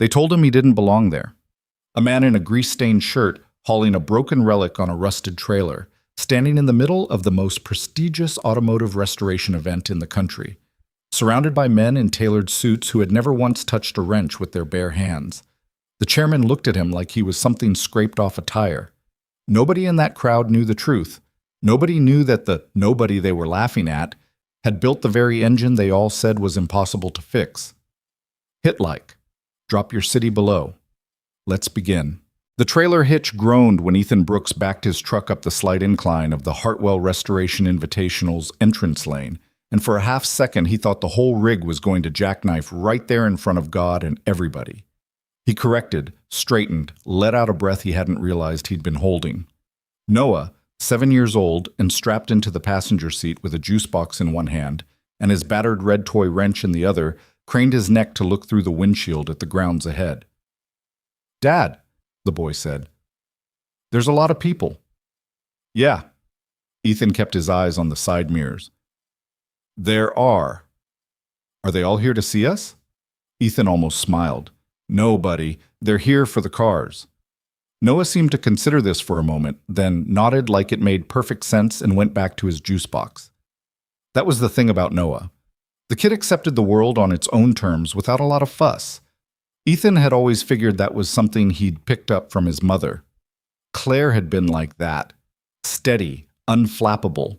They told him he didn't belong there. A man in a grease-stained shirt hauling a broken relic on a rusted trailer, standing in the middle of the most prestigious automotive restoration event in the country, surrounded by men in tailored suits who had never once touched a wrench with their bare hands. The chairman looked at him like he was something scraped off a tire. Nobody in that crowd knew the truth. Nobody knew that the nobody they were laughing at had built the very engine they all said was impossible to fix. Hit like. Drop your city below. Let's begin. The trailer hitch groaned when Ethan Brooks backed his truck up the slight incline of the Hartwell Restoration Invitational's entrance lane, and for a half second he thought the whole rig was going to jackknife right there in front of God and everybody. He corrected, straightened, let out a breath he hadn't realized he'd been holding. Noah, 7 years old and strapped into the passenger seat with a juice box in one hand and his battered red toy wrench in the other, craned his neck to look through the windshield at the grounds ahead. "Dad," the boy said. "There's a lot of people." "Yeah." Ethan kept his eyes on the side mirrors. "There are. Are they all here to see us?" Ethan almost smiled. "No, buddy. They're here for the cars." Noah seemed to consider this for a moment, then nodded like it made perfect sense and went back to his juice box. That was the thing about Noah. The kid accepted the world on its own terms without a lot of fuss. Ethan had always figured that was something he'd picked up from his mother. Claire had been like that. Steady, unflappable.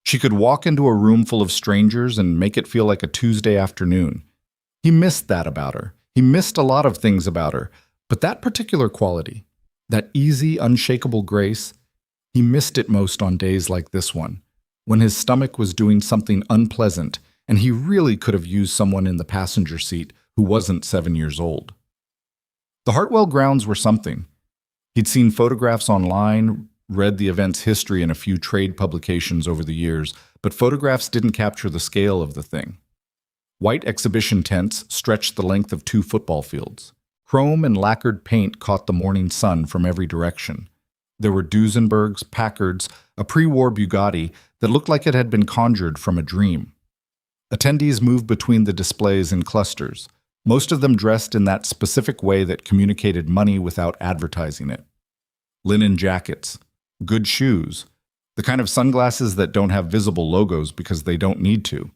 She could walk into a room full of strangers and make it feel like a Tuesday afternoon. He missed that about her. He missed a lot of things about her, but that particular quality, that easy, unshakable grace, he missed it most on days like this one, when his stomach was doing something unpleasant and he really could have used someone in the passenger seat who wasn't 7 years old. The Hartwell grounds were something. He'd seen photographs online, read the event's history in a few trade publications over the years, but photographs didn't capture the scale of the thing. White exhibition tents stretched the length of 2 football fields. Chrome and lacquered paint caught the morning sun from every direction. There were Duesenbergs, Packards, a pre-war Bugatti that looked like it had been conjured from a dream. Attendees moved between the displays in clusters, most of them dressed in that specific way that communicated money without advertising it. Linen jackets, good shoes, the kind of sunglasses that don't have visible logos because they don't need to.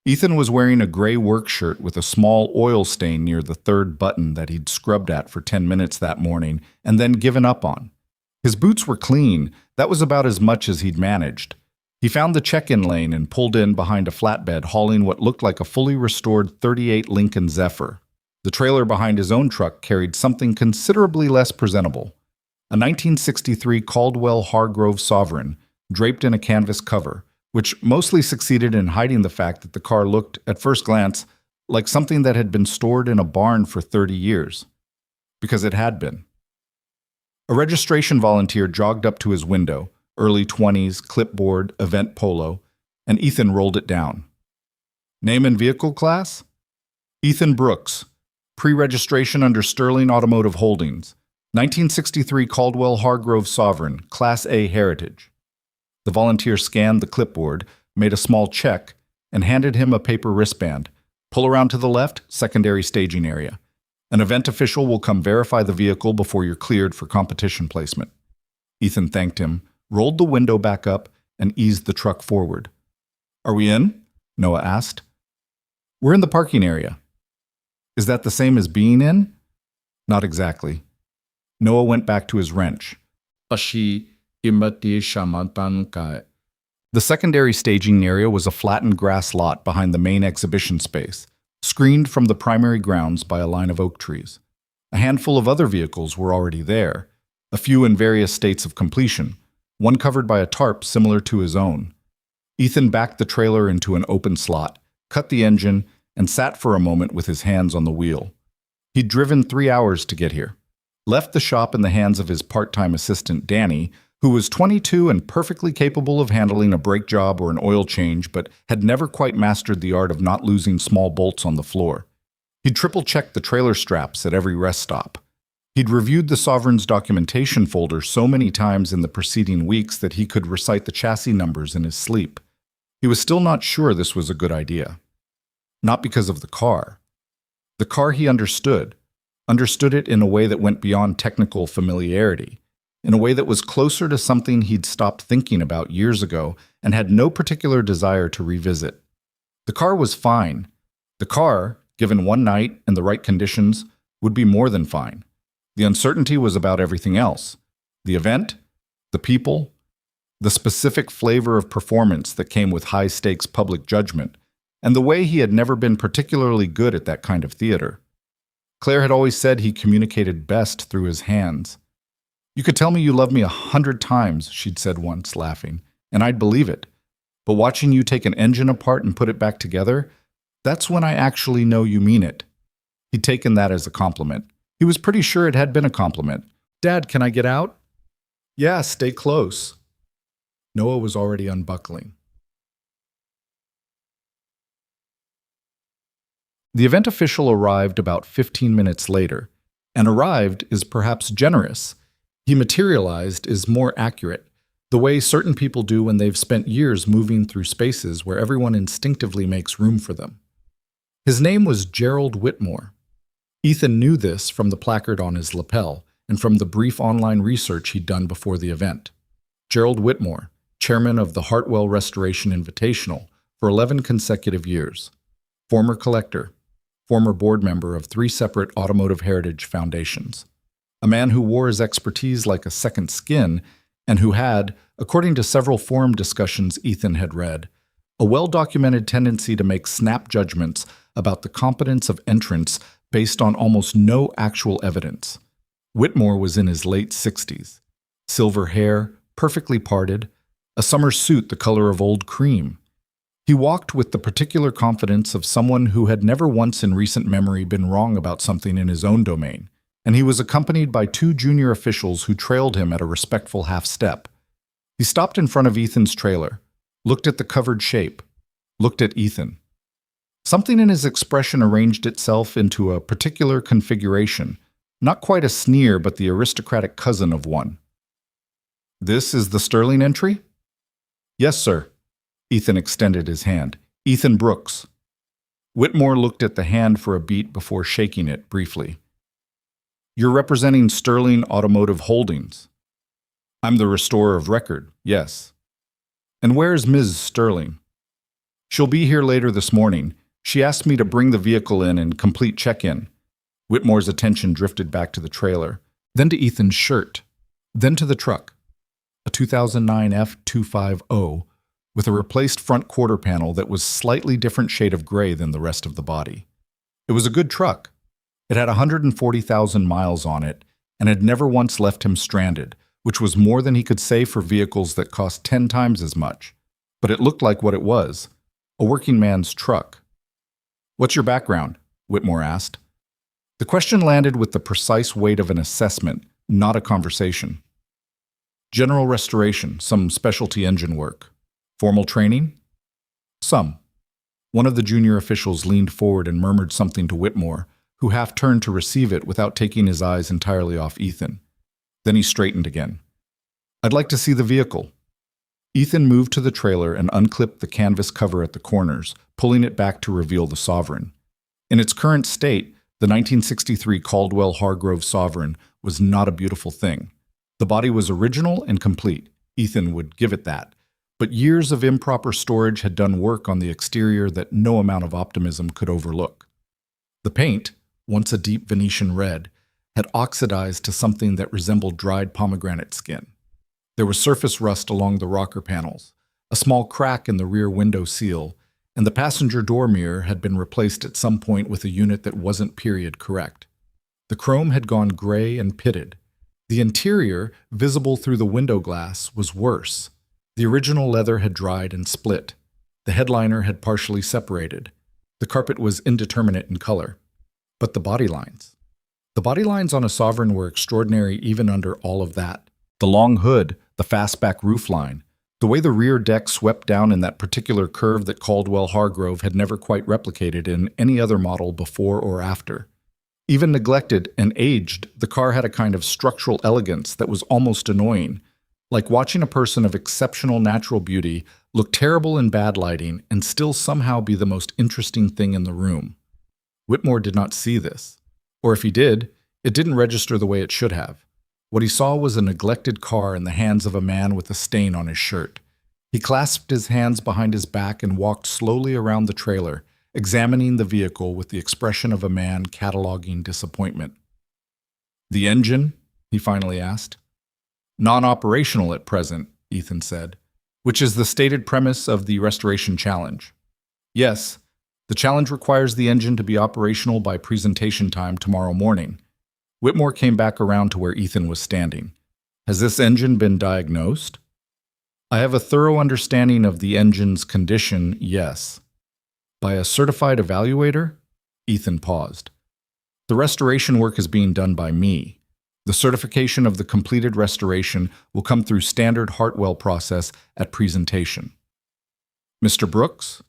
Ethan was wearing a gray work shirt with a small oil stain near the 3rd button that he'd scrubbed at for 10 minutes that morning and then given up on. His boots were clean. That was about as much as he'd managed. He found the check-in lane and pulled in behind a flatbed hauling what looked like a fully restored 38 Lincoln Zephyr. The trailer behind his own truck carried something considerably less presentable, a 1963 Caldwell Hargrove Sovereign draped in a canvas cover, which mostly succeeded in hiding the fact that the car looked, at first glance, like something that had been stored in a barn for 30 years. Because it had been. A registration volunteer jogged up to his window, early 20s, clipboard, event polo, and Ethan rolled it down. "Name and vehicle class?" "Ethan Brooks. Pre-registration under Sterling Automotive Holdings. 1963 Caldwell Hargrove Sovereign, Class A Heritage." The volunteer scanned the clipboard, made a small check, and handed him a paper wristband. "Pull around to the left, secondary staging area. An event official will come verify the vehicle before you're cleared for competition placement." Ethan thanked him, rolled the window back up, and eased the truck forward. "Are we in?" Noah asked. "We're in the parking area." "Is that the same as being in?" "Not exactly." Noah went back to his wrench. The secondary staging area was a flattened grass lot behind the main exhibition space, screened from the primary grounds by a line of oak trees. A handful of other vehicles were already there, a few in various states of completion, one covered by a tarp similar to his own. Ethan backed the trailer into an open slot, cut the engine, and sat for a moment with his hands on the wheel. He'd driven 3 hours to get here. Left the shop in the hands of his part-time assistant, Danny, who was 22 and perfectly capable of handling a brake job or an oil change, but had never quite mastered the art of not losing small bolts on the floor. He'd triple-checked the trailer straps at every rest stop. He'd reviewed the Sovereign's documentation folder so many times in the preceding weeks that he could recite the chassis numbers in his sleep. He was still not sure this was a good idea. Not because of the car. The car he understood. understood it in a way that went beyond technical familiarity, in a way that was closer to something he'd stopped thinking about years ago and had no particular desire to revisit. The car was fine. The car, given one night and the right conditions, would be more than fine. The uncertainty was about everything else. The event, the people, the specific flavor of performance that came with high-stakes public judgment, and the way he had never been particularly good at that kind of theater. Claire had always said he communicated best through his hands. "You could tell me you love me 100 times," she'd said once, laughing, "and I'd believe it. But watching you take an engine apart and put it back together, that's when I actually know you mean it." He'd taken that as a compliment. He was pretty sure it had been a compliment. "Dad, can I get out?" "Yeah, stay close." Noah was already unbuckling. The event official arrived about 15 minutes later, and arrived is perhaps generous. He materialized is more accurate, the way certain people do when they've spent years moving through spaces where everyone instinctively makes room for them. His name was Gerald Whitmore. Ethan knew this from the placard on his lapel and from the brief online research he'd done before the event. Gerald Whitmore, chairman of the Hartwell Restoration Invitational for 11 consecutive years, former collector, former board member of 3 separate automotive heritage foundations, a man who wore his expertise like a second skin and who had, according to several forum discussions Ethan had read, a well-documented tendency to make snap judgments about the competence of entrants based on almost no actual evidence. Whitmore was in his late 60s, silver hair, perfectly parted, a summer suit the color of old cream. He walked with the particular confidence of someone who had never once in recent memory been wrong about something in his own domain, and he was accompanied by 2 junior officials who trailed him at a respectful half-step. He stopped in front of Ethan's trailer, looked at the covered shape, looked at Ethan. Something in his expression arranged itself into a particular configuration, not quite a sneer but the aristocratic cousin of one. "This is the Sterling entry?" "Yes, sir." Ethan extended his hand. "Ethan Brooks." Whitmore looked at the hand for a beat before shaking it briefly. "You're representing Sterling Automotive Holdings." "I'm the restorer of record, yes." "And where's Ms. Sterling?" "She'll be here later this morning. She asked me to bring the vehicle in and complete check-in." Whitmore's attention drifted back to the trailer, then to Ethan's shirt, then to the truck, a 2009 F250 with a replaced front quarter panel that was slightly different shade of gray than the rest of the body. It was a good truck. It had 140,000 miles on it and had never once left him stranded, which was more than he could say for vehicles that cost 10 times as much. But it looked like what it was, a working man's truck. "What's your background?" Whitmore asked. The question landed with the precise weight of an assessment, not a conversation. "General restoration, some specialty engine work. Formal training?" "Some." One of the junior officials leaned forward and murmured something to Whitmore, who half turned to receive it without taking his eyes entirely off Ethan. Then he straightened again. "I'd like to see the vehicle." Ethan moved to the trailer and unclipped the canvas cover at the corners, pulling it back to reveal the Sovereign. In its current state, the 1963 Caldwell Hargrove Sovereign was not a beautiful thing. The body was original and complete. Ethan would give it that. But years of improper storage had done work on the exterior that no amount of optimism could overlook. The paint, once a deep Venetian red, had oxidized to something that resembled dried pomegranate skin. There was surface rust along the rocker panels, a small crack in the rear window seal, and the passenger door mirror had been replaced at some point with a unit that wasn't period correct. The chrome had gone gray and pitted. The interior, visible through the window glass, was worse. The original leather had dried and split. The headliner had partially separated. The carpet was indeterminate in color. But the body lines. The body lines on a Sovereign were extraordinary even under all of that. The long hood, the fastback roofline, the way the rear deck swept down in that particular curve that Caldwell Hargrove had never quite replicated in any other model before or after. Even neglected and aged, the car had a kind of structural elegance that was almost annoying, like watching a person of exceptional natural beauty look terrible in bad lighting and still somehow be the most interesting thing in the room. Whitmore did not see this. Or if he did, It didn't register the way it should have. What he saw was a neglected car in the hands of a man with a stain on his shirt. He clasped his hands behind his back and walked slowly around the trailer, examining the vehicle with the expression of a man cataloging disappointment. "The engine?" he finally asked. "Non-operational at present," Ethan said, "which is the stated premise of the restoration challenge. Yes, the challenge requires the engine to be operational by presentation time tomorrow morning." Whitmore came back around to where Ethan was standing. "Has this engine been diagnosed?" "I have a thorough understanding of the engine's condition, yes." "By a certified evaluator?" Ethan paused. "The restoration work is being done by me. The certification of the completed restoration will come through standard Hartwell process at presentation." "Mr. Brooks?"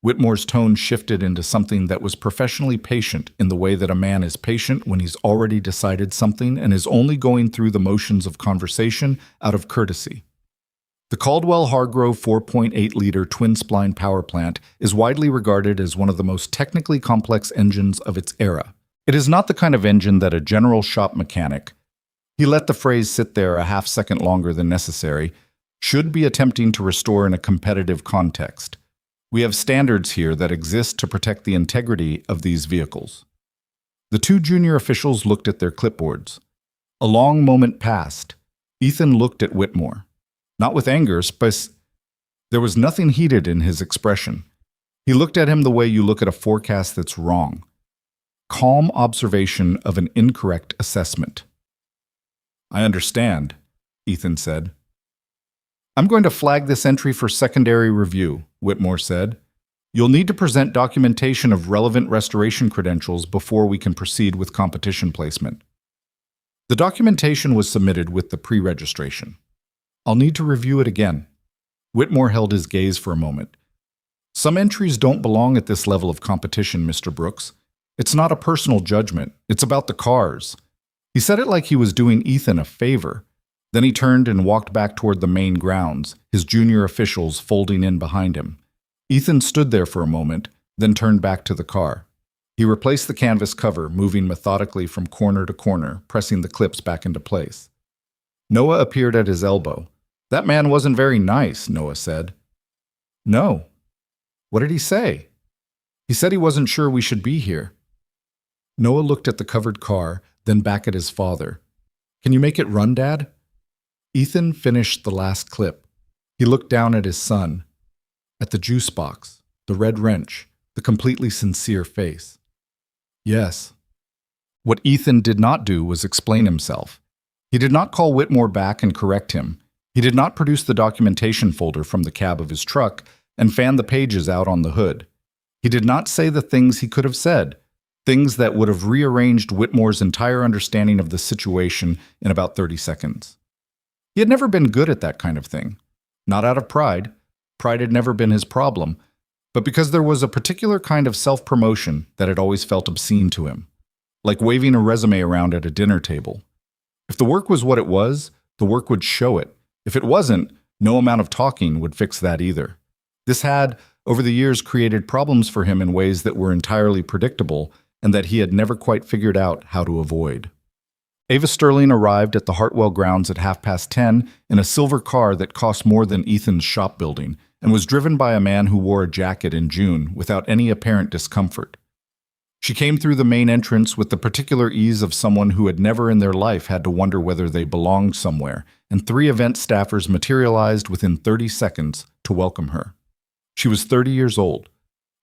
Whitmore's tone shifted into something that was professionally patient in the way that a man is patient when he's already decided something and is only going through the motions of conversation out of courtesy. The Caldwell-Hargrove 4.8-liter twin-spline power plant is widely regarded as one of the most technically complex engines of its era. It is not the kind of engine that a general shop mechanic, he let the phrase sit there a half-second longer than necessary, should be attempting to restore in a competitive context. We have standards here that exist to protect the integrity of these vehicles. The two junior officials looked at their clipboards. A long moment passed. Ethan looked at Whitmore. Not with anger, but there was nothing heated in his expression. He looked at him the way you look at a forecast that's wrong. Calm observation of an incorrect assessment. "I understand," Ethan said. "I'm going to flag this entry for secondary review," Whitmore said. "You'll need to present documentation of relevant restoration credentials before we can proceed with competition placement." The documentation was submitted with the pre-registration. "I'll need to review it again." Whitmore held his gaze for a moment. "Some entries don't belong at this level of competition, Mr. Brooks. It's not a personal judgment. It's about the cars." He said it like he was doing Ethan a favor. Then he turned and walked back toward the main grounds, his junior officials folding in behind him. Ethan stood there for a moment, then turned back to the car. He replaced the canvas cover, moving methodically from corner to corner, pressing the clips back into place. Noah appeared at his elbow. "That man wasn't very nice," Noah said. "No." "What did he say?" "He said he wasn't sure we should be here." Noah looked at the covered car, then back at his father. "Can you make it run, Dad?" Ethan finished the last clip. He looked down at his son, at the juice box, the red wrench, the completely sincere face. "Yes." What Ethan did not do was explain himself. He did not call Whitmore back and correct him. He did not produce the documentation folder from the cab of his truck and fan the pages out on the hood. He did not say the things he could have said, things that would have rearranged Whitmore's entire understanding of the situation in about 30 seconds. He had never been good at that kind of thing. Not out of pride. Pride had never been his problem, but because there was a particular kind of self-promotion that had always felt obscene to him, like waving a resume around at a dinner table. If the work was what it was, the work would show it. If it wasn't, no amount of talking would fix that either. This had, over the years, created problems for him in ways that were entirely predictable and that he had never quite figured out how to avoid. Ava Sterling arrived at the Hartwell grounds at 10:30 in a silver car that cost more than Ethan's shop building and was driven by a man who wore a jacket in June without any apparent discomfort. She came through the main entrance with the particular ease of someone who had never in their life had to wonder whether they belonged somewhere, and 3 event staffers materialized within 30 seconds to welcome her. She was 30 years old.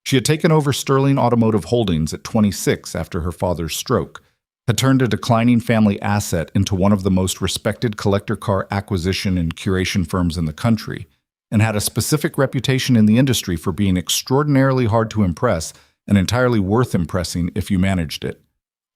She had taken over Sterling Automotive Holdings at 26 after her father's stroke, had turned a declining family asset into one of the most respected collector car acquisition and curation firms in the country, and had a specific reputation in the industry for being extraordinarily hard to impress and entirely worth impressing if you managed it.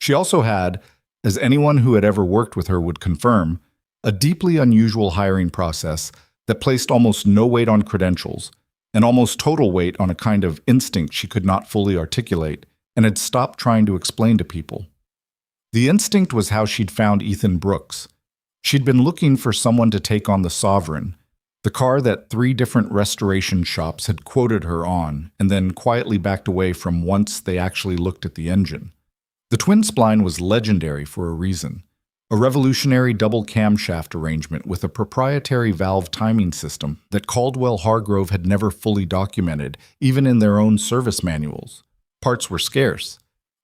She also had, as anyone who had ever worked with her would confirm, a deeply unusual hiring process that placed almost no weight on credentials, and almost total weight on a kind of instinct she could not fully articulate, and had stopped trying to explain to people. The instinct was how she'd found Ethan Brooks. She'd been looking for someone to take on the Sovereign, the car that 3 different restoration shops had quoted her on, and then quietly backed away from once they actually looked at the engine. The twin spline was legendary for a reason. A revolutionary double camshaft arrangement with a proprietary valve timing system that Caldwell-Hargrove had never fully documented, even in their own service manuals. Parts were scarce.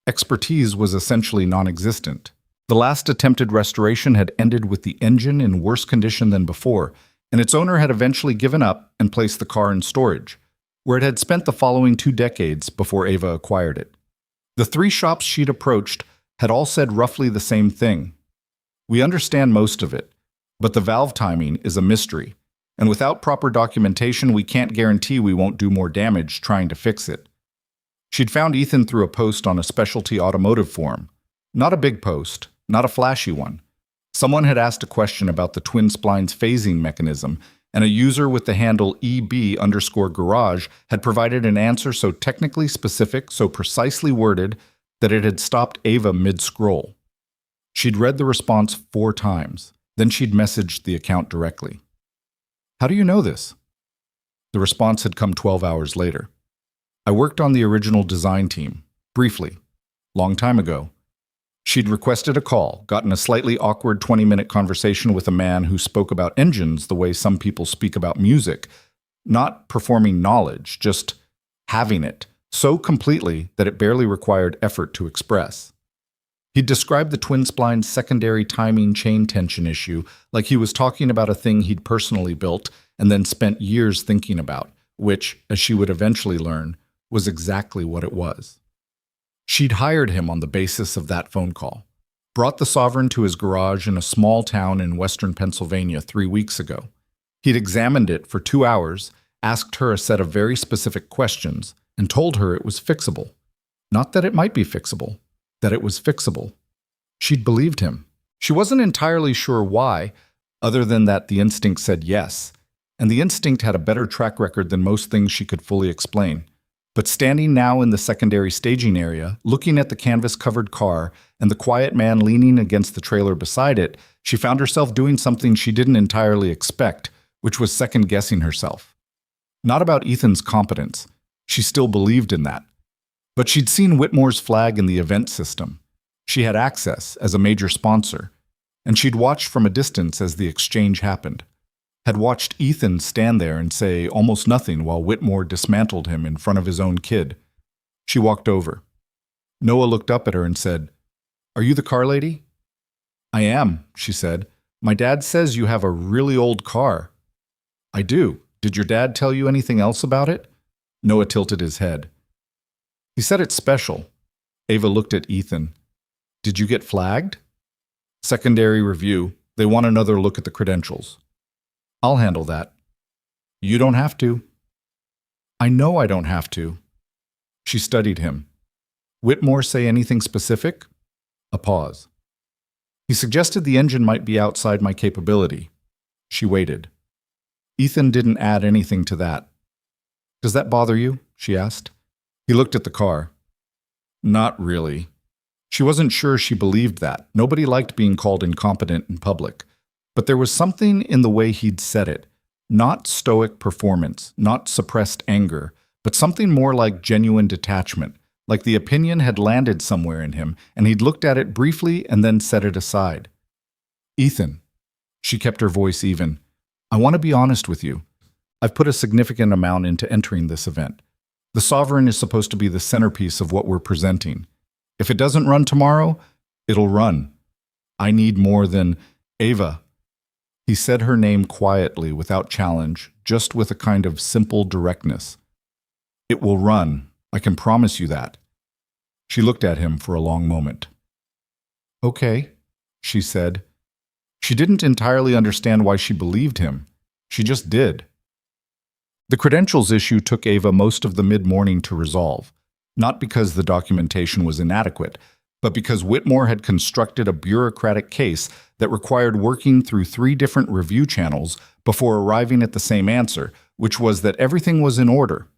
Expertise was essentially non-existent. The last attempted restoration had ended with the engine in worse condition than before, and its owner had eventually given up and placed the car in storage, where it had spent the following 2 decades before Ava acquired it. The 3 shops she'd approached had all said roughly the same thing. We understand most of it, but the valve timing is a mystery, and without proper documentation, we can't guarantee we won't do more damage trying to fix it. She'd found Ethan through a post on a specialty automotive forum. Not a big post, not a flashy one. Someone had asked a question about the twin spline's phasing mechanism, and a user with the handle EB_garage had provided an answer so technically specific, so precisely worded, that it had stopped Ava mid-scroll. She'd read the response 4 times, then she'd messaged the account directly. "How do you know this?" The response had come 12 hours later. "I worked on the original design team, briefly, long time ago." She'd requested a call, gotten a slightly awkward 20-minute conversation with a man who spoke about engines the way some people speak about music, not performing knowledge, just having it, so completely that it barely required effort to express. He described the twin spline's secondary timing chain tension issue like he was talking about a thing he'd personally built and then spent years thinking about, which, as she would eventually learn, was exactly what it was. She'd hired him on the basis of that phone call, brought the Sovereign to his garage in a small town in western Pennsylvania 3 weeks ago. He'd examined it for 2 hours, asked her a set of very specific questions, and told her it was fixable. Not that it might be fixable, that it was fixable. She'd believed him. She wasn't entirely sure why, other than that the instinct said yes, and the instinct had a better track record than most things she could fully explain. But standing now in the secondary staging area, looking at the canvas-covered car and the quiet man leaning against the trailer beside it, she found herself doing something she didn't entirely expect, which was second-guessing herself. Not about Ethan's competence. She still believed in that. But she'd seen Whitmore's flag in the event system. She had access as a major sponsor, and she'd watched from a distance as the exchange happened. Had watched Ethan stand there and say almost nothing while Whitmore dismantled him in front of his own kid. She walked over. Noah looked up at her and said, "Are you the car lady?" "I am," she said. "My dad says you have a really old car." "I do. Did your dad tell you anything else about it?" Noah tilted his head. "He said it's special." Ava looked at Ethan. "Did you get flagged?" "Secondary review. They want another look at the credentials." "I'll handle that." "You don't have to." "I know I don't have to." She studied him. "Whitmore say anything specific?" A pause. "He suggested the engine might be outside my capability." She waited. Ethan didn't add anything to that. "Does that bother you?" she asked. He looked at the car. "Not really." She wasn't sure she believed that. Nobody liked being called incompetent in public. But there was something in the way he'd said it. Not stoic performance, not suppressed anger, but something more like genuine detachment, like the opinion had landed somewhere in him, and he'd looked at it briefly and then set it aside. "Ethan," she kept her voice even, "I want to be honest with you. I've put a significant amount into entering this event. The Sovereign is supposed to be the centerpiece of what we're presenting. If it doesn't run tomorrow, it'll run. I need more than Ava." He said her name quietly, without challenge, just with a kind of simple directness. "It will run. I can promise you that." She looked at him for a long moment. "Okay," she said. She didn't entirely understand why she believed him. She just did. The credentials issue took Ava most of the mid-morning to resolve, not because the documentation was inadequate, but because Whitmore had constructed a bureaucratic case that required working through 3 different review channels before arriving at the same answer, which was that everything was in order.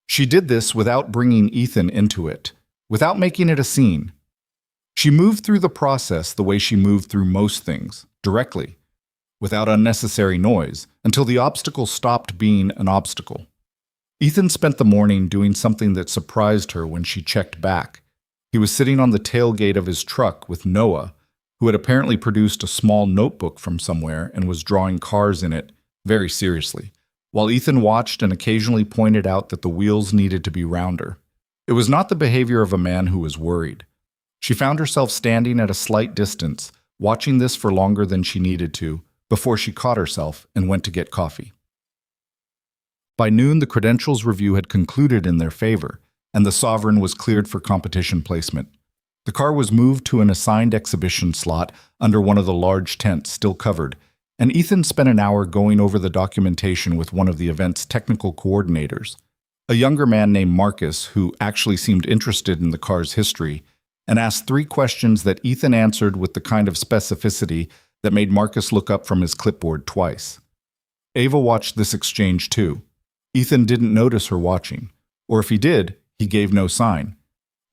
She did this without bringing Ethan into it, without making it a scene. She moved through the process the way she moved through most things, directly, without unnecessary noise, until the obstacle stopped being an obstacle. Ethan spent the morning doing something that surprised her when she checked back. He was sitting on the tailgate of his truck with Noah, who had apparently produced a small notebook from somewhere and was drawing cars in it very seriously, while Ethan watched and occasionally pointed out that the wheels needed to be rounder. It was not the behavior of a man who was worried. She found herself standing at a slight distance, watching this for longer than she needed to, before she caught herself and went to get coffee. By noon, the credentials review had concluded in their favor, and the Sovereign was cleared for competition placement. The car was moved to an assigned exhibition slot under one of the large tents still covered, and Ethan spent an hour going over the documentation with one of the event's technical coordinators, a younger man named Marcus who actually seemed interested in the car's history, and asked 3 questions that Ethan answered with the kind of specificity that made Marcus look up from his clipboard twice. Ava watched this exchange too. Ethan didn't notice her watching, or if he did, he gave no sign.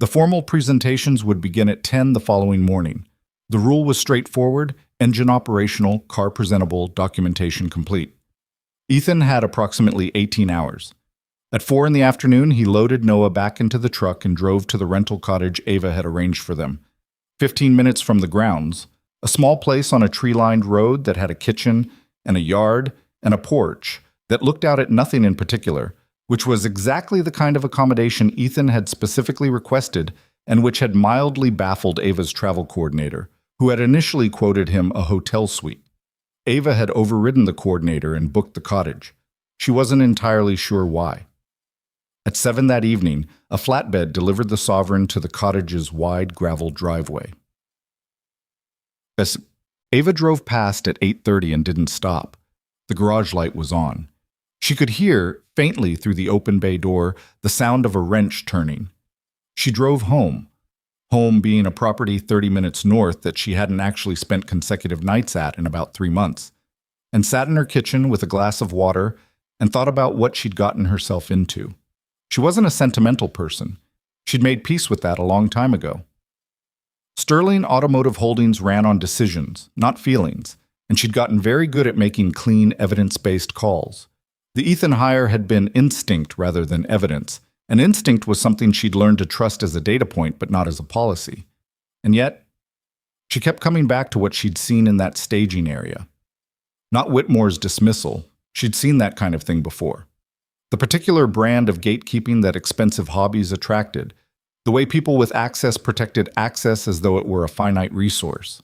The formal presentations would begin at 10 the following morning. The rule was straightforward: engine operational, car presentable, documentation complete. Ethan had approximately 18 hours. At 4 in the afternoon, he loaded Noah back into the truck and drove to the rental cottage Ava had arranged for them. 15 minutes from the grounds, a small place on a tree-lined road that had a kitchen and a yard and a porch that looked out at nothing in particular, which was exactly the kind of accommodation Ethan had specifically requested and which had mildly baffled Ava's travel coordinator, who had initially quoted him a hotel suite. Ava had overridden the coordinator and booked the cottage. She wasn't entirely sure why. At 7 that evening, a flatbed delivered the Sovereign to the cottage's wide gravel driveway. As Ava drove past at 8:30 and didn't stop. The garage light was on. She could hear, faintly through the open bay door, the sound of a wrench turning. She drove home being a property 30 minutes north that she hadn't actually spent consecutive nights at in about 3 months, and sat in her kitchen with a glass of water and thought about what she'd gotten herself into. She wasn't a sentimental person. She'd made peace with that a long time ago. Sterling Automotive Holdings ran on decisions, not feelings, and she'd gotten very good at making clean, evidence-based calls. The Ethan hire had been instinct rather than evidence, and instinct was something she'd learned to trust as a data point but not as a policy. And yet, she kept coming back to what she'd seen in that staging area. Not Whitmore's dismissal. She'd seen that kind of thing before. The particular brand of gatekeeping that expensive hobbies attracted, the way people with access protected access as though it were a finite resource.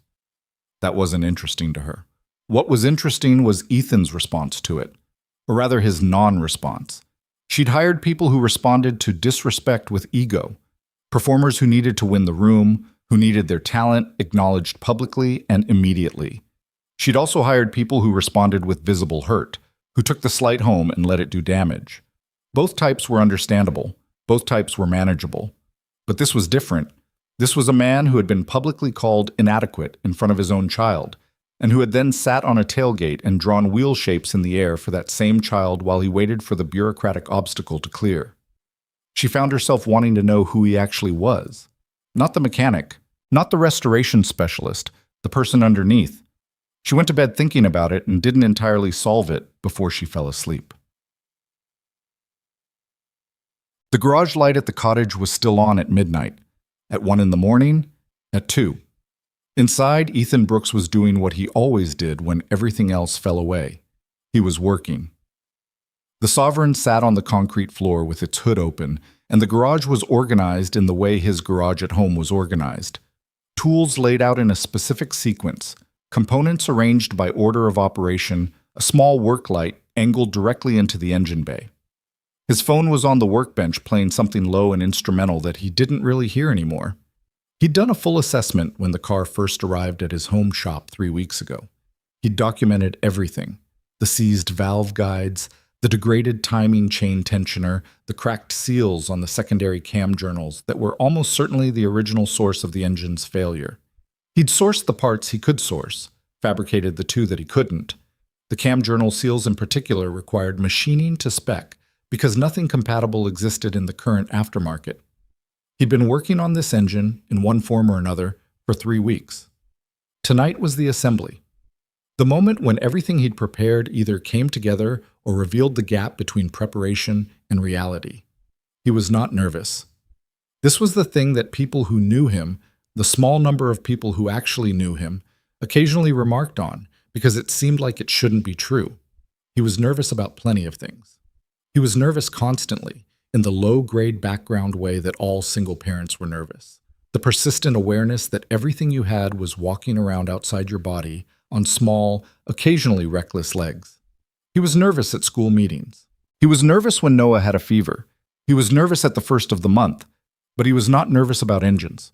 That wasn't interesting to her. What was interesting was Ethan's response to it, or rather his non-response. She'd hired people who responded to disrespect with ego, performers who needed to win the room, who needed their talent acknowledged publicly and immediately. She'd also hired people who responded with visible hurt, who took the slight home and let it do damage. Both types were understandable. Both types were manageable. But this was different. This was a man who had been publicly called inadequate in front of his own child, and who had then sat on a tailgate and drawn wheel shapes in the air for that same child while he waited for the bureaucratic obstacle to clear. She found herself wanting to know who he actually was. Not the mechanic, not the restoration specialist, the person underneath. She went to bed thinking about it and didn't entirely solve it before she fell asleep. The garage light at the cottage was still on at midnight, at 1 in the morning, at 2. Inside, Ethan Brooks was doing what he always did when everything else fell away. He was working. The Sovereign sat on the concrete floor with its hood open, and the garage was organized in the way his garage at home was organized. Tools laid out in a specific sequence, components arranged by order of operation, a small work light angled directly into the engine bay. His phone was on the workbench playing something low and instrumental that he didn't really hear anymore. He'd done a full assessment when the car first arrived at his home shop 3 weeks ago. He'd documented everything: the seized valve guides, the degraded timing chain tensioner, the cracked seals on the secondary cam journals that were almost certainly the original source of the engine's failure. He'd sourced the parts he could source, fabricated the 2 that he couldn't. The cam journal seals in particular required machining to spec because nothing compatible existed in the current aftermarket. He'd been working on this engine, in one form or another, for 3 weeks. Tonight was the assembly. The moment when everything he'd prepared either came together or revealed the gap between preparation and reality. He was not nervous. This was the thing that people who knew him, the small number of people who actually knew him, occasionally remarked on because it seemed like it shouldn't be true. He was nervous about plenty of things. He was nervous constantly, in the low-grade background way that all single parents were nervous. The persistent awareness that everything you had was walking around outside your body on small, occasionally reckless legs. He was nervous at school meetings. He was nervous when Noah had a fever. He was nervous at the first of the month, but he was not nervous about engines.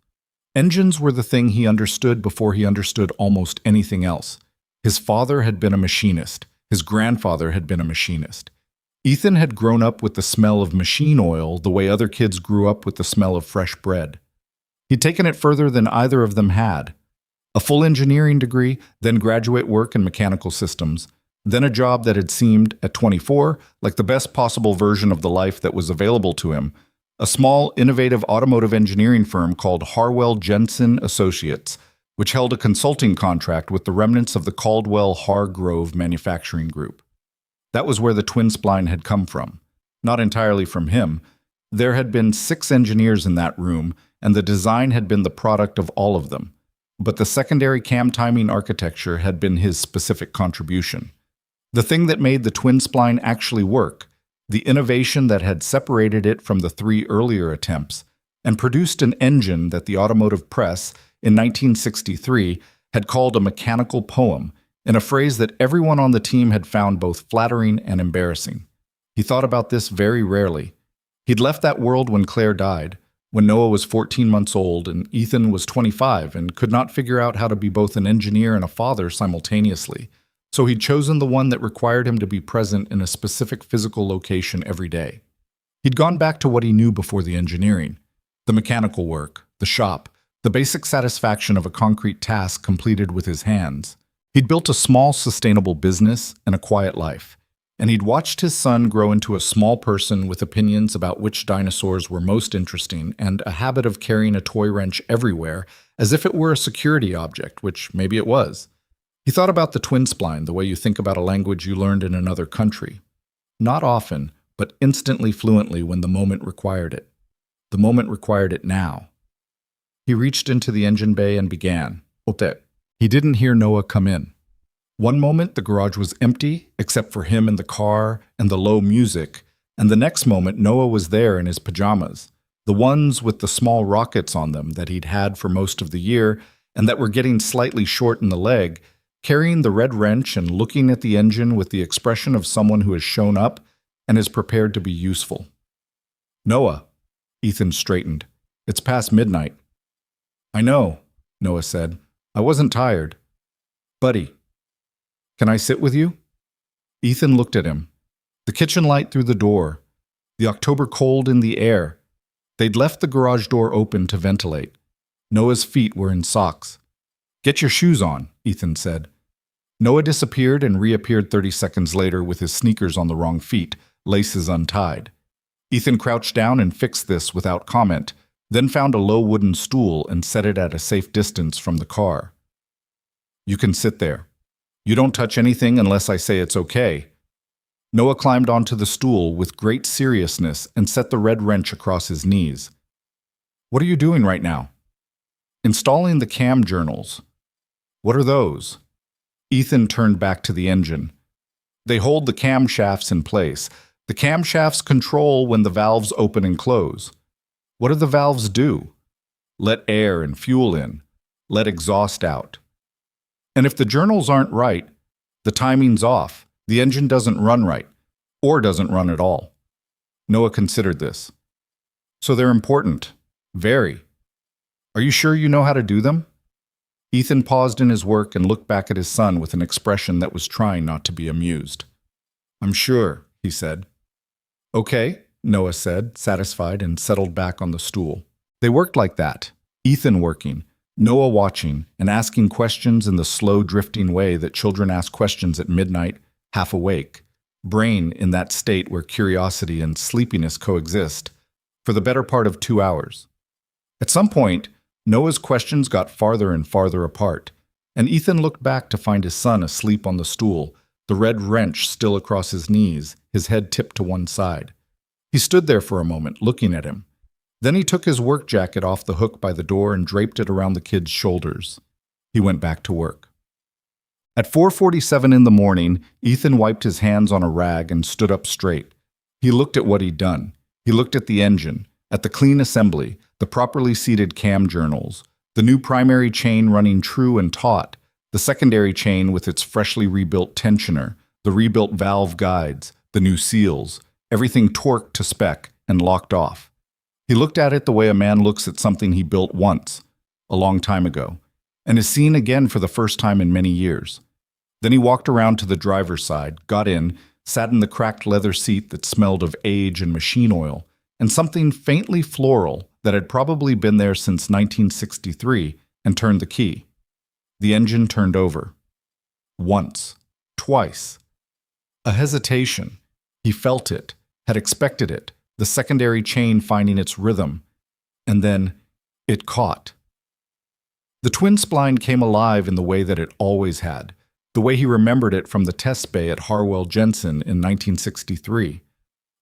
Engines were the thing he understood before he understood almost anything else. His father had been a machinist. His grandfather had been a machinist. Ethan had grown up with the smell of machine oil the way other kids grew up with the smell of fresh bread. He'd taken it further than either of them had. A full engineering degree, then graduate work in mechanical systems, then a job that had seemed, at 24, like the best possible version of the life that was available to him, a small, innovative automotive engineering firm called Harwell Jensen Associates, which held a consulting contract with the remnants of the Caldwell-Hargrove manufacturing group. That was where the twin spline had come from. Not entirely from him. There had been 6 engineers in that room, and the design had been the product of all of them. But the secondary cam timing architecture had been his specific contribution. The thing that made the twin spline actually work, the innovation that had separated it from the 3 earlier attempts, and produced an engine that the automotive press, in 1963, had called a mechanical poem, in a phrase that everyone on the team had found both flattering and embarrassing. He thought about this very rarely. He'd left that world when Claire died, when Noah was 14 months old and Ethan was 25 and could not figure out how to be both an engineer and a father simultaneously. So he'd chosen the one that required him to be present in a specific physical location every day. He'd gone back to what he knew before the engineering, the mechanical work, the shop, the basic satisfaction of a concrete task completed with his hands. He'd built a small, sustainable business and a quiet life, and he'd watched his son grow into a small person with opinions about which dinosaurs were most interesting and a habit of carrying a toy wrench everywhere as if it were a security object, which maybe it was. He thought about the twin spline the way you think about a language you learned in another country. Not often, but instantly fluently when the moment required it. The moment required it now. He reached into the engine bay and began. Ote. He didn't hear Noah come in. One moment the garage was empty, except for him and the car and the low music, and the next moment Noah was there in his pajamas, the ones with the small rockets on them that he'd had for most of the year and that were getting slightly short in the leg, carrying the red wrench and looking at the engine with the expression of someone who has shown up and is prepared to be useful. Noah, Ethan straightened. It's past midnight. I know, Noah said. I wasn't tired. Buddy, can I sit with you? Ethan looked at him. The kitchen light through the door. The October cold in the air. They'd left the garage door open to ventilate. Noah's feet were in socks. Get your shoes on, Ethan said. Noah disappeared and reappeared 30 seconds later with his sneakers on the wrong feet, laces untied. Ethan crouched down and fixed this without comment, then found a low wooden stool and set it at a safe distance from the car. You can sit there. You don't touch anything unless I say it's okay. Noah climbed onto the stool with great seriousness and set the red wrench across his knees. What are you doing right now? Installing the cam journals. What are those? Ethan turned back to the engine. They hold the camshafts in place. The camshafts control when the valves open and close. What do the valves do? Let air and fuel in. Let exhaust out. And if the journals aren't right, the timing's off, the engine doesn't run right, or doesn't run at all. Noah considered this. So they're important. Very. Are you sure you know how to do them? Ethan paused in his work and looked back at his son with an expression that was trying not to be amused. I'm sure, he said. Okay, Noah said, satisfied, and settled back on the stool. They worked like that, Ethan working, Noah watching, and asking questions in the slow drifting way that children ask questions at midnight, half awake, brain in that state where curiosity and sleepiness coexist, for the better part of 2 hours. At some point, Noah's questions got farther and farther apart, and Ethan looked back to find his son asleep on the stool, the red wrench still across his knees, his head tipped to one side. He stood there for a moment, looking at him. Then he took his work jacket off the hook by the door and draped it around the kid's shoulders. He went back to work. At 4:47 in the morning, Ethan wiped his hands on a rag and stood up straight. He looked at what he'd done. He looked at the engine, at the clean assembly, the properly seated cam journals, the new primary chain running true and taut, the secondary chain with its freshly rebuilt tensioner, the rebuilt valve guides, the new seals, everything torqued to spec and locked off. He looked at it the way a man looks at something he built once, a long time ago, and is seen again for the first time in many years. Then he walked around to the driver's side, got in, sat in the cracked leather seat that smelled of age and machine oil, and something faintly floral that had probably been there since 1963, and turned the key. The engine turned over. Once. Twice. A hesitation. He felt it, had expected it, the secondary chain finding its rhythm, and then it caught. The twin spline came alive in the way that it always had, the way he remembered it from the test bay at Harwell-Jensen in 1963.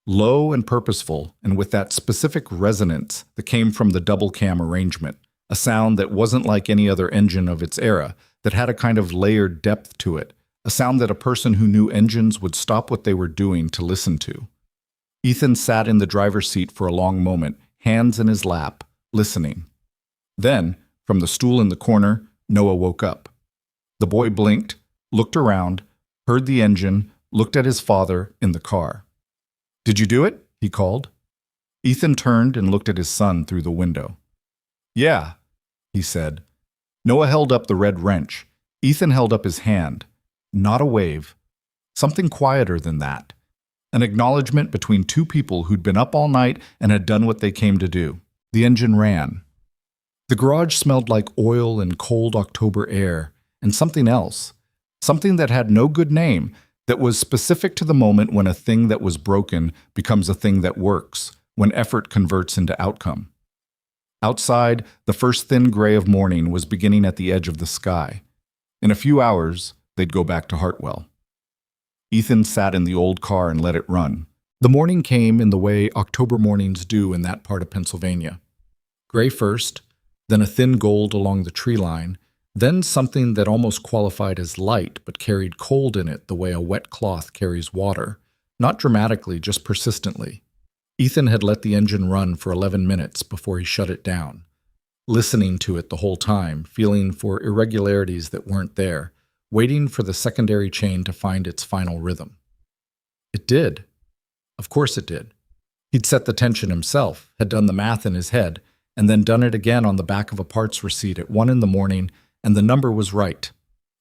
Low and purposeful, and with that specific resonance that came from the double cam arrangement, a sound that wasn't like any other engine of its era, that had a kind of layered depth to it, a sound that a person who knew engines would stop what they were doing to listen to. Ethan sat in the driver's seat for a long moment, hands in his lap, listening. Then, from the stool in the corner, Noah woke up. The boy blinked, looked around, heard the engine, looked at his father in the car. "Did you do it?" he called. Ethan turned and looked at his son through the window. "Yeah," he said. Noah held up the red wrench. Ethan held up his hand. Not a wave. Something quieter than that. An acknowledgement between two people who'd been up all night and had done what they came to do. The engine ran. The garage smelled like oil and cold October air, and something else. Something that had no good name, that was specific to the moment when a thing that was broken becomes a thing that works, when effort converts into outcome. Outside, the first thin gray of morning was beginning at the edge of the sky. In a few hours, they'd go back to Hartwell. Ethan sat in the old car and let it run. The morning came in the way October mornings do in that part of Pennsylvania. Gray first, then a thin gold along the tree line, then something that almost qualified as light but carried cold in it the way a wet cloth carries water, not dramatically, just persistently. Ethan had let the engine run for 11 minutes before he shut it down, listening to it the whole time, feeling for irregularities that weren't there, waiting for the secondary chain to find its final rhythm. It did. Of course it did. He'd set the tension himself, had done the math in his head, and then done it again on the back of a parts receipt at 1 in the morning, and the number was right.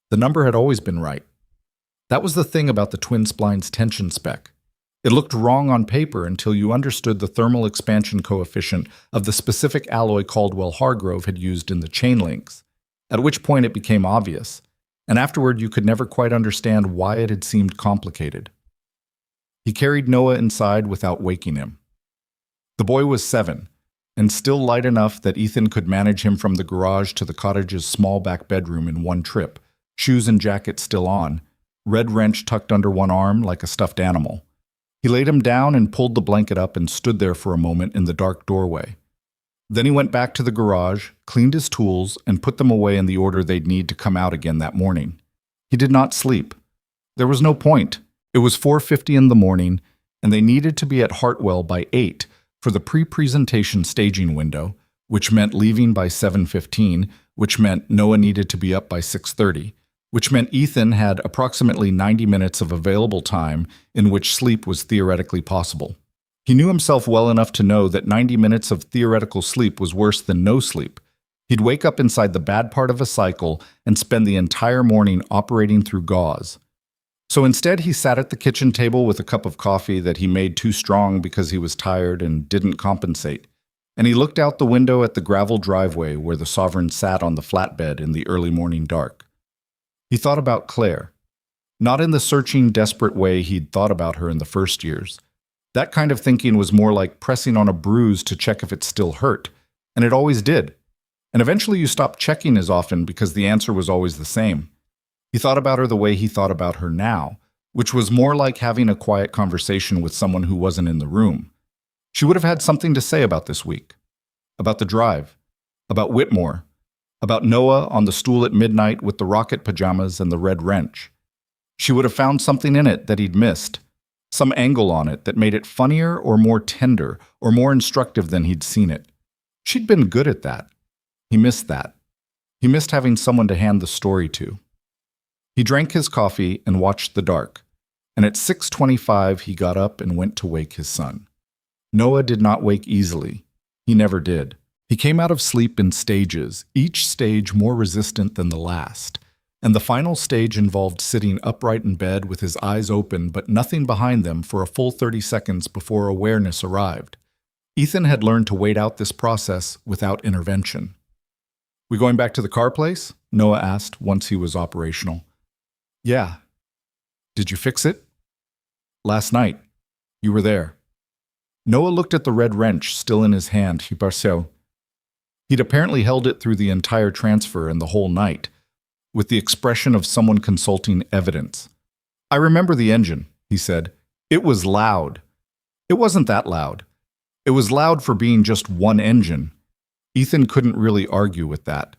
The number had always been right. That was the thing about the twin spline's tension spec. It looked wrong on paper until you understood the thermal expansion coefficient of the specific alloy Caldwell-Hargrove had used in the chain links, at which point it became obvious, and afterward you could never quite understand why it had seemed complicated. He carried Noah inside without waking him. The boy was 7, and still light enough that Ethan could manage him from the garage to the cottage's small back bedroom in one trip, shoes and jacket still on, red wrench tucked under one arm like a stuffed animal. He laid him down and pulled the blanket up and stood there for a moment in the dark doorway. Then he went back to the garage, cleaned his tools, and put them away in the order they'd need to come out again that morning. He did not sleep. There was no point. It was 4:50 in the morning, and they needed to be at Hartwell by 8 for the pre-presentation staging window, which meant leaving by 7:15, which meant Noah needed to be up by 6:30, which meant Ethan had approximately 90 minutes of available time in which sleep was theoretically possible. He knew himself well enough to know that 90 minutes of theoretical sleep was worse than no sleep. He'd wake up inside the bad part of a cycle and spend the entire morning operating through gauze. So instead, he sat at the kitchen table with a cup of coffee that he made too strong because he was tired and didn't compensate. And he looked out the window at the gravel driveway where the Sovereign sat on the flatbed in the early morning dark. He thought about Claire. Not in the searching, desperate way he'd thought about her in the first years. That kind of thinking was more like pressing on a bruise to check if it still hurt, and it always did. And eventually you stopped checking as often because the answer was always the same. He thought about her the way he thought about her now, which was more like having a quiet conversation with someone who wasn't in the room. She would have had something to say about this week. about the drive, about Whitmore, about Noah on the stool at midnight with the rocket pajamas and the red wrench. She would have found something in it that he'd missed, some angle on it that made it funnier or more tender or more instructive than he'd seen it. She'd been good at that. He missed that. He missed having someone to hand the story to. He drank his coffee and watched the dark, and at 6:25 he got up and went to wake his son. Noah did not wake easily. He never did. He came out of sleep in stages, each stage more resistant than the last, and the final stage involved sitting upright in bed with his eyes open but nothing behind them for a full 30 seconds before awareness arrived. Ethan had learned to wait out this process without intervention. "We going back to the car place?" Noah asked once he was operational. "Yeah." "Did you fix it?" "Last night. You were there." Noah looked at the red wrench still in his hand. He'd apparently held it through the entire transfer and the whole night, with the expression of someone consulting evidence. "I remember the engine," he said. "It was loud." "It wasn't that loud. It was loud for being just one engine." Ethan couldn't really argue with that.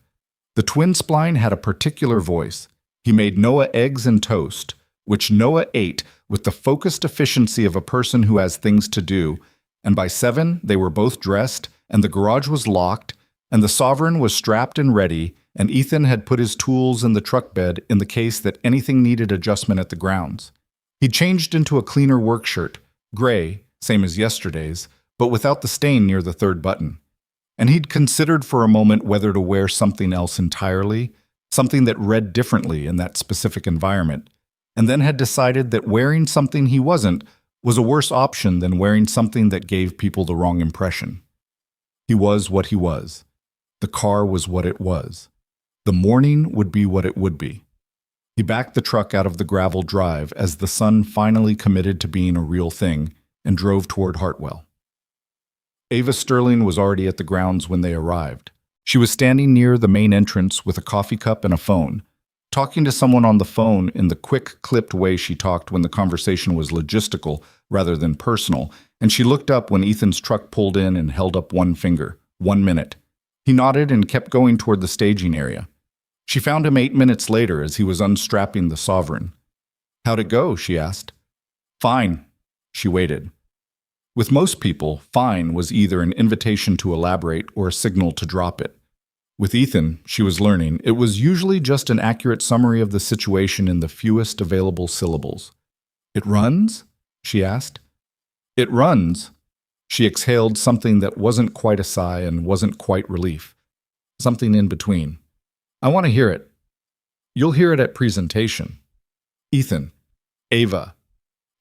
The twin spline had a particular voice. He made Noah eggs and toast, which Noah ate with the focused efficiency of a person who has things to do, and by 7 they were both dressed, and the garage was locked, and the Sovereign was strapped and ready, and Ethan had put his tools in the truck bed in the case that anything needed adjustment at the grounds. He changed into a cleaner work shirt, gray, same as yesterday's, but without the stain near the third button. And he'd considered for a moment whether to wear something else entirely, something that read differently in that specific environment, and then had decided that wearing something he wasn't was a worse option than wearing something that gave people the wrong impression. He was what he was. The car was what it was. The morning would be what it would be. He backed the truck out of the gravel drive as the sun finally committed to being a real thing and drove toward Hartwell. Ava Sterling was already at the grounds when they arrived. She was standing near the main entrance with a coffee cup and a phone, talking to someone on the phone in the quick, clipped way she talked when the conversation was logistical rather than personal, and she looked up when Ethan's truck pulled in and held up one finger. 1 minute. He nodded and kept going toward the staging area. She found him 8 minutes later as he was unstrapping the Sovereign. "How'd it go?" she asked. "Fine." She waited. With most people, fine was either an invitation to elaborate or a signal to drop it. With Ethan, she was learning, it was usually just an accurate summary of the situation in the fewest available syllables. "It runs?" she asked. "It runs." She exhaled something that wasn't quite a sigh and wasn't quite relief. Something in between. "I want to hear it." "You'll hear it at presentation." "Ethan." "Ava."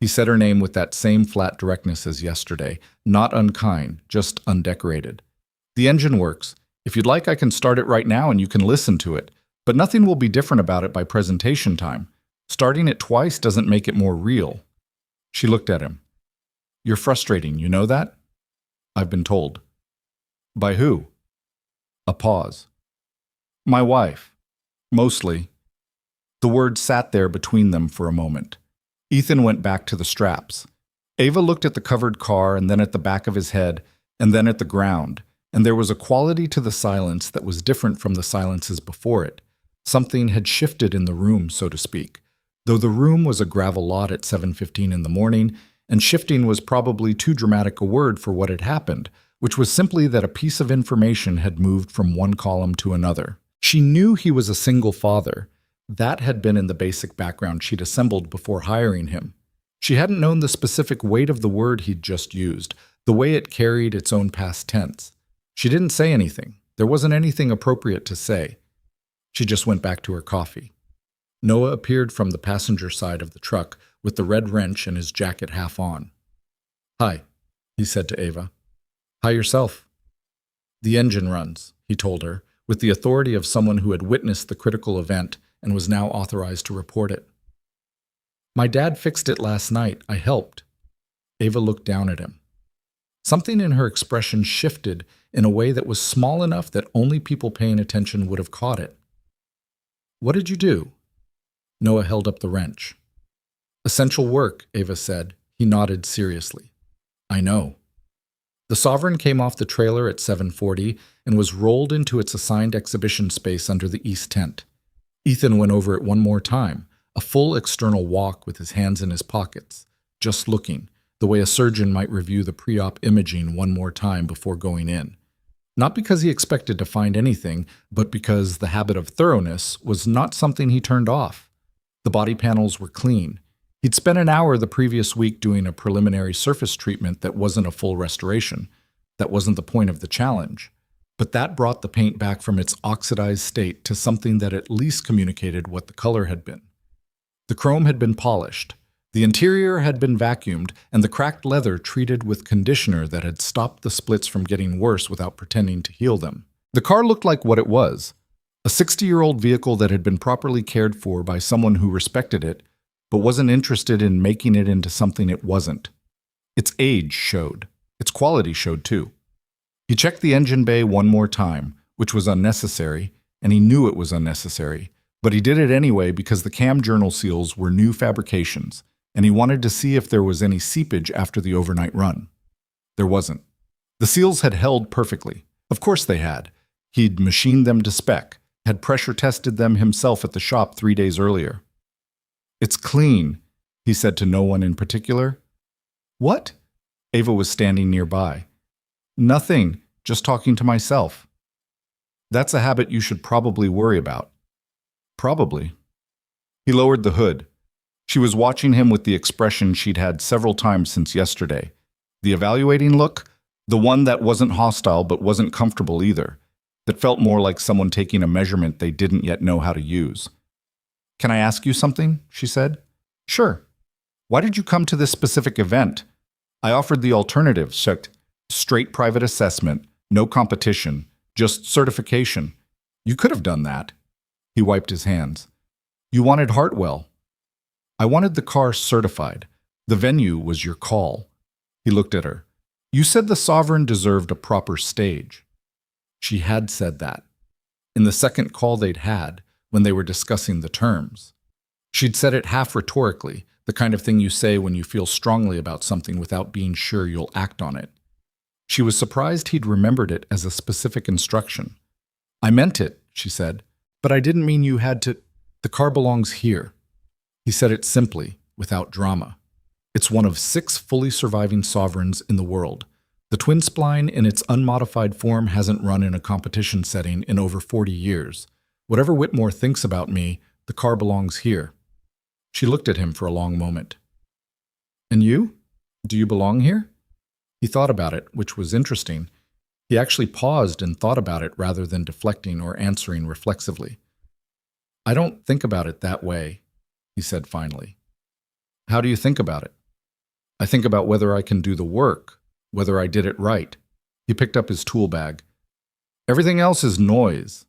He said her name with that same flat directness as yesterday, not unkind, just undecorated. "The engine works. If you'd like, I can start it right now and you can listen to it, but nothing will be different about it by presentation time. Starting it twice doesn't make it more real." She looked at him. "You're frustrating, you know that?" "I've been told." "By who?" A pause. "My wife. Mostly." The word sat there between them for a moment. Ethan went back to the straps. Ava looked at the covered car and then at the back of his head and then at the ground, and there was a quality to the silence that was different from the silences before it. Something had shifted in the room, so to speak, though the room was a gravel lot at 7:15 in the morning, and shifting was probably too dramatic a word for what had happened, which was simply that a piece of information had moved from one column to another. She knew he was a single father. That had been in the basic background she'd assembled before hiring him. She hadn't known the specific weight of the word he'd just used, the way it carried its own past tense. She didn't say anything. There wasn't anything appropriate to say. She just went back to her coffee. Noah appeared from the passenger side of the truck with the red wrench and his jacket half on. "Hi," he said to Ava. "Hi yourself." "The engine runs," he told her, with the authority of someone who had witnessed the critical event and was now authorized to report it. "My dad fixed it last night. I helped." Ava looked down at him. Something in her expression shifted in a way that was small enough that only people paying attention would have caught it. "What did you do?" Noah held up the wrench. "Essential work," Ava said. He nodded seriously. "I know." The Sovereign came off the trailer at 7:40 and was rolled into its assigned exhibition space under the east tent. Ethan went over it one more time, a full external walk with his hands in his pockets, just looking, the way a surgeon might review the pre-op imaging one more time before going in. Not because he expected to find anything, but because the habit of thoroughness was not something he turned off. The body panels were clean. He'd spent an hour the previous week doing a preliminary surface treatment that wasn't a full restoration. That wasn't the point of the challenge. But that brought the paint back from its oxidized state to something that at least communicated what the color had been. The chrome had been polished. The interior had been vacuumed, and the cracked leather treated with conditioner that had stopped the splits from getting worse without pretending to heal them. The car looked like what it was, a 60-year-old vehicle that had been properly cared for by someone who respected it, but wasn't interested in making it into something it wasn't. Its age showed. Its quality showed too. He checked the engine bay one more time, which was unnecessary, and he knew it was unnecessary, but he did it anyway because the cam journal seals were new fabrications, and he wanted to see if there was any seepage after the overnight run. There wasn't. The seals had held perfectly. Of course they had. He'd machined them to spec, had pressure tested them himself at the shop 3 days earlier. "It's clean," he said to no one in particular. "What?" Ava was standing nearby. "Nothing, just talking to myself." "That's a habit you should probably worry about." "Probably." He lowered the hood. She was watching him with the expression she'd had several times since yesterday. The evaluating look, the one that wasn't hostile but wasn't comfortable either, that felt more like someone taking a measurement they didn't yet know how to use. "Can I ask you something?" she said. "Sure. Why did you come to this specific event? I offered the alternative, straight private assessment, no competition, just certification. You could have done that." He wiped his hands. "You wanted Hartwell. I wanted the car certified. The venue was your call." He looked at her. "You said the Sovereign deserved a proper stage." She had said that. In the second call they'd had, when they were discussing the terms. She'd said it half rhetorically, the kind of thing you say when you feel strongly about something without being sure you'll act on it. She was surprised he'd remembered it as a specific instruction. "I meant it," she said, "but I didn't mean you had to. The car belongs here." He said it simply, without drama. It's one of 6 fully surviving Sovereigns in the world. The twin spline in its unmodified form hasn't run in a competition setting in over 40 years. Whatever Whitmore thinks about me, the car belongs here. She looked at him for a long moment. "And you? Do you belong here?" He thought about it, which was interesting. He actually paused and thought about it rather than deflecting or answering reflexively. "I don't think about it that way," he said finally. "How do you think about it?" "I think about whether I can do the work, whether I did it right." He picked up his tool bag. "Everything else is noise."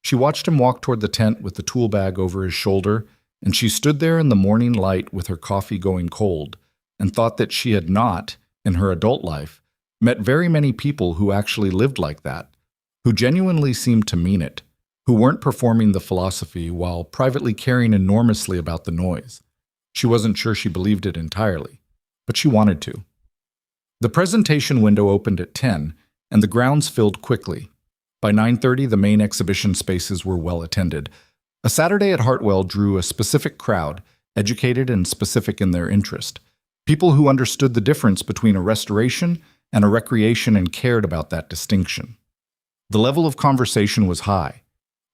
She watched him walk toward the tent with the tool bag over his shoulder, and she stood there in the morning light with her coffee going cold, and thought that she had not, in her adult life, met very many people who actually lived like that, who genuinely seemed to mean it, who weren't performing the philosophy while privately caring enormously about the noise. She wasn't sure she believed it entirely, but she wanted to. The presentation window opened at 10, and the grounds filled quickly. By 9:30, the main exhibition spaces were well attended. A Saturday at Hartwell drew a specific crowd, educated and specific in their interest. People who understood the difference between a restoration and a recreation and cared about that distinction. The level of conversation was high.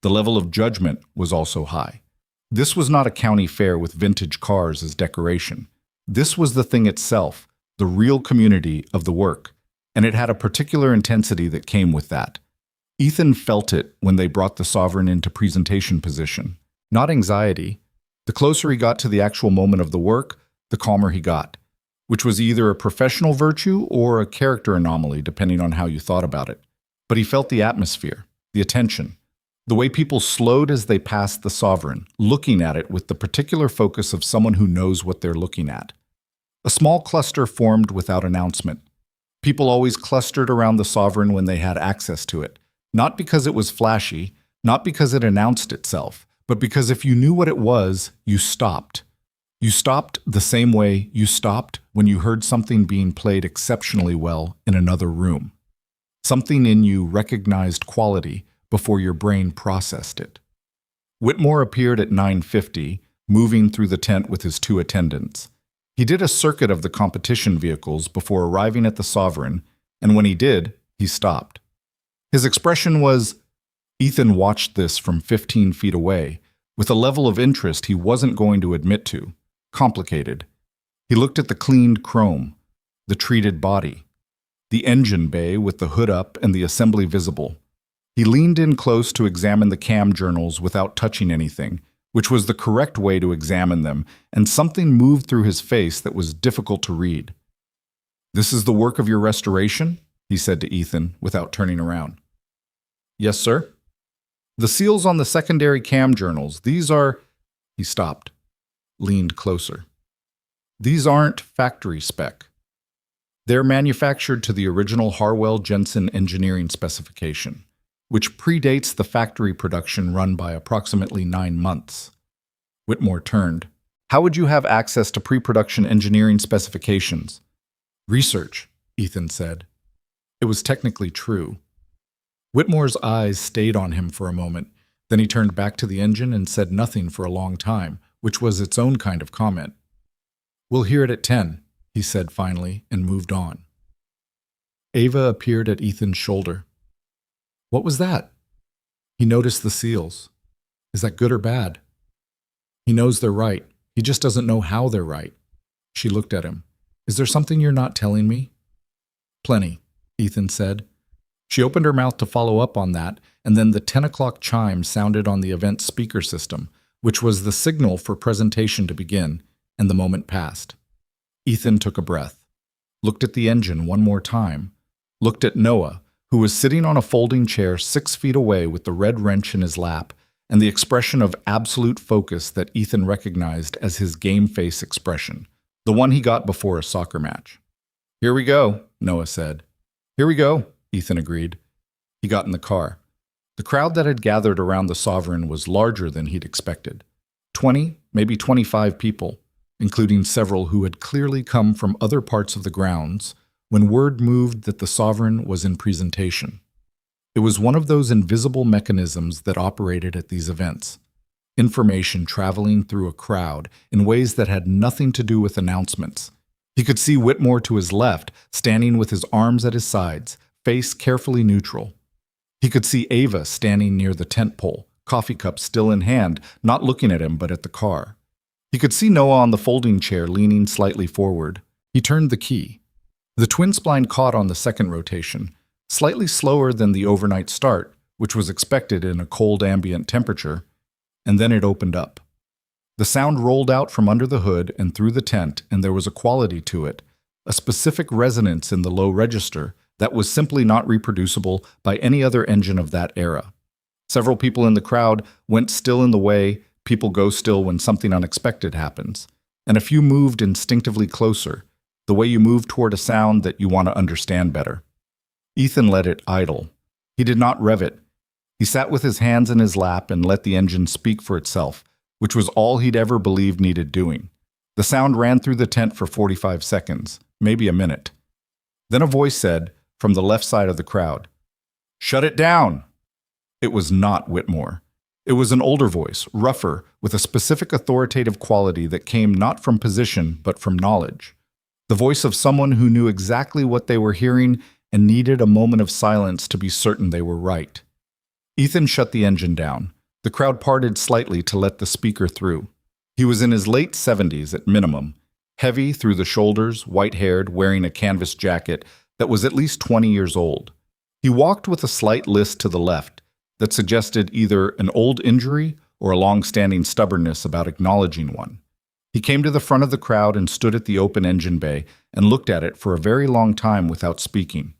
The level of judgment was also high. This was not a county fair with vintage cars as decoration. This was the thing itself, the real community of the work, and it had a particular intensity that came with that. Ethan felt it when they brought the Sovereign into presentation position. Not anxiety. The closer he got to the actual moment of the work, the calmer he got, which was either a professional virtue or a character anomaly, depending on how you thought about it. But he felt the atmosphere, the attention, the way people slowed as they passed the Sovereign, looking at it with the particular focus of someone who knows what they're looking at. A small cluster formed without announcement. People always clustered around the Sovereign when they had access to it, not because it was flashy, not because it announced itself, but because if you knew what it was, you stopped. You stopped the same way you stopped when you heard something being played exceptionally well in another room. Something in you recognized quality before your brain processed it. Whitmore appeared at 9:50, moving through the tent with his two attendants. He did a circuit of the competition vehicles before arriving at the Sovereign, and when he did, he stopped. His expression was, Ethan watched this from 15 feet away, with a level of interest he wasn't going to admit to, complicated. He looked at the cleaned chrome, the treated body, the engine bay with the hood up and the assembly visible. He leaned in close to examine the cam journals without touching anything, which was the correct way to examine them, and something moved through his face that was difficult to read. "This is the work of your restoration?" he said to Ethan, without turning around. "Yes, sir." "The seals on the secondary cam journals, these are—" He stopped, leaned closer. "These aren't factory spec. They're manufactured to the original Harwell-Jensen engineering specification, which predates the factory production run by approximately 9 months. Whitmore turned. "How would you have access to pre-production engineering specifications?" "Research," Ethan said. It was technically true. Whitmore's eyes stayed on him for a moment. Then he turned back to the engine and said nothing for a long time, which was its own kind of comment. "We'll hear it at 10, he said finally, and moved on. Ava appeared at Ethan's shoulder. "What was that?" He noticed the seals. "Is that good or bad?" "He knows they're right. He just doesn't know how they're right." She looked at him. "Is there something you're not telling me?" "Plenty," Ethan said. She opened her mouth to follow up on that, and then the 10 o'clock chime sounded on the event speaker system, which was the signal for presentation to begin, and the moment passed. Ethan took a breath, looked at the engine one more time, looked at Noah, who was sitting on a folding chair 6 feet away with the red wrench in his lap, and the expression of absolute focus that Ethan recognized as his game face expression, the one he got before a soccer match. "Here we go," Noah said. "Here we go," Ethan agreed. He got in the car. The crowd that had gathered around the Sovereign was larger than he'd expected. 20, maybe 25 people, including several who had clearly come from other parts of the grounds, when word moved that the Sovereign was in presentation. It was one of those invisible mechanisms that operated at these events. Information traveling through a crowd in ways that had nothing to do with announcements. He could see Whitmore to his left, standing with his arms at his sides, face carefully neutral. He could see Ava standing near the tent pole, coffee cup still in hand, not looking at him but at the car. He could see Noah on the folding chair leaning slightly forward. He turned the key. The twin spline caught on the second rotation, slightly slower than the overnight start, which was expected in a cold ambient temperature, and then it opened up. The sound rolled out from under the hood and through the tent, and there was a quality to it, a specific resonance in the low register that was simply not reproducible by any other engine of that era. Several people in the crowd went still in the way people go still when something unexpected happens, and a few moved instinctively closer, the way you move toward a sound that you want to understand better. Ethan let it idle. He did not rev it. He sat with his hands in his lap and let the engine speak for itself, which was all he'd ever believed needed doing. The sound ran through the tent for 45 seconds, maybe a minute. Then a voice said, from the left side of the crowd, "Shut it down!" It was not Whitmore. It was an older voice, rougher, with a specific authoritative quality that came not from position but from knowledge. The voice of someone who knew exactly what they were hearing and needed a moment of silence to be certain they were right. Ethan shut the engine down. The crowd parted slightly to let the speaker through. He was in his late 70s at minimum, heavy through the shoulders, white-haired, wearing a canvas jacket that was at least 20 years old. He walked with a slight list to the left that suggested either an old injury or a long-standing stubbornness about acknowledging one. He came to the front of the crowd and stood at the open engine bay and looked at it for a very long time without speaking.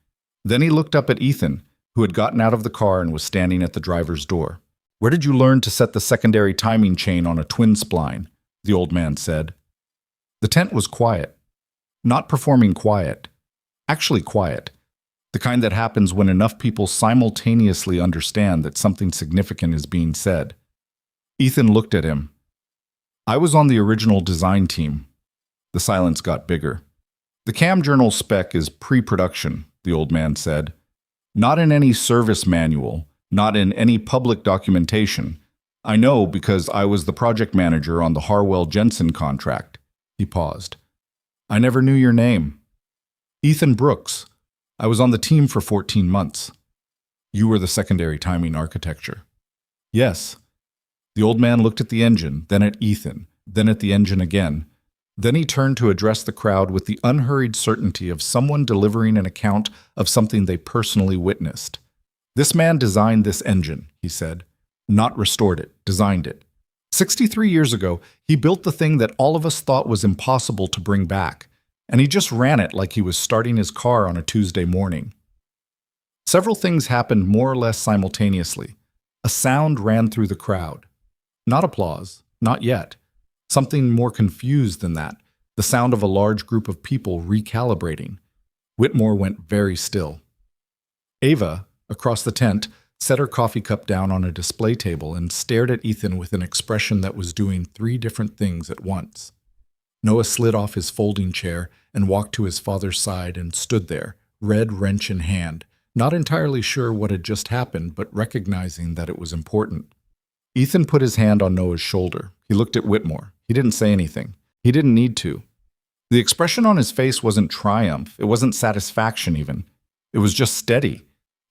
Then he looked up at Ethan, who had gotten out of the car and was standing at the driver's door. "Where did you learn to set the secondary timing chain on a twin spline?" the old man said. The tent was quiet. Not performing quiet. Actually quiet. The kind that happens when enough people simultaneously understand that something significant is being said. Ethan looked at him. "I was on the original design team." The silence got bigger. The cam journal spec is pre-production, the old man said. Not in any service manual, not in any public documentation. I know because I was the project manager on the Harwell-Jensen contract. He paused. I never knew your name. Ethan Brooks. I was on the team for 14 months. You were the secondary timing architecture. Yes. The old man looked at the engine, then at Ethan, then at the engine again. Then he turned to address the crowd with the unhurried certainty of someone delivering an account of something they personally witnessed. This man designed this engine, he said. Not restored it, designed it. 63 years ago, he built the thing that all of us thought was impossible to bring back, and he just ran it like he was starting his car on a Tuesday morning. Several things happened more or less simultaneously. A sound ran through the crowd. Not applause, not yet. Something more confused than that, the sound of a large group of people recalibrating. Whitmore went very still. Ava, across the tent, set her coffee cup down on a display table and stared at Ethan with an expression that was doing 3 different things at once. Noah slid off his folding chair and walked to his father's side and stood there, red wrench in hand, not entirely sure what had just happened, but recognizing that it was important. Ethan put his hand on Noah's shoulder. He looked at Whitmore. He didn't say anything. He didn't need to. The expression on his face wasn't triumph. It wasn't satisfaction even. It was just steady.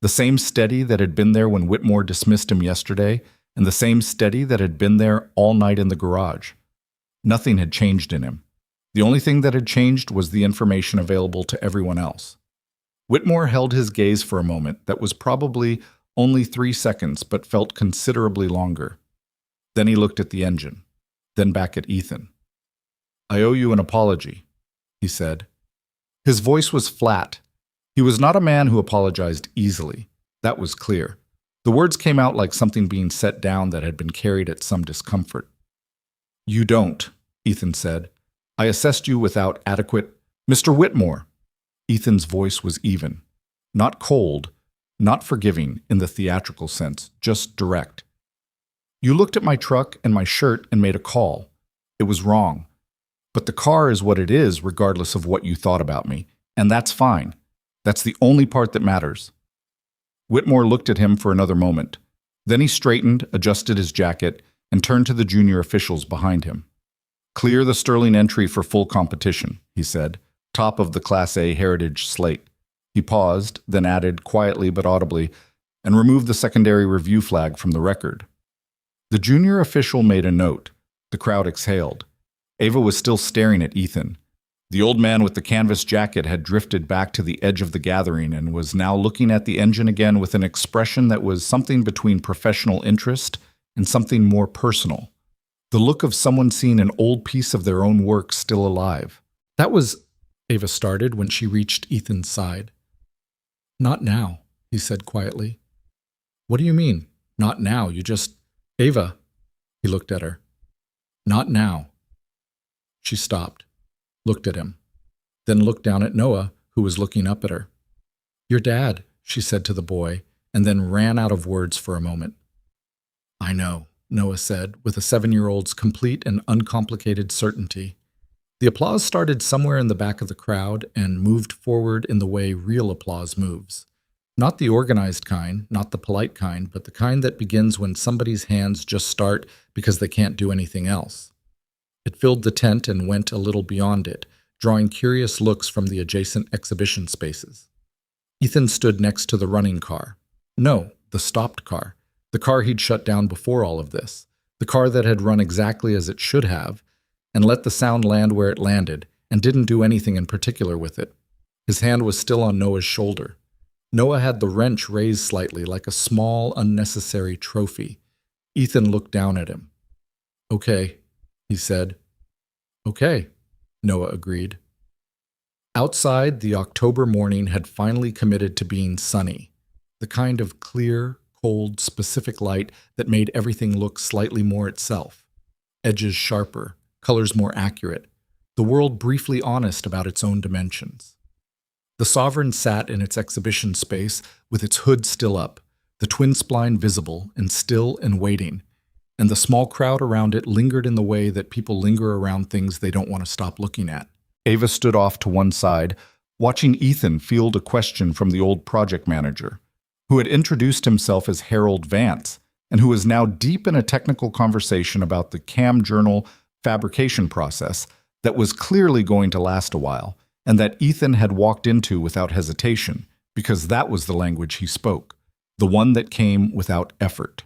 The same steady that had been there when Whitmore dismissed him yesterday, and the same steady that had been there all night in the garage. Nothing had changed in him. The only thing that had changed was the information available to everyone else. Whitmore held his gaze for a moment that was probably only 3 seconds, but felt considerably longer. Then he looked at the engine, then back at Ethan. I owe you an apology, he said. His voice was flat. He was not a man who apologized easily. That was clear. The words came out like something being set down that had been carried at some discomfort. You don't, Ethan said. I assessed you without adequate... Mr. Whitmore! Ethan's voice was even. Not cold, not forgiving in the theatrical sense, just direct. You looked at my truck and my shirt and made a call. It was wrong. But the car is what it is regardless of what you thought about me, and that's fine. That's the only part that matters. Whitmore looked at him for another moment. Then he straightened, adjusted his jacket, and turned to the junior officials behind him. Clear the Sterling entry for full competition, he said, top of the Class A heritage slate. He paused, then added, quietly but audibly, and removed the secondary review flag from the record. The junior official made a note. The crowd exhaled. Ava was still staring at Ethan. The old man with the canvas jacket had drifted back to the edge of the gathering and was now looking at the engine again with an expression that was something between professional interest and something more personal. The look of someone seeing an old piece of their own work still alive. That was, Ava started when she reached Ethan's side. Not now, he said quietly. What do you mean, not now? You just... Ava, he looked at her. Not now. She stopped, looked at him, then looked down at Noah, who was looking up at her. Your dad, she said to the boy, and then ran out of words for a moment. I know, Noah said, with a 7-year-old's complete and uncomplicated certainty. The applause started somewhere in the back of the crowd and moved forward in the way real applause moves. Not the organized kind, not the polite kind, but the kind that begins when somebody's hands just start because they can't do anything else. It filled the tent and went a little beyond it, drawing curious looks from the adjacent exhibition spaces. Ethan stood next to the running car. No, the stopped car. The car he'd shut down before all of this. The car that had run exactly as it should have, and let the sound land where it landed, and didn't do anything in particular with it. His hand was still on Noah's shoulder. Noah had the wrench raised slightly, like a small, unnecessary trophy. Ethan looked down at him. Okay, he said. Okay, Noah agreed. Outside, the October morning had finally committed to being sunny, the kind of clear, cold, specific light that made everything look slightly more itself. Edges sharper, colors more accurate, the world briefly honest about its own dimensions. The Sovereign sat in its exhibition space with its hood still up, the twin spline visible and still and waiting, and the small crowd around it lingered in the way that people linger around things they don't want to stop looking at. Ava stood off to one side, watching Ethan field a question from the old project manager, who had introduced himself as Harold Vance, and who was now deep in a technical conversation about the cam journal fabrication process that was clearly going to last a while, and that Ethan had walked into without hesitation, because that was the language he spoke, the one that came without effort.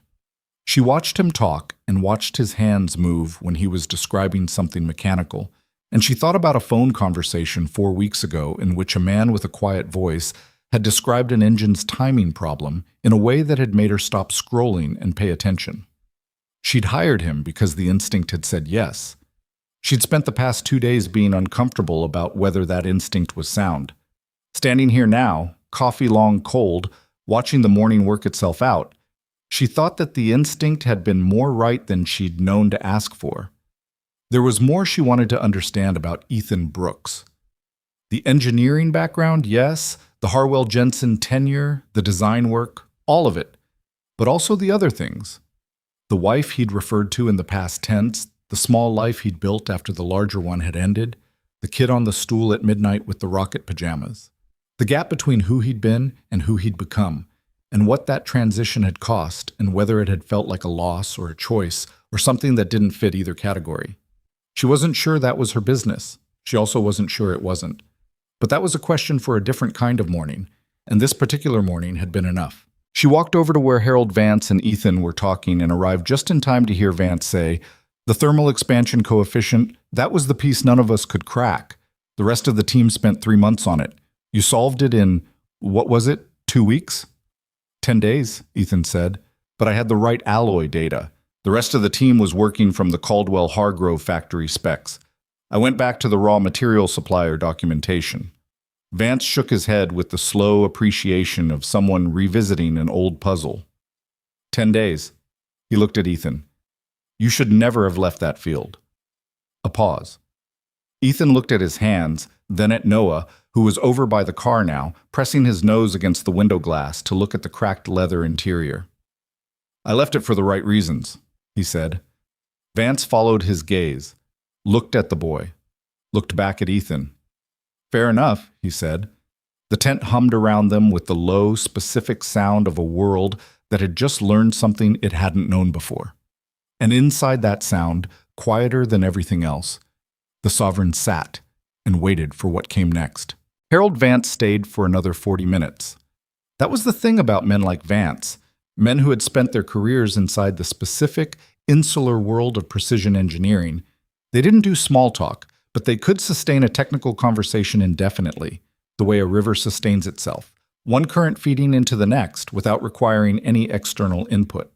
She watched him talk and watched his hands move when he was describing something mechanical, and she thought about a phone conversation 4 weeks ago in which a man with a quiet voice had described an engine's timing problem in a way that had made her stop scrolling and pay attention. She'd hired him because the instinct had said yes. She'd spent the past 2 days being uncomfortable about whether that instinct was sound. Standing here now, coffee long cold, watching the morning work itself out, she thought that the instinct had been more right than she'd known to ask for. There was more she wanted to understand about Ethan Brooks. The engineering background, yes, the Harwell-Jensen tenure, the design work, all of it, but also the other things. The wife he'd referred to in the past tense, the small life he'd built after the larger one had ended, the kid on the stool at midnight with the rocket pajamas. The gap between who he'd been and who he'd become, and what that transition had cost, and whether it had felt like a loss or a choice, or something that didn't fit either category. She wasn't sure that was her business. She also wasn't sure it wasn't. But that was a question for a different kind of morning, and this particular morning had been enough. She walked over to where Harold Vance and Ethan were talking and arrived just in time to hear Vance say, "The thermal expansion coefficient, that was the piece none of us could crack. The rest of the team spent 3 months on it. You solved it in, what was it, 2 weeks?" 10 days, Ethan said, but I had the right alloy data. The rest of the team was working from the Caldwell-Hargrove factory specs. I went back to the raw material supplier documentation. Vance shook his head with the slow appreciation of someone revisiting an old puzzle. 10 days. He looked at Ethan. You should never have left that field. A pause. Ethan looked at his hands, then at Noah, who was over by the car now, pressing his nose against the window glass to look at the cracked leather interior. I left it for the right reasons, he said. Vance followed his gaze, looked at the boy, looked back at Ethan. Fair enough, he said. The tent hummed around them with the low, specific sound of a world that had just learned something it hadn't known before. And inside that sound, quieter than everything else, the sovereign sat and waited for what came next. Harold Vance stayed for another 40 minutes. That was the thing about men like Vance, men who had spent their careers inside the specific, insular world of precision engineering. They didn't do small talk, but they could sustain a technical conversation indefinitely, the way a river sustains itself, one current feeding into the next without requiring any external input.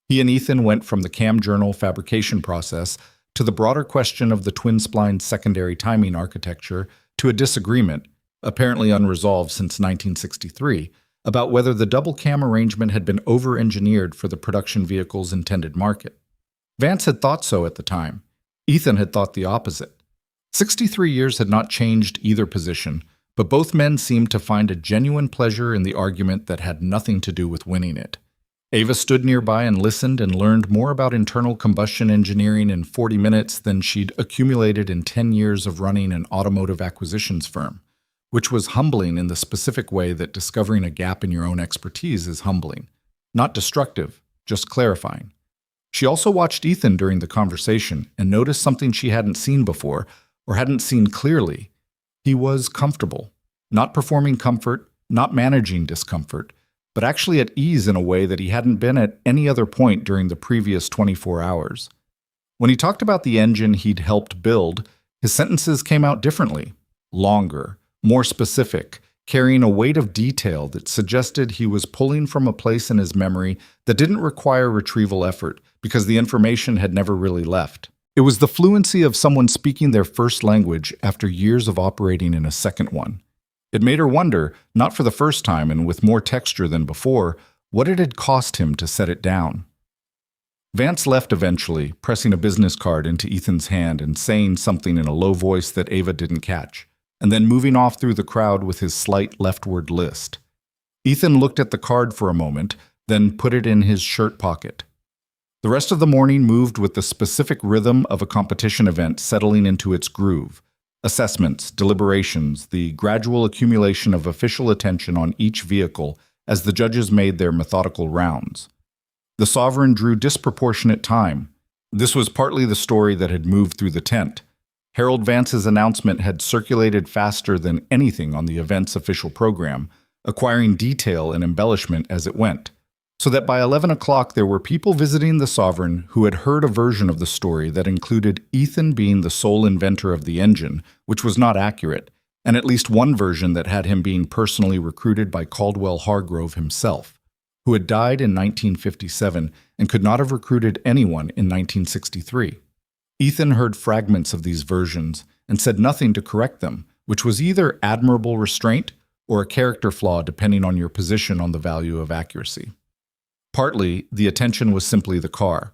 He and Ethan went from the cam journal fabrication process to the broader question of the twin-spline secondary timing architecture to a disagreement, apparently unresolved since 1963, about whether the double cam arrangement had been over-engineered for the production vehicle's intended market. Vance had thought so at the time. Ethan had thought the opposite. 63 years had not changed either position, but both men seemed to find a genuine pleasure in the argument that had nothing to do with winning it. Ava stood nearby and listened and learned more about internal combustion engineering in 40 minutes than she'd accumulated in 10 years of running an automotive acquisitions firm, which was humbling in the specific way that discovering a gap in your own expertise is humbling. Not destructive, just clarifying. She also watched Ethan during the conversation and noticed something she hadn't seen before, or hadn't seen clearly. He was comfortable, not performing comfort, not managing discomfort, but actually at ease in a way that he hadn't been at any other point during the previous 24 hours. When he talked about the engine he'd helped build, his sentences came out differently, longer, more specific, carrying a weight of detail that suggested he was pulling from a place in his memory that didn't require retrieval effort because the information had never really left. It was the fluency of someone speaking their first language after years of operating in a second one. It made her wonder, not for the first time and with more texture than before, what it had cost him to set it down. Vance left eventually, pressing a business card into Ethan's hand and saying something in a low voice that Ava didn't catch, and then moving off through the crowd with his slight leftward list. Ethan looked at the card for a moment, then put it in his shirt pocket. The rest of the morning moved with the specific rhythm of a competition event settling into its groove. Assessments, deliberations, the gradual accumulation of official attention on each vehicle as the judges made their methodical rounds. The sovereign drew disproportionate time. This was partly the story that had moved through the tent. Harold Vance's announcement had circulated faster than anything on the event's official program, acquiring detail and embellishment as it went, so that by 11 o'clock there were people visiting the sovereign who had heard a version of the story that included Ethan being the sole inventor of the engine, which was not accurate, and at least one version that had him being personally recruited by Caldwell Hargrove himself, who had died in 1957 and could not have recruited anyone in 1963. Ethan heard fragments of these versions and said nothing to correct them, which was either admirable restraint or a character flaw depending on your position on the value of accuracy. Partly, the attention was simply the car.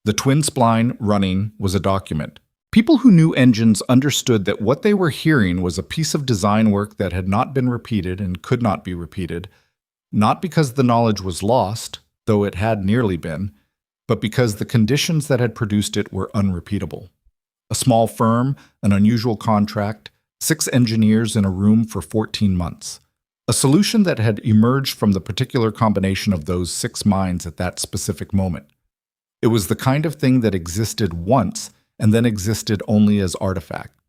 The twin spline running was a document. People who knew engines understood that what they were hearing was a piece of design work that had not been repeated and could not be repeated, not because the knowledge was lost, though it had nearly been, but because the conditions that had produced it were unrepeatable. A small firm, an unusual contract, 6 engineers in a room for 14 months. A solution that had emerged from the particular combination of those 6 minds at that specific moment. It was the kind of thing that existed once and then existed only as artifact.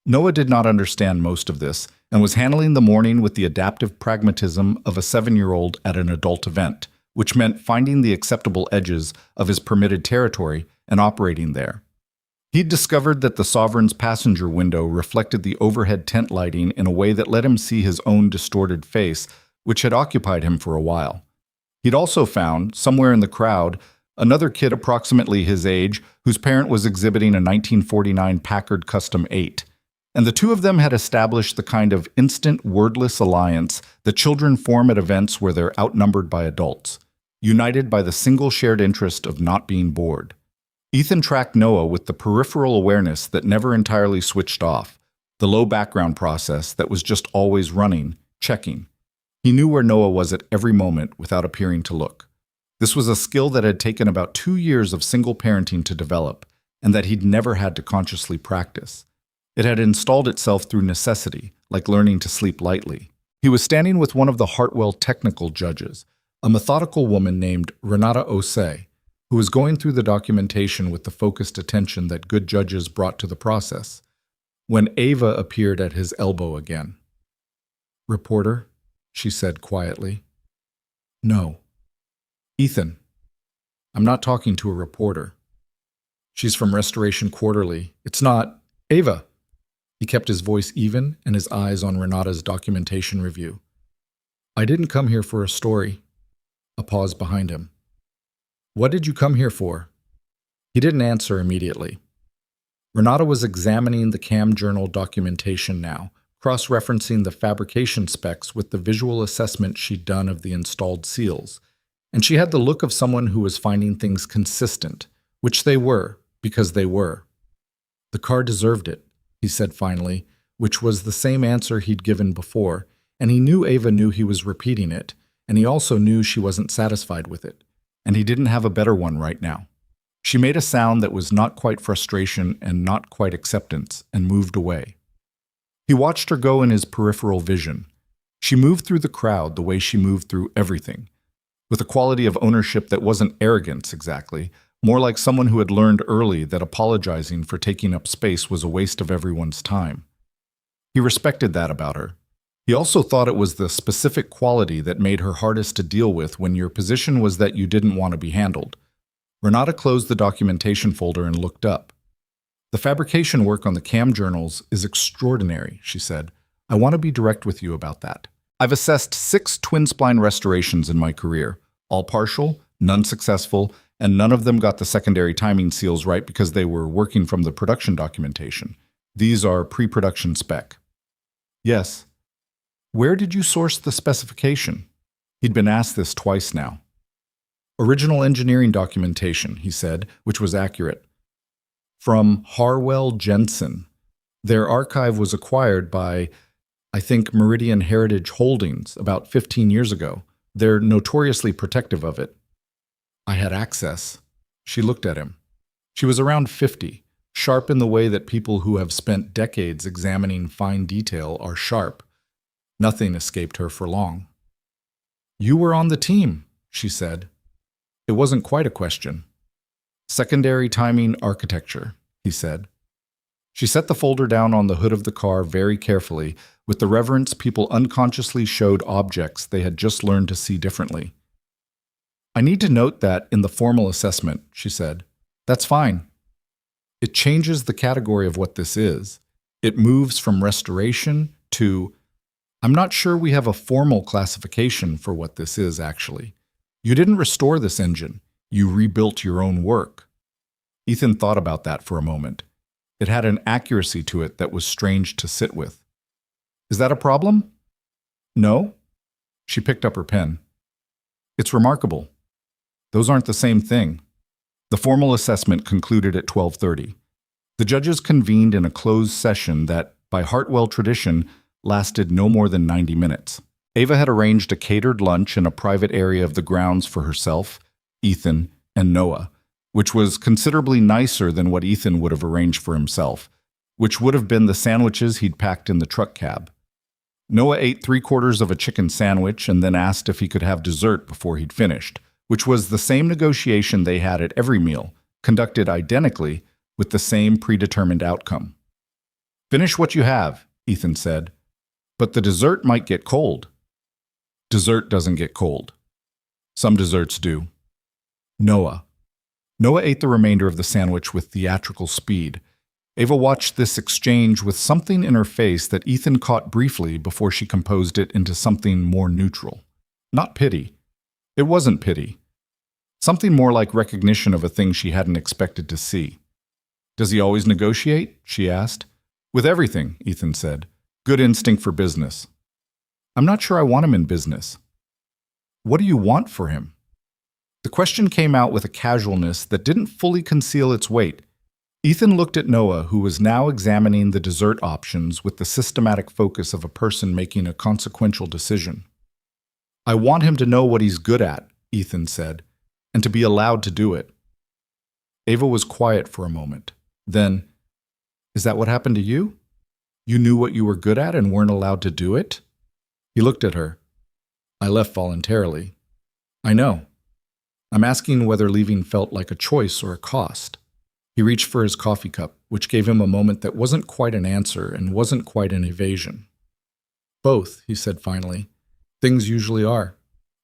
Noah did not understand most of this and was handling the morning with the adaptive pragmatism of a 7-year-old at an adult event, which meant finding the acceptable edges of his permitted territory and operating there. He'd discovered that the Sovereign's passenger window reflected the overhead tent lighting in a way that let him see his own distorted face, which had occupied him for a while. He'd also found, somewhere in the crowd, another kid approximately his age whose parent was exhibiting a 1949 Packard Custom 8, and the two of them had established the kind of instant, wordless alliance that children form at events where they're outnumbered by adults, united by the single shared interest of not being bored. Ethan tracked Noah with the peripheral awareness that never entirely switched off, the low background process that was just always running, checking. He knew where Noah was at every moment without appearing to look. This was a skill that had taken about 2 years of single parenting to develop, and that he'd never had to consciously practice. It had installed itself through necessity, like learning to sleep lightly. He was standing with one of the Hartwell technical judges, a methodical woman named Renata Osei, who was going through the documentation with the focused attention that good judges brought to the process, when Ava appeared at his elbow again. "Reporter?" she said quietly. "No. Ethan. I'm not talking to a reporter. She's from Restoration Quarterly. It's not Ava." He kept his voice even and his eyes on Renata's documentation review. "I didn't come here for a story." A pause behind him. "What did you come here for?" He didn't answer immediately. Renata was examining the cam journal documentation now, cross-referencing the fabrication specs with the visual assessment she'd done of the installed seals, and she had the look of someone who was finding things consistent, which they were, because they were. "The car deserved it," he said finally, which was the same answer he'd given before, and he knew Ava knew he was repeating it, and he also knew she wasn't satisfied with it, and he didn't have a better one right now. She made a sound that was not quite frustration and not quite acceptance, and moved away. He watched her go in his peripheral vision. She moved through the crowd the way she moved through everything, with a quality of ownership that wasn't arrogance exactly, more like someone who had learned early that apologizing for taking up space was a waste of everyone's time. He respected that about her. He also thought it was the specific quality that made her hardest to deal with when your position was that you didn't want to be handled. Renata closed the documentation folder and looked up. "The fabrication work on the cam journals is extraordinary," she said. "I want to be direct with you about that. I've assessed 6 twin-spline restorations in my career, all partial, none successful, and none of them got the secondary timing seals right because they were working from the production documentation. These are pre-production spec." "Yes." "Where did you source the specification?" He'd been asked this twice now. "Original engineering documentation," he said, which was accurate. "From Harwell Jensen. Their archive was acquired by, I think, Meridian Heritage Holdings about 15 years ago. They're notoriously protective of it." "I had access." She looked at him. She was around 50, sharp in the way that people who have spent decades examining fine detail are sharp. Nothing escaped her for long. "You were on the team," she said. It wasn't quite a question. "Secondary timing architecture," he said. She set the folder down on the hood of the car very carefully, with the reverence people unconsciously showed objects they had just learned to see differently. "I need to note that in the formal assessment," she said. "That's fine. It changes the category of what this is. It moves from restoration to, I'm not sure we have a formal classification for what this is, actually. You didn't restore this engine. You rebuilt your own work." Ethan thought about that for a moment. It had an accuracy to it that was strange to sit with. "Is that a problem?" "No." She picked up her pen. "It's remarkable. Those aren't the same thing." The formal assessment concluded at 12:30. The judges convened in a closed session that, by Hartwell tradition, lasted no more than 90 minutes. Ava had arranged a catered lunch in a private area of the grounds for herself, Ethan, and Noah, which was considerably nicer than what Ethan would have arranged for himself, which would have been the sandwiches he'd packed in the truck cab. Noah ate 3/4 of a chicken sandwich and then asked if he could have dessert before he'd finished, which was the same negotiation they had at every meal, conducted identically with the same predetermined outcome. "Finish what you have," Ethan said, "but the dessert might get cold." "Dessert doesn't get cold. Some desserts do." Noah ate the remainder of the sandwich with theatrical speed. Ava watched this exchange with something in her face that Ethan caught briefly before she composed it into something more neutral. Not pity. It wasn't pity. Something more like recognition of a thing she hadn't expected to see. "Does he always negotiate?" she asked. "With everything," Ethan said. "Good instinct for business." "I'm not sure I want him in business." "What do you want for him?" The question came out with a casualness that didn't fully conceal its weight. Ethan looked at Noah, who was now examining the dessert options with the systematic focus of a person making a consequential decision. "I want him to know what he's good at," Ethan said, "and to be allowed to do it." Ava was quiet for a moment. Then, "Is that what happened to you? You knew what you were good at and weren't allowed to do it?" He looked at her. "I left voluntarily." "I know. I'm asking whether leaving felt like a choice or a cost." He reached for his coffee cup, which gave him a moment that wasn't quite an answer and wasn't quite an evasion. "Both," he said finally. "Things usually are."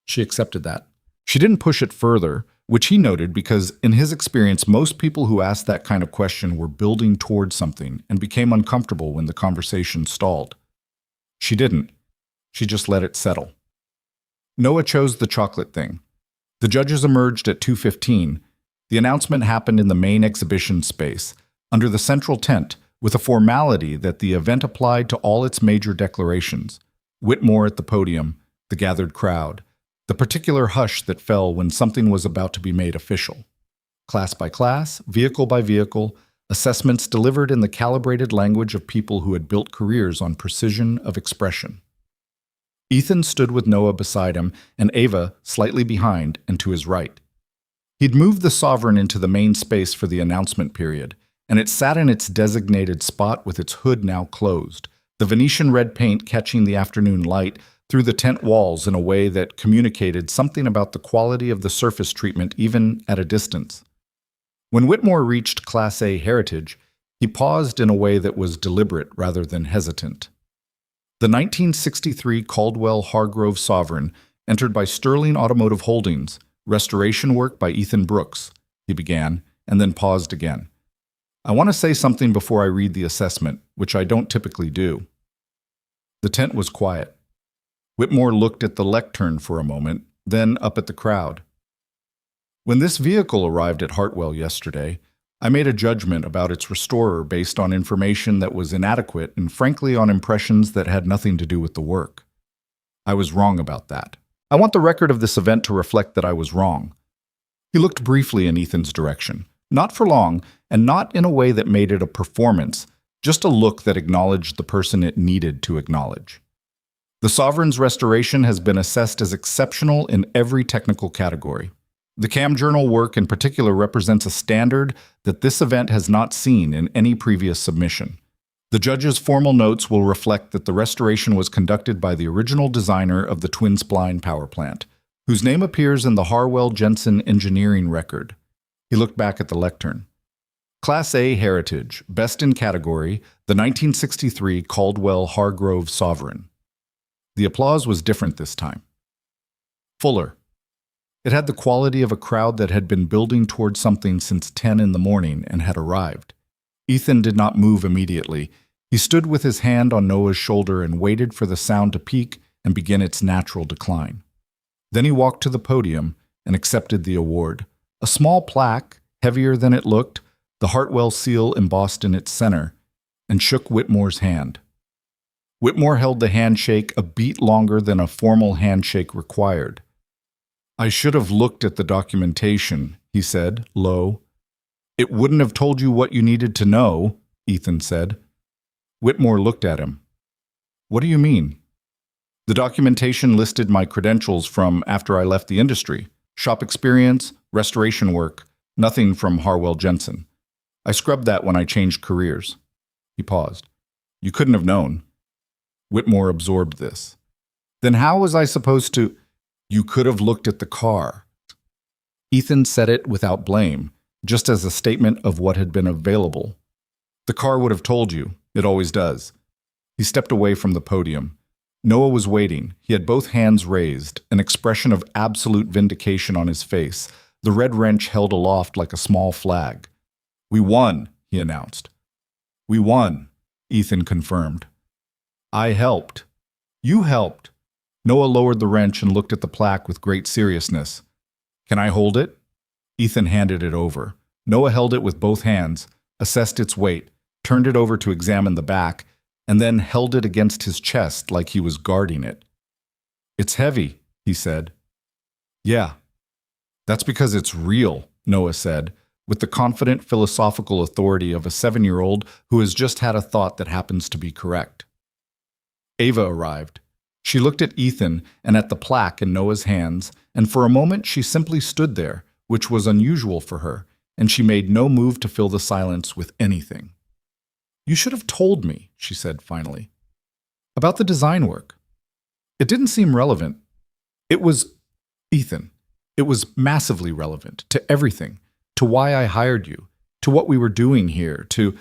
She accepted that. She didn't push it further, which he noted because, in his experience, most people who asked that kind of question were building towards something and became uncomfortable when the conversation stalled. She didn't. She just let it settle. Noah chose the chocolate thing. The judges emerged at 2:15. The announcement happened in the main exhibition space, under the central tent, with a formality that the event applied to all its major declarations. Whitmore at the podium, the gathered crowd, the particular hush that fell when something was about to be made official. Class by class, vehicle by vehicle, assessments delivered in the calibrated language of people who had built careers on precision of expression. Ethan stood with Noah beside him and Ava slightly behind and to his right. He'd moved the Sovereign into the main space for the announcement period, and it sat in its designated spot with its hood now closed, the Venetian red paint catching the afternoon light through the tent walls in a way that communicated something about the quality of the surface treatment even at a distance. When Whitmore reached Class A heritage, he paused in a way that was deliberate rather than hesitant. The 1963 Caldwell Hargrove Sovereign, entered by Sterling Automotive Holdings, restoration work by Ethan Brooks, he began, and then paused again. "I want to say something before I read the assessment, which I don't typically do." The tent was quiet. Whitmore looked at the lectern for a moment, then up at the crowd. "When this vehicle arrived at Hartwell yesterday, I made a judgment about its restorer based on information that was inadequate and frankly on impressions that had nothing to do with the work. I was wrong about that. I want the record of this event to reflect that I was wrong." He looked briefly in Ethan's direction, not for long, and not in a way that made it a performance, just a look that acknowledged the person it needed to acknowledge. "The Sovereign's restoration has been assessed as exceptional in every technical category. The CAM journal work in particular represents a standard that this event has not seen in any previous submission. The judge's formal notes will reflect that the restoration was conducted by the original designer of the twin spline power plant, whose name appears in the Harwell-Jensen engineering record. He looked back at the lectern. Class A heritage, best in category, the 1963 Caldwell-Hargrove Sovereign. The applause was different this time. Fuller. It had the quality of a crowd that had been building toward something since 10 in the morning and had arrived. Ethan did not move immediately. He stood with his hand on Noah's shoulder and waited for the sound to peak and begin its natural decline. Then he walked to the podium and accepted the award. A small plaque, heavier than it looked, the Hartwell seal embossed in its center, and shook Whitmore's hand. Whitmore held the handshake a beat longer than a formal handshake required. "I should have looked at the documentation," he said, low. "It wouldn't have told you what you needed to know," Ethan said. Whitmore looked at him. "What do you mean?" "The documentation listed my credentials from after I left the industry. Shop experience, restoration work, nothing from Harwell-Jensen. I scrubbed that when I changed careers." He paused. "You couldn't have known." Whitmore absorbed this. "Then how was I supposed to—" "You could have looked at the car." Ethan said it without blame, just as a statement of what had been available. "The car would have told you. It always does." He stepped away from the podium. Noah was waiting. He had both hands raised, an expression of absolute vindication on his face, the red wrench held aloft like a small flag. "We won," he announced. "We won," Ethan confirmed. "I helped." "You helped." Noah lowered the wrench and looked at the plaque with great seriousness. "Can I hold it?" Ethan handed it over. Noah held it with both hands, assessed its weight, turned it over to examine the back, and then held it against his chest like he was guarding it. "It's heavy," he said. "Yeah. That's because it's real," Noah said, with the confident philosophical authority of a 7-year-old who has just had a thought that happens to be correct. Ava arrived. She looked at Ethan and at the plaque in Noah's hands, and for a moment she simply stood there, which was unusual for her, and she made no move to fill the silence with anything. "You should have told me," she said finally. "About the design work. It didn't seem relevant. It was, Ethan, it was massively relevant to everything, to why I hired you, to what we were doing here, to—"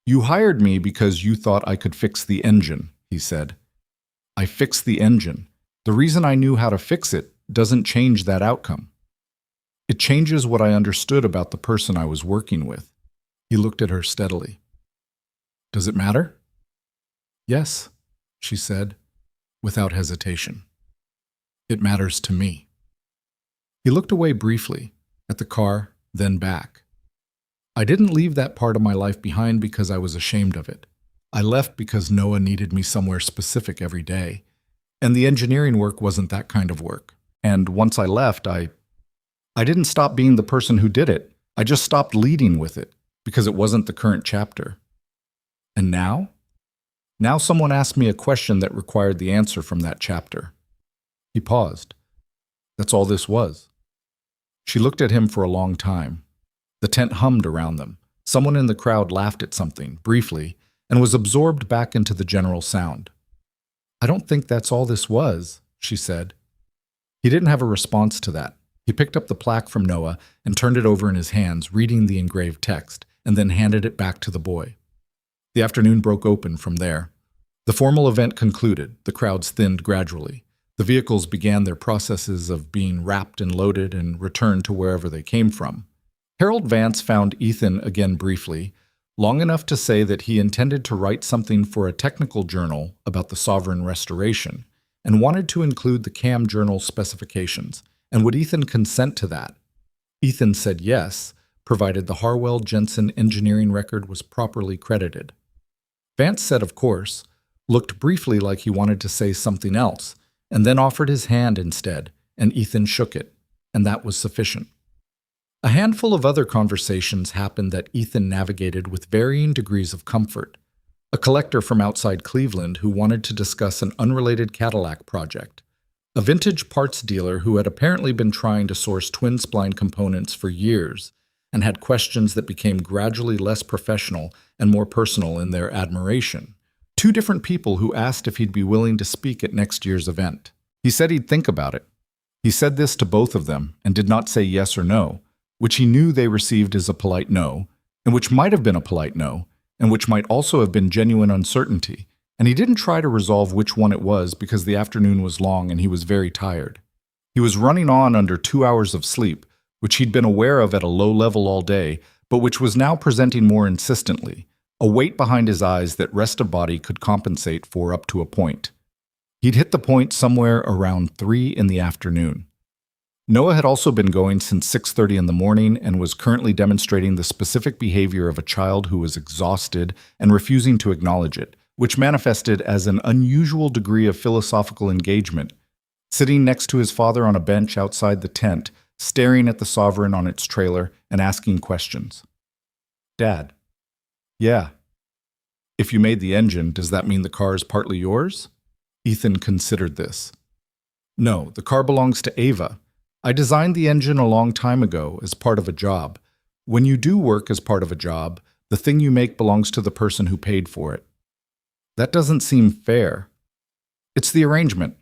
"You hired me because you thought I could fix the engine," he said. "I fixed the engine. The reason I knew how to fix it doesn't change that outcome. It changes what I understood about the person I was working with." He looked at her steadily. "Does it matter?" "Yes," she said, without hesitation. "It matters to me." He looked away briefly, at the car, then back. "I didn't leave that part of my life behind because I was ashamed of it. I left because Noah needed me somewhere specific every day. And the engineering work wasn't that kind of work. And once I left, I didn't stop being the person who did it. I just stopped leading with it because it wasn't the current chapter. And now? Now someone asked me a question that required the answer from that chapter." He paused. "That's all this was." She looked at him for a long time. The tent hummed around them. Someone in the crowd laughed at something, briefly, and was absorbed back into the general sound. "I don't think that's all this was," she said. He didn't have a response to that. He picked up the plaque from Noah and turned it over in his hands, reading the engraved text, and then handed it back to the boy. The afternoon broke open from there. The formal event concluded. The crowds thinned gradually. The vehicles began their processes of being wrapped and loaded and returned to wherever they came from. Harold Vance found Ethan again briefly, long enough to say that he intended to write something for a technical journal about the sovereign restoration, and wanted to include the CAM journal specifications, and would Ethan consent to that? Ethan said yes, provided the Harwell-Jensen engineering record was properly credited. Vance said of course, looked briefly like he wanted to say something else, and then offered his hand instead, and Ethan shook it, and that was sufficient. A handful of other conversations happened that Ethan navigated with varying degrees of comfort. A collector from outside Cleveland who wanted to discuss an unrelated Cadillac project. a vintage parts dealer who had apparently been trying to source twin spline components for years and had questions that became gradually less professional and more personal in their admiration. Two different people who asked if he'd be willing to speak at next year's event. He said he'd think about it. He said this to both of them and did not say yes or no, which he knew they received as a polite no, and which might have been a polite no, and which might also have been genuine uncertainty. And he didn't try to resolve which one it was because the afternoon was long and he was very tired. He was running on under 2 hours of sleep, which he'd been aware of at a low level all day, but which was now presenting more insistently, a weight behind his eyes that rest of body could compensate for up to a point. He'd hit the point somewhere around 3 in the afternoon. Noah had also been going since 6:30 in the morning and was currently demonstrating the specific behavior of a child who was exhausted and refusing to acknowledge it, which manifested as an unusual degree of philosophical engagement, sitting next to his father on a bench outside the tent, staring at the Sovereign on its trailer and asking questions. Dad. Yeah. If you made the engine, does that mean the car is partly yours? Ethan considered this. No, the car belongs to Ava. I designed the engine a long time ago as part of a job. When you do work as part of a job, the thing you make belongs to the person who paid for it. That doesn't seem fair. It's the arrangement.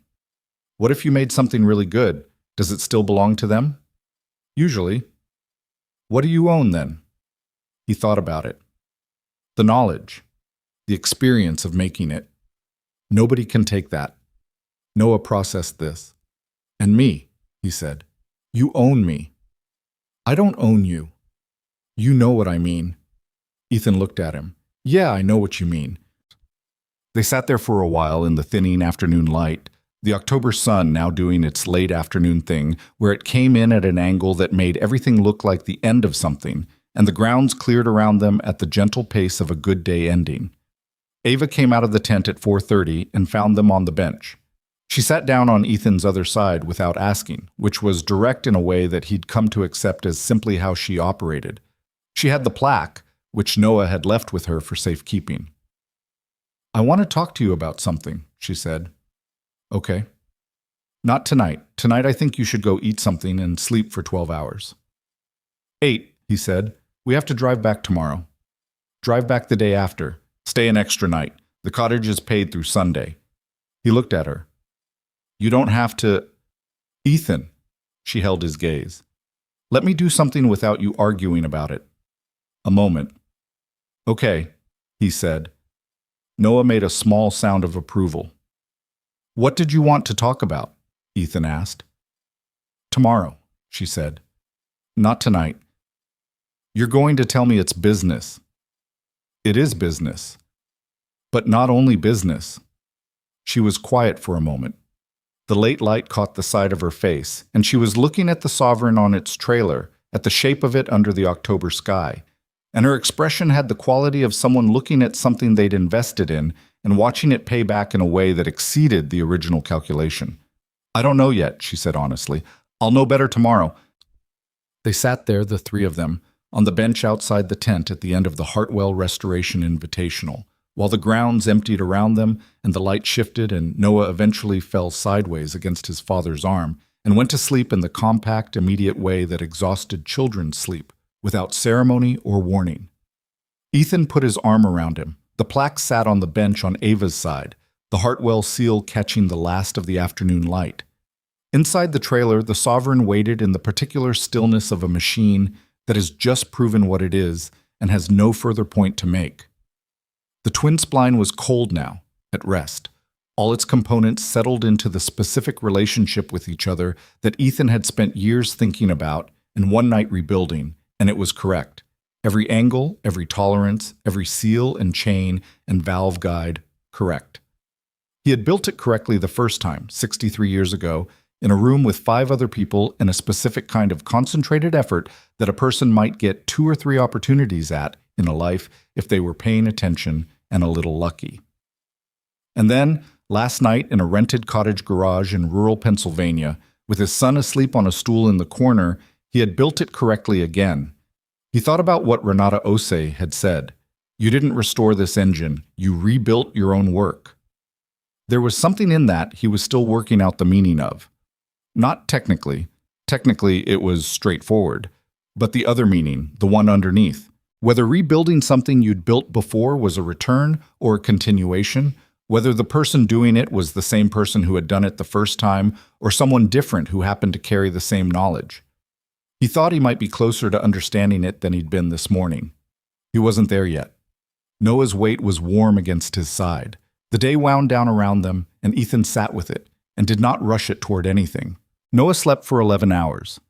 What if you made something really good? Does it still belong to them? Usually. What do you own then? He thought about it. The knowledge, the experience of making it. Nobody can take that. Noah processed this. And me, he said. You own me. I don't own you. You know what I mean. Ethan looked at him. Yeah, I know what you mean. They sat there for a while in the thinning afternoon light, the October sun now doing its late afternoon thing, where it came in at an angle that made everything look like the end of something, and the grounds cleared around them at the gentle pace of a good day ending. Ava came out of the tent at 4:30 and found them on the bench. She sat down on Ethan's other side without asking, which was direct in a way that he'd come to accept as simply how she operated. She had the plaque, which Noah had left with her for safekeeping. I want to talk to you about something, she said. Okay. Not tonight. Tonight I think you should go eat something and sleep for 12 hours. 8, he said. We have to drive back tomorrow. Drive back the day after. Stay an extra night. The cottage is paid through Sunday. He looked at her. You don't have to... Ethan, she held his gaze. Let me do something without you arguing about it. A moment. Okay, he said. Noah made a small sound of approval. What did you want to talk about? Ethan asked. Tomorrow, she said. Not tonight. You're going to tell me it's business. It is business. But not only business. She was quiet for a moment. The late light caught the side of her face, and she was looking at the Sovereign on its trailer, at the shape of it under the October sky. And her expression had the quality of someone looking at something they'd invested in and watching it pay back in a way that exceeded the original calculation. I don't know yet, she said honestly. I'll know better tomorrow. They sat there, the three of them, on the bench outside the tent at the end of the Hartwell Restoration Invitational, while the grounds emptied around them and the light shifted and Noah eventually fell sideways against his father's arm and went to sleep in the compact, immediate way that exhausted children sleep, without ceremony or warning. Ethan put his arm around him. The plaque sat on the bench on Ava's side, the Hartwell seal catching the last of the afternoon light. Inside the trailer, the Sovereign waited in the particular stillness of a machine that has just proven what it is and has no further point to make. The twin spline was cold now, at rest. All its components settled into the specific relationship with each other that Ethan had spent years thinking about and one night rebuilding, and it was correct. Every angle, every tolerance, every seal and chain and valve guide, correct. He had built it correctly the first time, 63 years ago, in a room with 5 other people in a specific kind of concentrated effort that a person might get 2 or 3 opportunities at in a life if they were paying attention and a little lucky. And then, last night in a rented cottage garage in rural Pennsylvania, with his son asleep on a stool in the corner, he had built it correctly again. He thought about what Renata Ose had said. You didn't restore this engine, you rebuilt your own work. There was something in that he was still working out the meaning of. Not technically. Technically, it was straightforward. But the other meaning, the one underneath. Whether rebuilding something you'd built before was a return or a continuation, whether the person doing it was the same person who had done it the first time or someone different who happened to carry the same knowledge. He thought he might be closer to understanding it than he'd been this morning. He wasn't there yet. Noah's weight was warm against his side. The day wound down around them, and Ethan sat with it and did not rush it toward anything. Noah slept for 11 hours.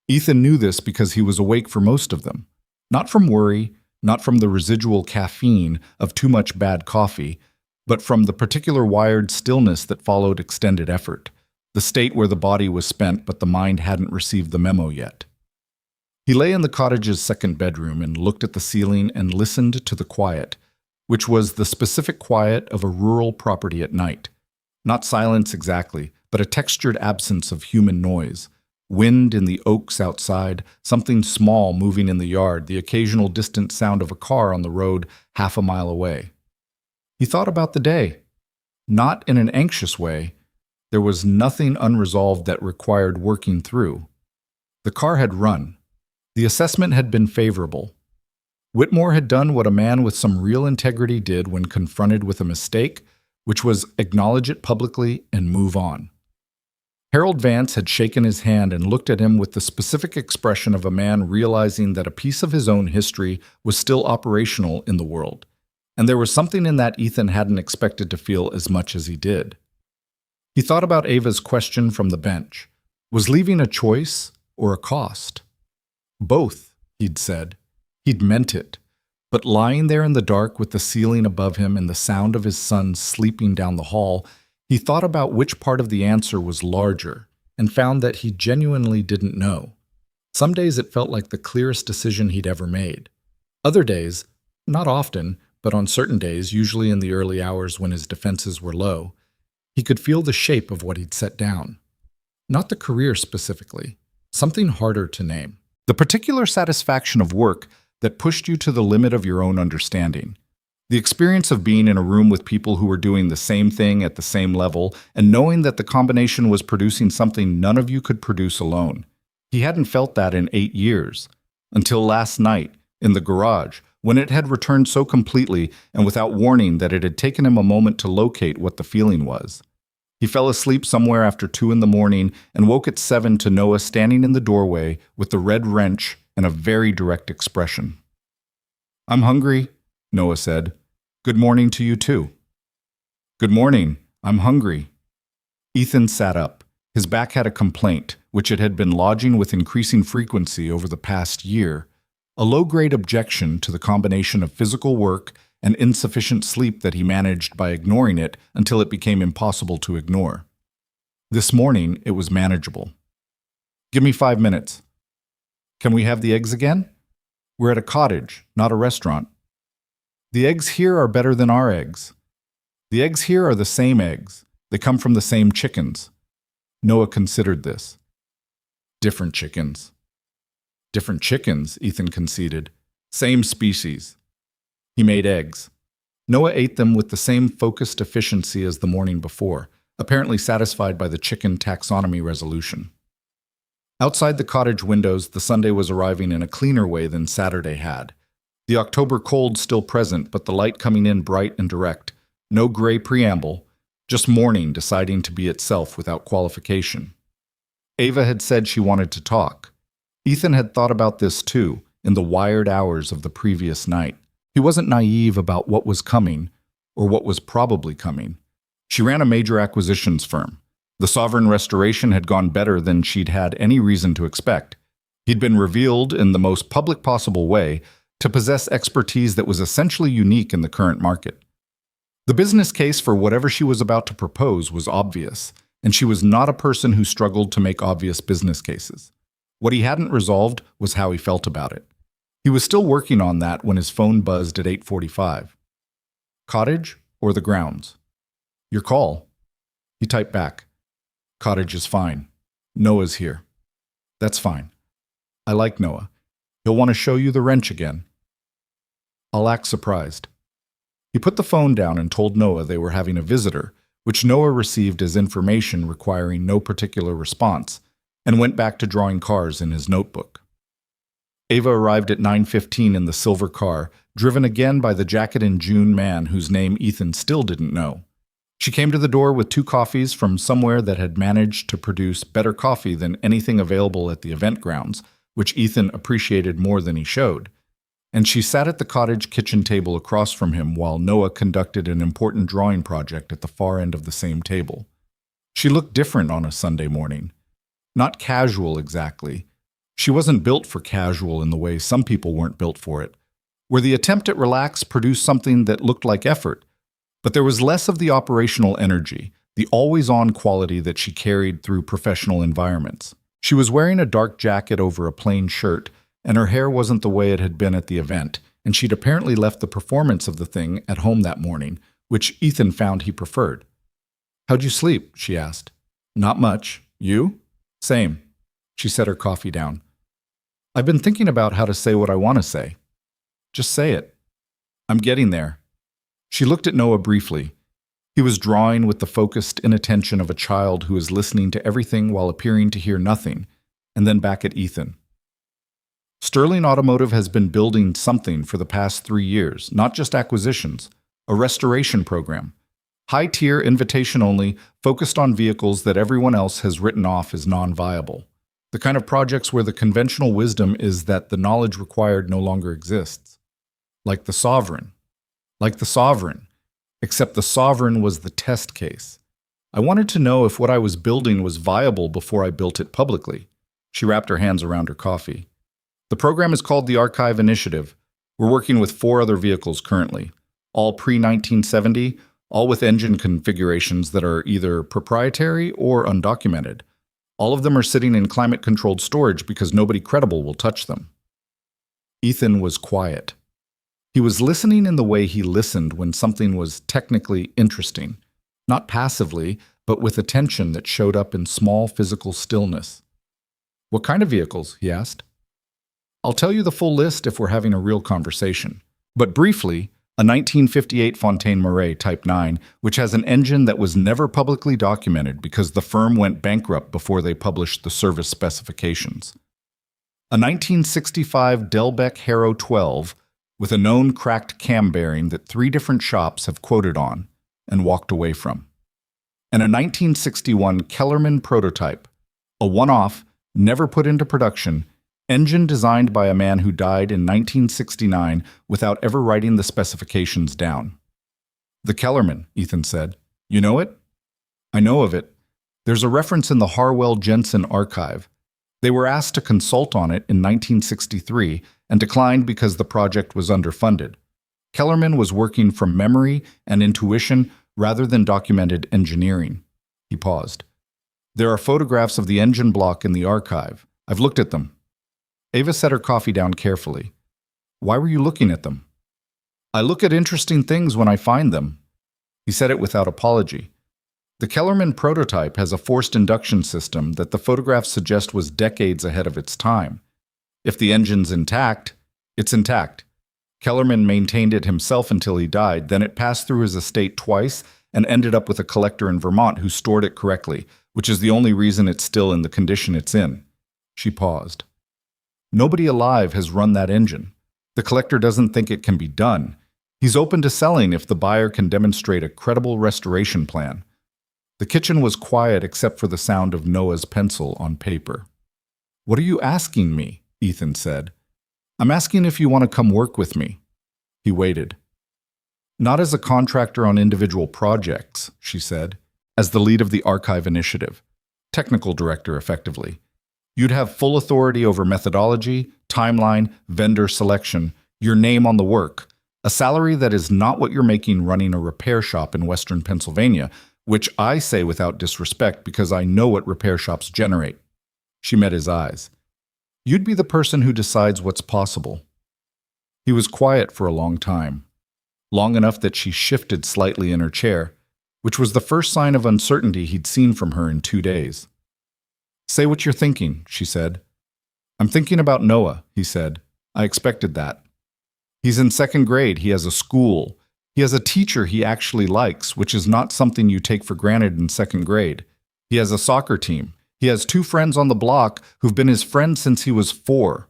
Ethan knew this because he was awake for most of them. Not from worry, not from the residual caffeine of too much bad coffee, but from the particular wired stillness that followed extended effort, the state where the body was spent but the mind hadn't received the memo yet. He lay in the cottage's second bedroom and looked at the ceiling and listened to the quiet, which was the specific quiet of a rural property at night. Not silence exactly, but a textured absence of human noise. Wind in the oaks outside, something small moving in the yard, the occasional distant sound of a car on the road half a mile away. He thought about the day. Not in an anxious way. There was nothing unresolved that required working through. The car had run. The assessment had been favorable. Whitmore had done what a man with some real integrity did when confronted with a mistake, which was acknowledge it publicly and move on. Harold Vance had shaken his hand and looked at him with the specific expression of a man realizing that a piece of his own history was still operational in the world, and there was something in that Ethan hadn't expected to feel as much as he did. He thought about Ava's question from the bench. Was leaving a choice or a cost? Both, he'd said. He'd meant it. But lying there in the dark with the ceiling above him and the sound of his son sleeping down the hall, he thought about which part of the answer was larger and found that he genuinely didn't know. Some days it felt like the clearest decision he'd ever made. Other days, not often, but on certain days, usually in the early hours when his defenses were low, he could feel the shape of what he'd set down. Not the career specifically, something harder to name. The particular satisfaction of work that pushed you to the limit of your own understanding. The experience of being in a room with people who were doing the same thing at the same level and knowing that the combination was producing something none of you could produce alone. He hadn't felt that in 8 years, until last night, in the garage, when it had returned so completely and without warning that it had taken him a moment to locate what the feeling was. He fell asleep somewhere after 2 in the morning and woke at 7 to Noah standing in the doorway with the red wrench and a very direct expression. "I'm hungry," Noah said. "Good morning to you too." "Good morning. I'm hungry." Ethan sat up. His back had a complaint, which it had been lodging with increasing frequency over the past year, a low-grade objection to the combination of physical work and insufficient sleep that he managed by ignoring it until it became impossible to ignore. This morning, it was manageable. "Give me 5 minutes." "Can we have the eggs again?" "We're at a cottage, not a restaurant." "The eggs here are better than our eggs." "The eggs here are the same eggs. They come from the same chickens." Noah considered this. "Different chickens." "Different chickens," Ethan conceded. "Same species." He made eggs. Noah ate them with the same focused efficiency as the morning before, apparently satisfied by the chicken taxonomy resolution. Outside the cottage windows, the Sunday was arriving in a cleaner way than Saturday had. The October cold still present, but the light coming in bright and direct. No gray preamble, just morning deciding to be itself without qualification. Ava had said she wanted to talk. Ethan had thought about this too, in the wired hours of the previous night. He wasn't naive about what was coming, or what was probably coming. She ran a major acquisitions firm. The Sovereign Restoration had gone better than she'd had any reason to expect. He'd been revealed in the most public possible way to possess expertise that was essentially unique in the current market. The business case for whatever she was about to propose was obvious, and she was not a person who struggled to make obvious business cases. What he hadn't resolved was how he felt about it. He was still working on that when his phone buzzed at 8:45. "Cottage or the grounds?" "Your call." He typed back. "Cottage is fine. Noah's here." "That's fine. I like Noah. He'll want to show you the wrench again." "I'll act surprised." He put the phone down and told Noah they were having a visitor, which Noah received as information requiring no particular response, and went back to drawing cars in his notebook. Ava arrived at 9:15 in the silver car, driven again by the jacket-in-June man whose name Ethan still didn't know. She came to the door with 2 coffees from somewhere that had managed to produce better coffee than anything available at the event grounds, which Ethan appreciated more than he showed. And she sat at the cottage kitchen table across from him while Noah conducted an important drawing project at the far end of the same table. She looked different on a Sunday morning. Not casual exactly. She wasn't built for casual in the way some people weren't built for it, where the attempt at relax produced something that looked like effort. But there was less of the operational energy, the always-on quality that she carried through professional environments. She was wearing a dark jacket over a plain shirt, and her hair wasn't the way it had been at the event, and she'd apparently left the performance of the thing at home that morning, which Ethan found he preferred. "How'd you sleep?" she asked. "Not much. You?" "Same." She set her coffee down. "I've been thinking about how to say what I want to say." "Just say it." "I'm getting there." She looked at Noah briefly. He was drawing with the focused inattention of a child who is listening to everything while appearing to hear nothing, and then back at Ethan. "Sterling Automotive has been building something for the past 3 years, not just acquisitions, a restoration program. High-tier, invitation-only, focused on vehicles that everyone else has written off as non-viable. The kind of projects where the conventional wisdom is that the knowledge required no longer exists. Like the Sovereign. Like the Sovereign. Except the Sovereign was the test case. I wanted to know if what I was building was viable before I built it publicly." She wrapped her hands around her coffee. "The program is called the Archive Initiative. We're working with 4 other vehicles currently, all pre-1970, all with engine configurations that are either proprietary or undocumented. All of them are sitting in climate-controlled storage because nobody credible will touch them." Ethan was quiet. He was listening in the way he listened when something was technically interesting, not passively, but with attention that showed up in small physical stillness. "What kind of vehicles?" he asked. "I'll tell you the full list if we're having a real conversation. But briefly, a 1958 Fontaine Mouret Type 9, which has an engine that was never publicly documented because the firm went bankrupt before they published the service specifications. A 1965 Delbecq Harrow 12, with a known cracked cam bearing that 3 different shops have quoted on and walked away from. And a 1961 Kellerman prototype, a one-off, never put into production, engine designed by a man who died in 1969 without ever writing the specifications down." "The Kellerman," Ethan said. "You know it?" "I know of it. There's a reference in the Harwell-Jensen archive. They were asked to consult on it in 1963 and declined because the project was underfunded. Kellerman was working from memory and intuition rather than documented engineering." He paused. "There are photographs of the engine block in the archive. I've looked at them." Ava set her coffee down carefully. "Why were you looking at them?" "I look at interesting things when I find them." He said it without apology. The Kellerman prototype has a forced induction system that the photographs suggest was decades ahead of its time. If the engine's intact, it's intact. Kellerman maintained it himself until he died, then it passed through his estate twice and ended up with a collector in Vermont who stored it correctly, which is the only reason it's still in the condition it's in. She paused. "Nobody alive has run that engine. The collector doesn't think it can be done. He's open to selling if the buyer can demonstrate a credible restoration plan." The kitchen was quiet except for the sound of Noah's pencil on paper. "What are you asking me?" Ethan said. "I'm asking if you want to come work with me." He waited. "Not as a contractor on individual projects," she said, "as the lead of the Archive Initiative. Technical director, effectively. You'd have full authority over methodology, timeline, vendor selection, your name on the work, a salary that is not what you're making running a repair shop in Western Pennsylvania, which I say without disrespect because I know what repair shops generate." She met his eyes. "You'd be the person who decides what's possible." He was quiet for a long time, long enough that she shifted slightly in her chair, which was the first sign of uncertainty he'd seen from her in 2 days. "Say what you're thinking," she said. "I'm thinking about Noah," he said. "I expected that. He's in 2nd grade, he has a school. He has a teacher he actually likes, which is not something you take for granted in second grade. He has a soccer team. He has 2 friends on the block who've been his friends since he was 4.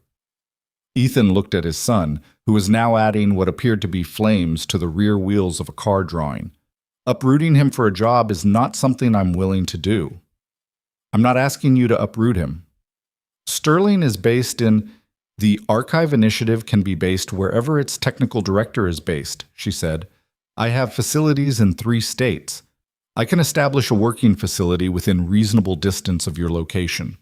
Ethan looked at his son, who was now adding what appeared to be flames to the rear wheels of a car drawing. Uprooting him for a job is not something I'm willing to do. I'm not asking you to uproot him. Sterling is based in... The archive initiative can be based wherever its technical director is based, she said. I have facilities in 3 states. I can establish a working facility within reasonable distance of your location.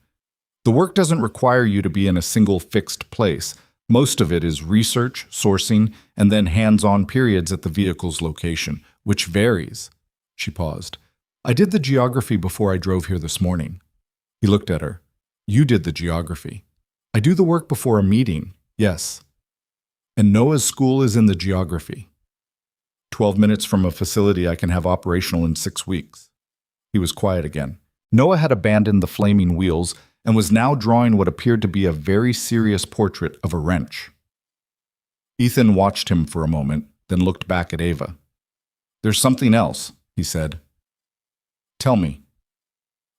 The work doesn't require you to be in a single fixed place. Most of it is research, sourcing, and then hands-on periods at the vehicle's location, which varies. She paused. I did the geography before I drove here this morning. He looked at her. You did the geography. I do the work before a meeting, yes. And Noah's school is in the geography. 12 minutes from a facility I can have operational in 6 weeks. He was quiet again. Noah had abandoned the flaming wheels and was now drawing what appeared to be a very serious portrait of a wrench. Ethan watched him for a moment, then looked back at Ava. There's something else, he said. Tell me.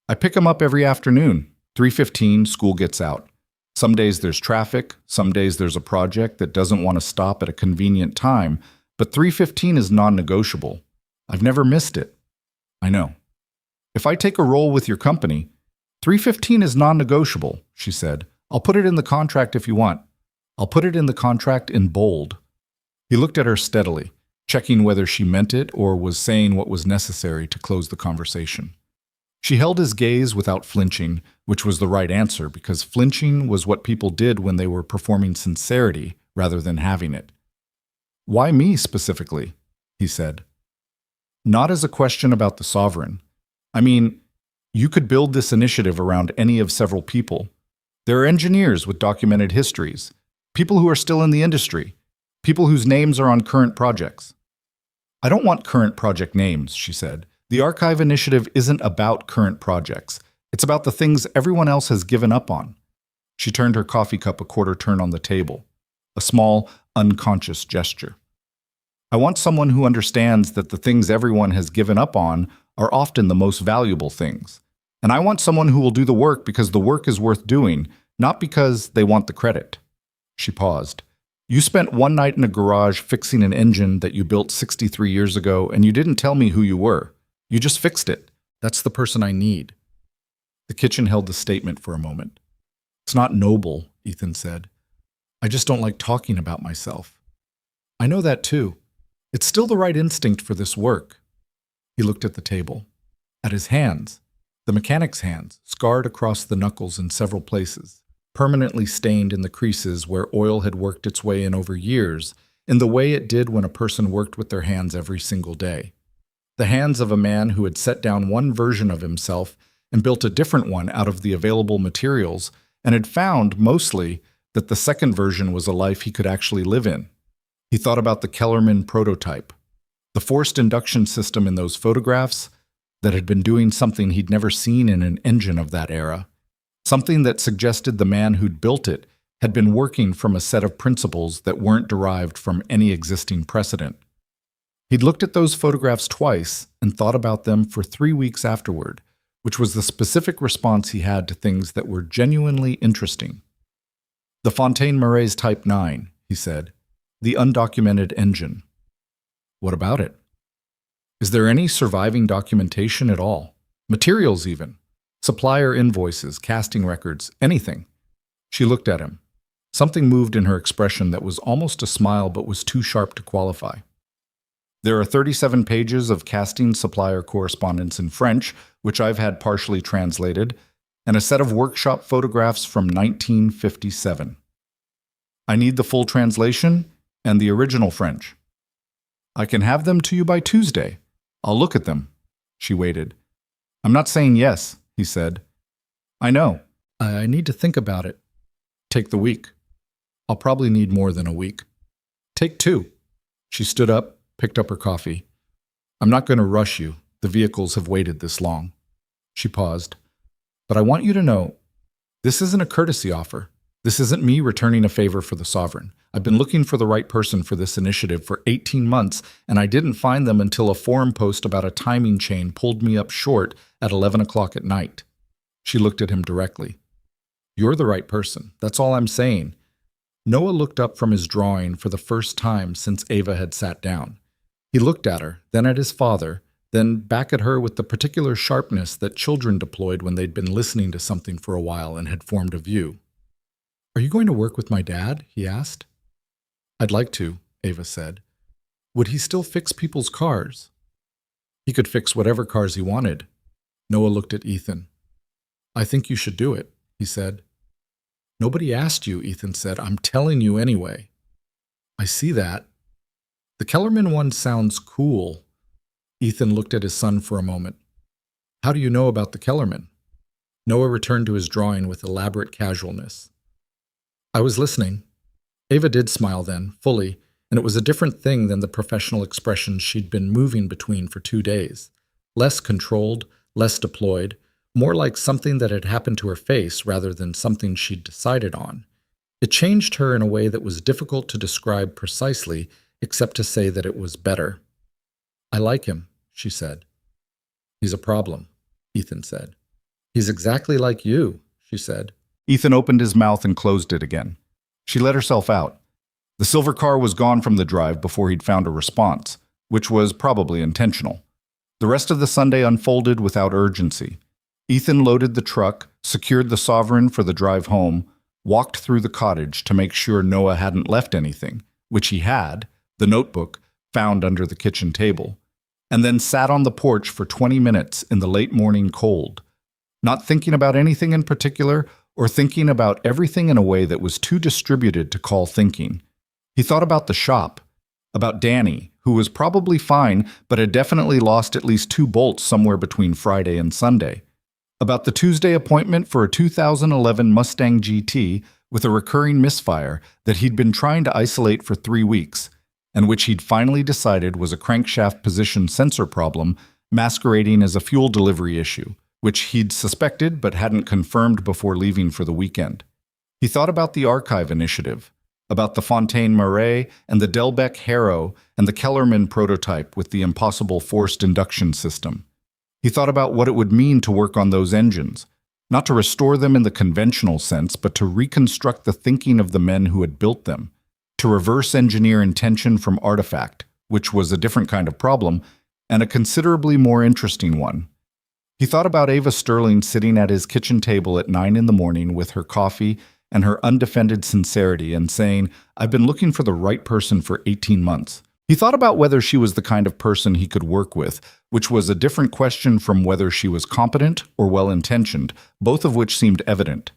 I pick him up every afternoon. 3:15, school gets out. Some days there's traffic, some days there's a project that doesn't want to stop at a convenient time, but 3:15 is non-negotiable. I've never missed it. I know. If I take a role with your company, 3:15 is non-negotiable, she said. I'll put it in the contract if you want. I'll put it in the contract in bold. He looked at her steadily, checking whether she meant it or was saying what was necessary to close the conversation. She held his gaze without flinching, which was the right answer because flinching was what people did when they were performing sincerity rather than having it. Why me specifically? He said. Not as a question about the sovereign. I mean, you could build this initiative around any of several people. There are engineers with documented histories, people who are still in the industry, people whose names are on current projects. I don't want current project names, she said. The Archive Initiative isn't about current projects. It's about the things everyone else has given up on. She turned her coffee cup a quarter turn on the table, a small, unconscious gesture. I want someone who understands that the things everyone has given up on are often the most valuable things. And I want someone who will do the work because the work is worth doing, not because they want the credit. She paused. You spent one night in a garage fixing an engine that you built 63 years ago, and you didn't tell me who you were. You just fixed it. That's the person I need. The kitchen held the statement for a moment. It's not noble, Ethan said. I just don't like talking about myself. I know that too. It's still the right instinct for this work. He looked at the table. At his hands, the mechanic's hands, scarred across the knuckles in several places, permanently stained in the creases where oil had worked its way in over years, in the way it did when a person worked with their hands every single day. The hands of a man who had set down one version of himself and built a different one out of the available materials, and had found, mostly, that the second version was a life he could actually live in. He thought about the Kellerman prototype, the forced induction system in those photographs that had been doing something he'd never seen in an engine of that era, something that suggested the man who'd built it had been working from a set of principles that weren't derived from any existing precedent. He'd looked at those photographs twice and thought about them for 3 weeks afterward, which was the specific response he had to things that were genuinely interesting. The Fontaine-Maraise Type 9, he said, the undocumented engine. What about it? Is there any surviving documentation at all? Materials even? Supplier invoices, casting records, anything? She looked at him. Something moved in her expression that was almost a smile but was too sharp to qualify. There are 37 pages of casting supplier correspondence in French, which I've had partially translated, and a set of workshop photographs from 1957. I need the full translation and the original French. I can have them to you by Tuesday. I'll look at them. She waited. I'm not saying yes, he said. I know. I need to think about it. Take the week. I'll probably need more than a week. Take 2. She stood up, picked up her coffee. I'm not going to rush you. The vehicles have waited this long. She paused. But I want you to know, this isn't a courtesy offer. This isn't me returning a favor for the sovereign. I've been looking for the right person for this initiative for 18 months, and I didn't find them until a forum post about a timing chain pulled me up short at 11 o'clock at night. She looked at him directly. You're the right person. That's all I'm saying. Noah looked up from his drawing for the first time since Ava had sat down. He looked at her, then at his father, then back at her with the particular sharpness that children deployed when they'd been listening to something for a while and had formed a view. Are you going to work with my dad? He asked. I'd like to, Ava said. Would he still fix people's cars? He could fix whatever cars he wanted. Noah looked at Ethan. I think you should do it, he said. Nobody asked you, Ethan said. I'm telling you anyway. I see that. The Kellerman one sounds cool. Ethan looked at his son for a moment. How do you know about the Kellerman? Noah returned to his drawing with elaborate casualness. I was listening. Ava did smile then, fully, and it was a different thing than the professional expressions she'd been moving between for 2 days. Less controlled, less deployed, more like something that had happened to her face rather than something she'd decided on. It changed her in a way that was difficult to describe precisely, except to say that it was better. I like him, she said. He's a problem, Ethan said. He's exactly like you, she said. Ethan opened his mouth and closed it again. She let herself out. The silver car was gone from the drive before he'd found a response, which was probably intentional. The rest of the Sunday unfolded without urgency. Ethan loaded the truck, secured the sovereign for the drive home, walked through the cottage to make sure Noah hadn't left anything, which he had, the notebook, found under the kitchen table, and then sat on the porch for 20 minutes in the late morning cold, not thinking about anything in particular or thinking about everything in a way that was too distributed to call thinking. He thought about the shop, about Danny, who was probably fine but had definitely lost at least 2 bolts somewhere between Friday and Sunday, about the Tuesday appointment for a 2011 Mustang GT with a recurring misfire that he'd been trying to isolate for 3 weeks, and which he'd finally decided was a crankshaft position sensor problem masquerading as a fuel delivery issue, which he'd suspected but hadn't confirmed before leaving for the weekend. He thought about the archive initiative, about the Fontaine Marais and the Delbecq Harrow and the Kellerman prototype with the impossible forced induction system. He thought about what it would mean to work on those engines, not to restore them in the conventional sense, but to reconstruct the thinking of the men who had built them, to reverse engineer intention from artifact, which was a different kind of problem, and a considerably more interesting one. He thought about Ava Sterling sitting at his kitchen table at 9 in the morning with her coffee and her undefended sincerity and saying, I've been looking for the right person for 18 months. He thought about whether she was the kind of person he could work with, which was a different question from whether she was competent or well-intentioned, both of which seemed evident.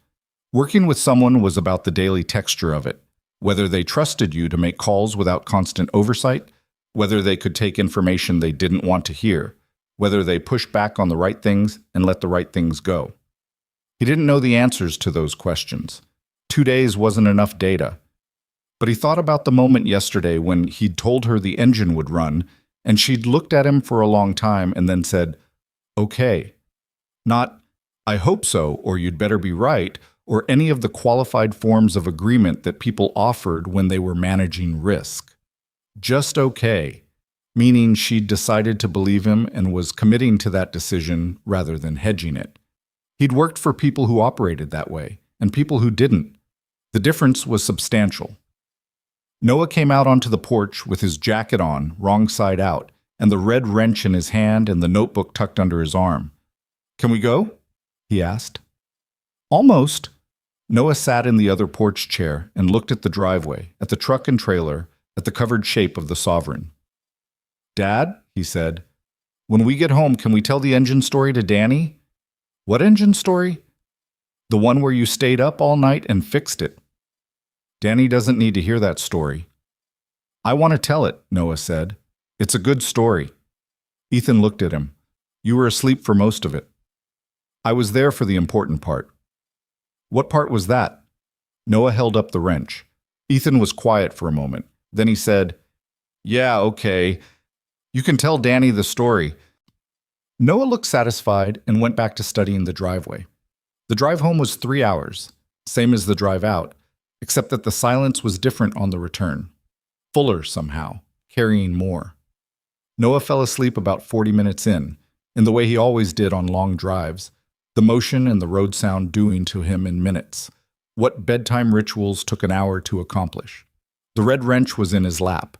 Working with someone was about the daily texture of it, whether they trusted you to make calls without constant oversight, whether they could take information they didn't want to hear, whether they pushed back on the right things and let the right things go. He didn't know the answers to those questions. 2 days wasn't enough data. But he thought about the moment yesterday when he'd told her the engine would run, and she'd looked at him for a long time and then said, okay. Not, I hope so, or you'd better be right, or any of the qualified forms of agreement that people offered when they were managing risk. Just okay, meaning she'd decided to believe him and was committing to that decision rather than hedging it. He'd worked for people who operated that way, and people who didn't. The difference was substantial. Noah came out onto the porch with his jacket on, wrong side out, and the red wrench in his hand and the notebook tucked under his arm. Can we go? He asked. Almost. Noah sat in the other porch chair and looked at the driveway, at the truck and trailer, at the covered shape of the Sovereign. Dad, he said, when we get home, can we tell the engine story to Danny? What engine story? The one where you stayed up all night and fixed it. Danny doesn't need to hear that story. I want to tell it, Noah said. It's a good story. Ethan looked at him. You were asleep for most of it. I was there for the important part. What part was that? Noah held up the wrench. Ethan was quiet for a moment. Then he said, Yeah, okay. You can tell Danny the story. Noah looked satisfied and went back to studying the driveway. The drive home was 3 hours. Same as the drive out, except that the silence was different on the return. Fuller somehow, carrying more. Noah fell asleep about 40 minutes in the way he always did on long drives, the motion and the road sound doing to him in minutes, what bedtime rituals took an hour to accomplish. The red wrench was in his lap.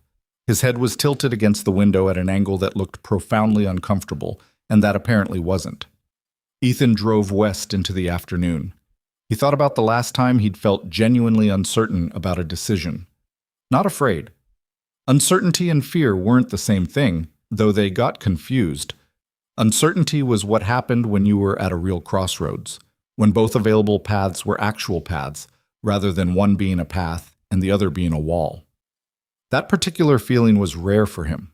His head was tilted against the window at an angle that looked profoundly uncomfortable, and that apparently wasn't. Ethan drove west into the afternoon. He thought about the last time he'd felt genuinely uncertain about a decision. Not afraid. Uncertainty and fear weren't the same thing, though they got confused. Uncertainty was what happened when you were at a real crossroads, when both available paths were actual paths, rather than one being a path and the other being a wall. That particular feeling was rare for him.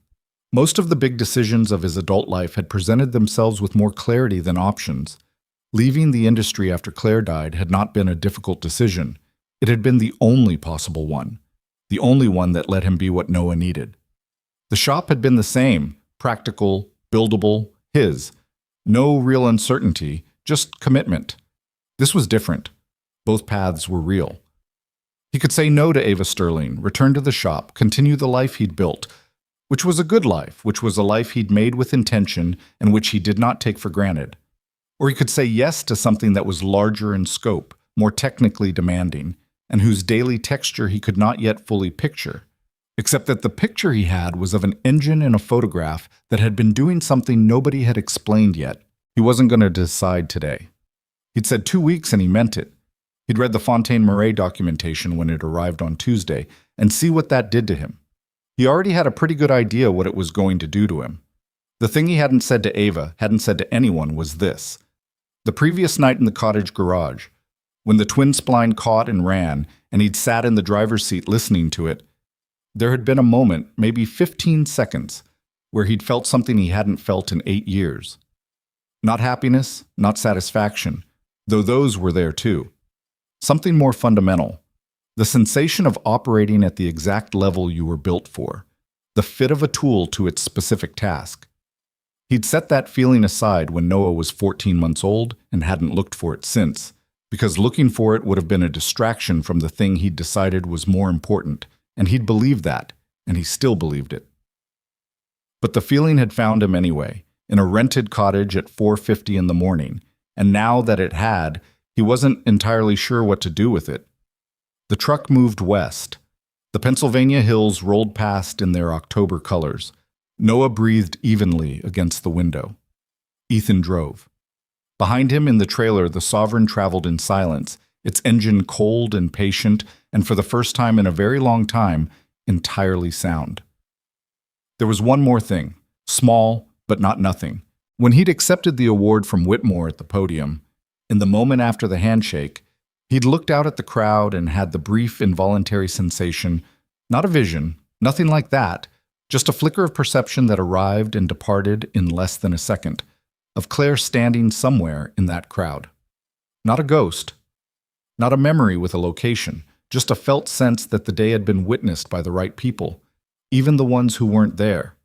Most of the big decisions of his adult life had presented themselves with more clarity than options. Leaving the industry after Claire died had not been a difficult decision. It had been the only possible one, the only one that let him be what Noah needed. The shop had been the same, practical, buildable, his. No real uncertainty, just commitment. This was different. Both paths were real. He could say no to Ava Sterling, return to the shop, continue the life he'd built, which was a good life, which was a life he'd made with intention and which he did not take for granted. Or he could say yes to something that was larger in scope, more technically demanding, and whose daily texture he could not yet fully picture. Except that the picture he had was of an engine in a photograph that had been doing something nobody had explained yet. He wasn't going to decide today. He'd said 2 weeks and he meant it. He'd read the Fontaine-Murray documentation when it arrived on Tuesday, and see what that did to him. He already had a pretty good idea what it was going to do to him. The thing he hadn't said to Ava, hadn't said to anyone, was this. The previous night in the cottage garage, when the twin spline caught and ran, and he'd sat in the driver's seat listening to it, there had been a moment, maybe 15 seconds, where he'd felt something he hadn't felt in 8 years. Not happiness, not satisfaction, though those were there too. Something more fundamental. The sensation of operating at the exact level you were built for. The fit of a tool to its specific task. He'd set that feeling aside when Noah was 14 months old and hadn't looked for it since, because looking for it would have been a distraction from the thing he'd decided was more important, and he'd believed that, and he still believed it. But the feeling had found him anyway, in a rented cottage at 4:50 in the morning, and now that it had, he wasn't entirely sure what to do with it. The truck moved west. The Pennsylvania hills rolled past in their October colors. Noah breathed evenly against the window. Ethan drove. Behind him in the trailer, the Sovereign traveled in silence, its engine cold and patient, and for the first time in a very long time, entirely sound. There was one more thing, small, but not nothing. When he'd accepted the award from Whitmore at the podium, in the moment after the handshake, he'd looked out at the crowd and had the brief involuntary sensation, not a vision, nothing like that, just a flicker of perception that arrived and departed in less than a second, of Claire standing somewhere in that crowd. Not a ghost, not a memory with a location, just a felt sense that the day had been witnessed by the right people, even the ones who weren't there.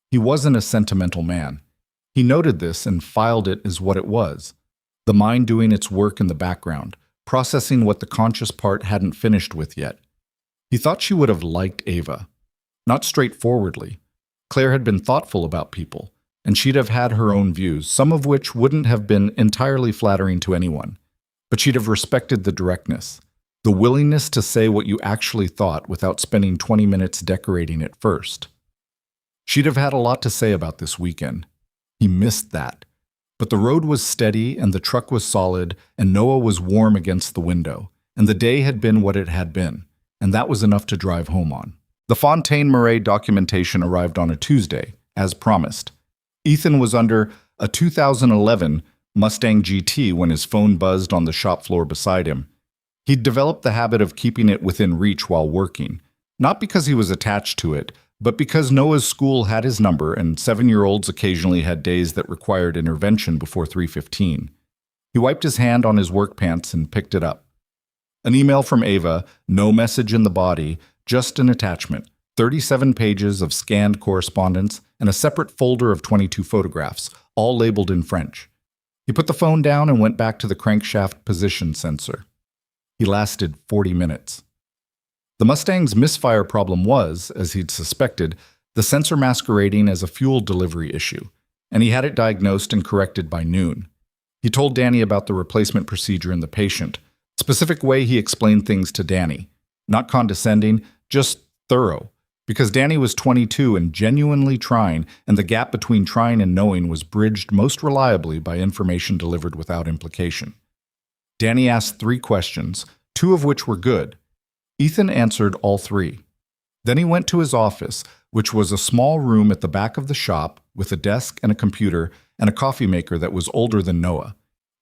He wasn't a sentimental man. He noted this and filed it as what it was, the mind doing its work in the background, processing what the conscious part hadn't finished with yet. He thought she would have liked Ava. Not straightforwardly. Claire had been thoughtful about people, and she'd have had her own views, some of which wouldn't have been entirely flattering to anyone. But she'd have respected the directness, the willingness to say what you actually thought without spending 20 minutes decorating it first. She'd have had a lot to say about this weekend. He missed that. But the road was steady and the truck was solid and Noah was warm against the window, and the day had been what it had been, and that was enough to drive home on. The Fontaine-Murray documentation arrived on a Tuesday, as promised. Ethan was under a 2011 Mustang GT when his phone buzzed on the shop floor beside him. He'd developed the habit of keeping it within reach while working, not because he was attached to it, but because Noah's school had his number and 7-year-olds occasionally had days that required intervention before 3:15. He wiped his hand on his work pants and picked it up. An email from Ava, no message in the body, just an attachment, 37 pages of scanned correspondence, and a separate folder of 22 photographs, all labeled in French. He put the phone down and went back to the crankshaft position sensor. He lasted 40 minutes. The Mustang's misfire problem was, as he'd suspected, the sensor masquerading as a fuel delivery issue, and he had it diagnosed and corrected by noon. He told Danny about the replacement procedure and the patient. Specific way he explained things to Danny. Not condescending, just thorough. Because Danny was 22 and genuinely trying, and the gap between trying and knowing was bridged most reliably by information delivered without implication. Danny asked 3 questions, 2 of which were good. Ethan answered all 3. Then he went to his office, which was a small room at the back of the shop with a desk and a computer and a coffee maker that was older than Noah,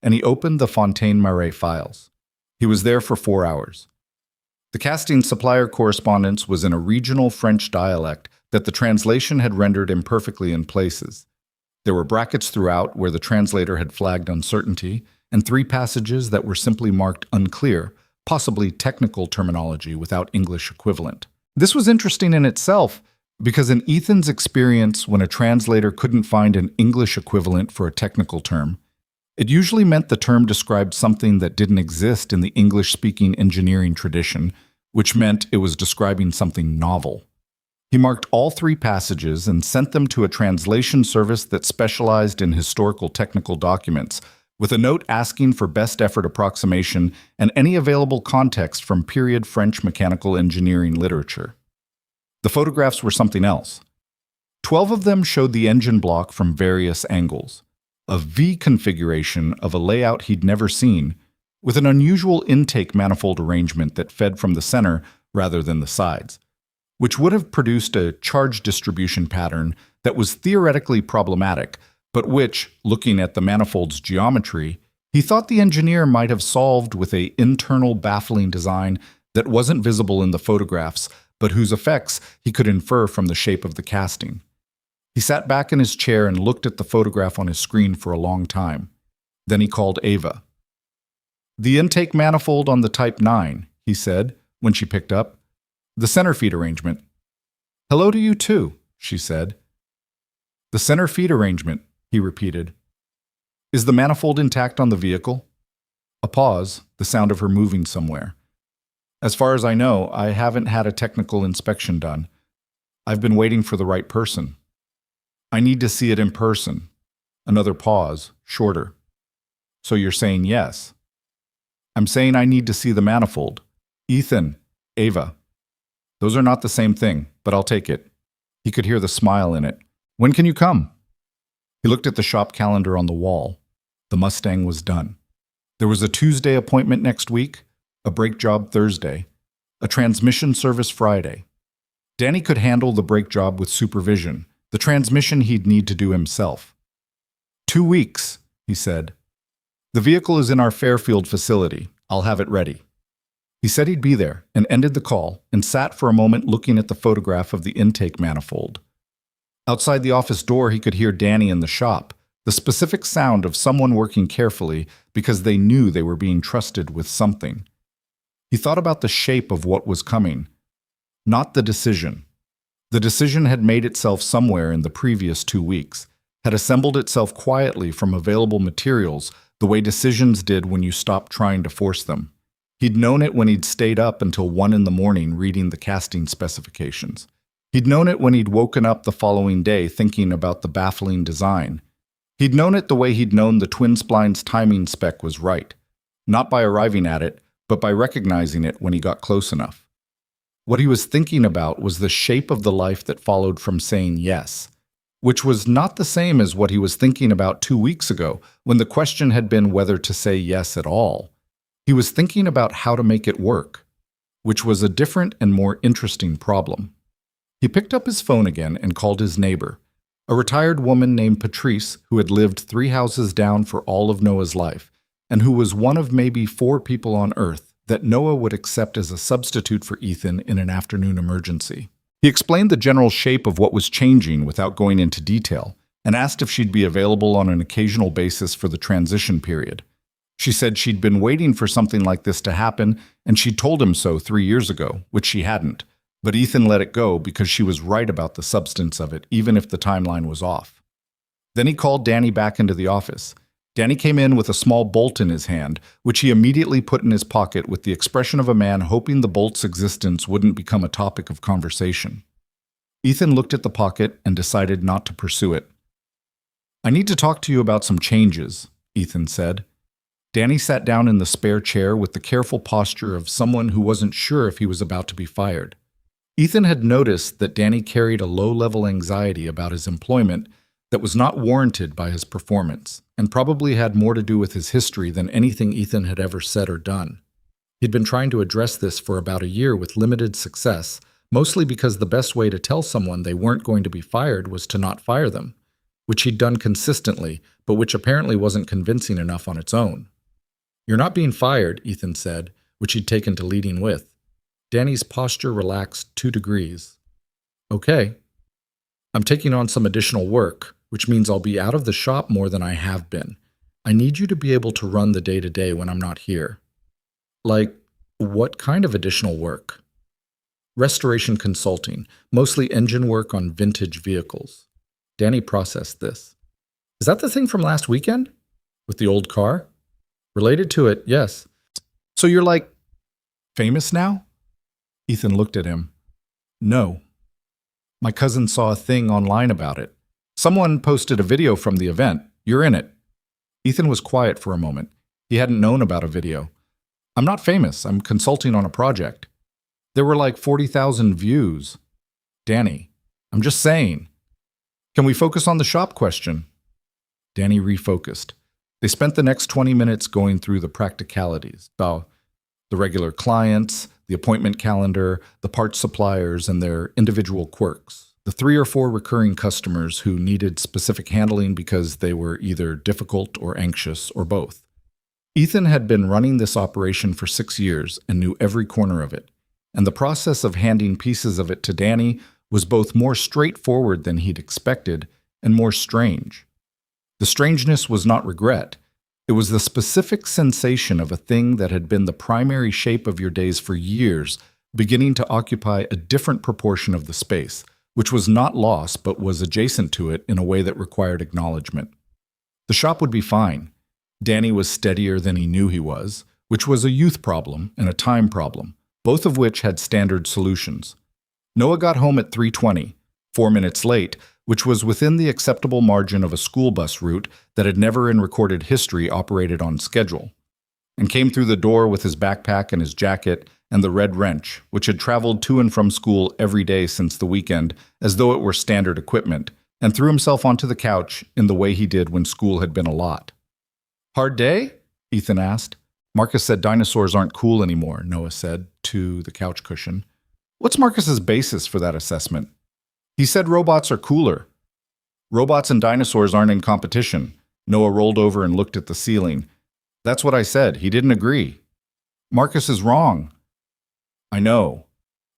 and he opened the Fontaine Marais files. He was there for 4 hours. The casting supplier correspondence was in a regional French dialect that the translation had rendered imperfectly in places. There were brackets throughout where the translator had flagged uncertainty, and 3 passages that were simply marked unclear, possibly technical terminology without English equivalent. This was interesting in itself, because in Ethan's experience, when a translator couldn't find an English equivalent for a technical term, it usually meant the term described something that didn't exist in the English-speaking engineering tradition, which meant it was describing something novel. He marked all 3 passages and sent them to a translation service that specialized in historical technical documents, with a note asking for best effort approximation and any available context from period French mechanical engineering literature. The photographs were something else. 12 of them showed the engine block from various angles. A V configuration of a layout he'd never seen, with an unusual intake manifold arrangement that fed from the center rather than the sides, which would have produced a charge distribution pattern that was theoretically problematic, but which, looking at the manifold's geometry, he thought the engineer might have solved with an internal baffling design that wasn't visible in the photographs, but whose effects he could infer from the shape of the casting. He sat back in his chair and looked at the photograph on his screen for a long time. Then he called Ava. "The intake manifold on the Type 9, he said, when she picked up. "The center feed arrangement." "Hello to you too," she said. "The center feed arrangement," he repeated. "Is the manifold intact on the vehicle?" A pause, the sound of her moving somewhere. "As far as I know, I haven't had a technical inspection done. I've been waiting for the right person. I need to see it in person." Another pause, shorter. "So you're saying yes?" "I'm saying I need to see the manifold. Ethan, Ava. Those are not the same thing, but I'll take it." He could hear the smile in it. "When can you come?" He looked at the shop calendar on the wall. The Mustang was done. There was a Tuesday appointment next week, a brake job Thursday, a transmission service Friday. Danny could handle the brake job with supervision. The transmission he'd need to do himself. 2 weeks, he said. "The vehicle is in our Fairfield facility. I'll have it ready." He said he'd be there and ended the call and sat for a moment looking at the photograph of the intake manifold. Outside the office door, he could hear Danny in the shop, the specific sound of someone working carefully because they knew they were being trusted with something. He thought about the shape of what was coming, not the decision. The decision had made itself somewhere in the previous 2 weeks, had assembled itself quietly from available materials the way decisions did when you stopped trying to force them. He'd known it when he'd stayed up until 1 in the morning reading the casting specifications. He'd known it when he'd woken up the following day thinking about the baffling design. He'd known it the way he'd known the twin spline's timing spec was right, not by arriving at it, but by recognizing it when he got close enough. What he was thinking about was the shape of the life that followed from saying yes, which was not the same as what he was thinking about 2 weeks ago when the question had been whether to say yes at all. He was thinking about how to make it work, which was a different and more interesting problem. He picked up his phone again and called his neighbor, a retired woman named Patrice who had lived 3 houses down for all of Noah's life, and who was one of maybe 4 people on Earth that Noah would accept as a substitute for Ethan in an afternoon emergency. He explained the general shape of what was changing without going into detail, and asked if she'd be available on an occasional basis for the transition period. She said she'd been waiting for something like this to happen, and she'd told him so 3 years ago, which she hadn't. But Ethan let it go because she was right about the substance of it, even if the timeline was off. Then he called Danny back into the office. Danny came in with a small bolt in his hand, which he immediately put in his pocket with the expression of a man hoping the bolt's existence wouldn't become a topic of conversation. Ethan looked at the pocket and decided not to pursue it. "I need to talk to you about some changes," Ethan said. Danny sat down in the spare chair with the careful posture of someone who wasn't sure if he was about to be fired. Ethan had noticed that Danny carried a low-level anxiety about his employment that was not warranted by his performance, and probably had more to do with his history than anything Ethan had ever said or done. He'd been trying to address this for about a year with limited success, mostly because the best way to tell someone they weren't going to be fired was to not fire them, which he'd done consistently, but which apparently wasn't convincing enough on its own. "You're not being fired," Ethan said, which he'd taken to leading with. Danny's posture relaxed 2 degrees. "Okay. I'm taking on some additional work, which means I'll be out of the shop more than I have been. I need you to be able to run the day-to-day when I'm not here." "Like, what kind of additional work?" "Restoration consulting, mostly engine work on vintage vehicles." Danny processed this. "Is that the thing from last weekend? With the old car?" "Related to it, yes." "So you're like, famous now?" Ethan looked at him. "No. My cousin saw a thing online about it. Someone posted a video from the event. You're in it." Ethan was quiet for a moment. He hadn't known about a video. "I'm not famous. I'm consulting on a project. There were like 40,000 views." "Danny, I'm just saying. Can we focus on the shop question?" Danny refocused. They spent the next 20 minutes going through the practicalities, the regular clients, the appointment calendar, the parts suppliers, and their individual quirks. The 3 or 4 recurring customers who needed specific handling because they were either difficult or anxious or both. Ethan had been running this operation for 6 years and knew every corner of it, and the process of handing pieces of it to Danny was both more straightforward than he'd expected and more strange. The strangeness was not regret. It was the specific sensation of a thing that had been the primary shape of your days for years, beginning to occupy a different proportion of the space, which was not lost but was adjacent to it in a way that required acknowledgement. The shop would be fine. Danny was steadier than he knew he was, which was a youth problem and a time problem, both of which had standard solutions. Noah got home at 3:20, 4 minutes late, which was within the acceptable margin of a school bus route that had never in recorded history operated on schedule, and came through the door with his backpack and his jacket and the red wrench, which had traveled to and from school every day since the weekend as though it were standard equipment, and threw himself onto the couch in the way he did when school had been a lot. "Hard day?" Ethan asked. "Marcus said dinosaurs aren't cool anymore," Noah said to the couch cushion. "What's Marcus's basis for that assessment?" "He said robots are cooler." "Robots and dinosaurs aren't in competition." Noah rolled over and looked at the ceiling. "That's what I said. He didn't agree." "Marcus is wrong." "I know."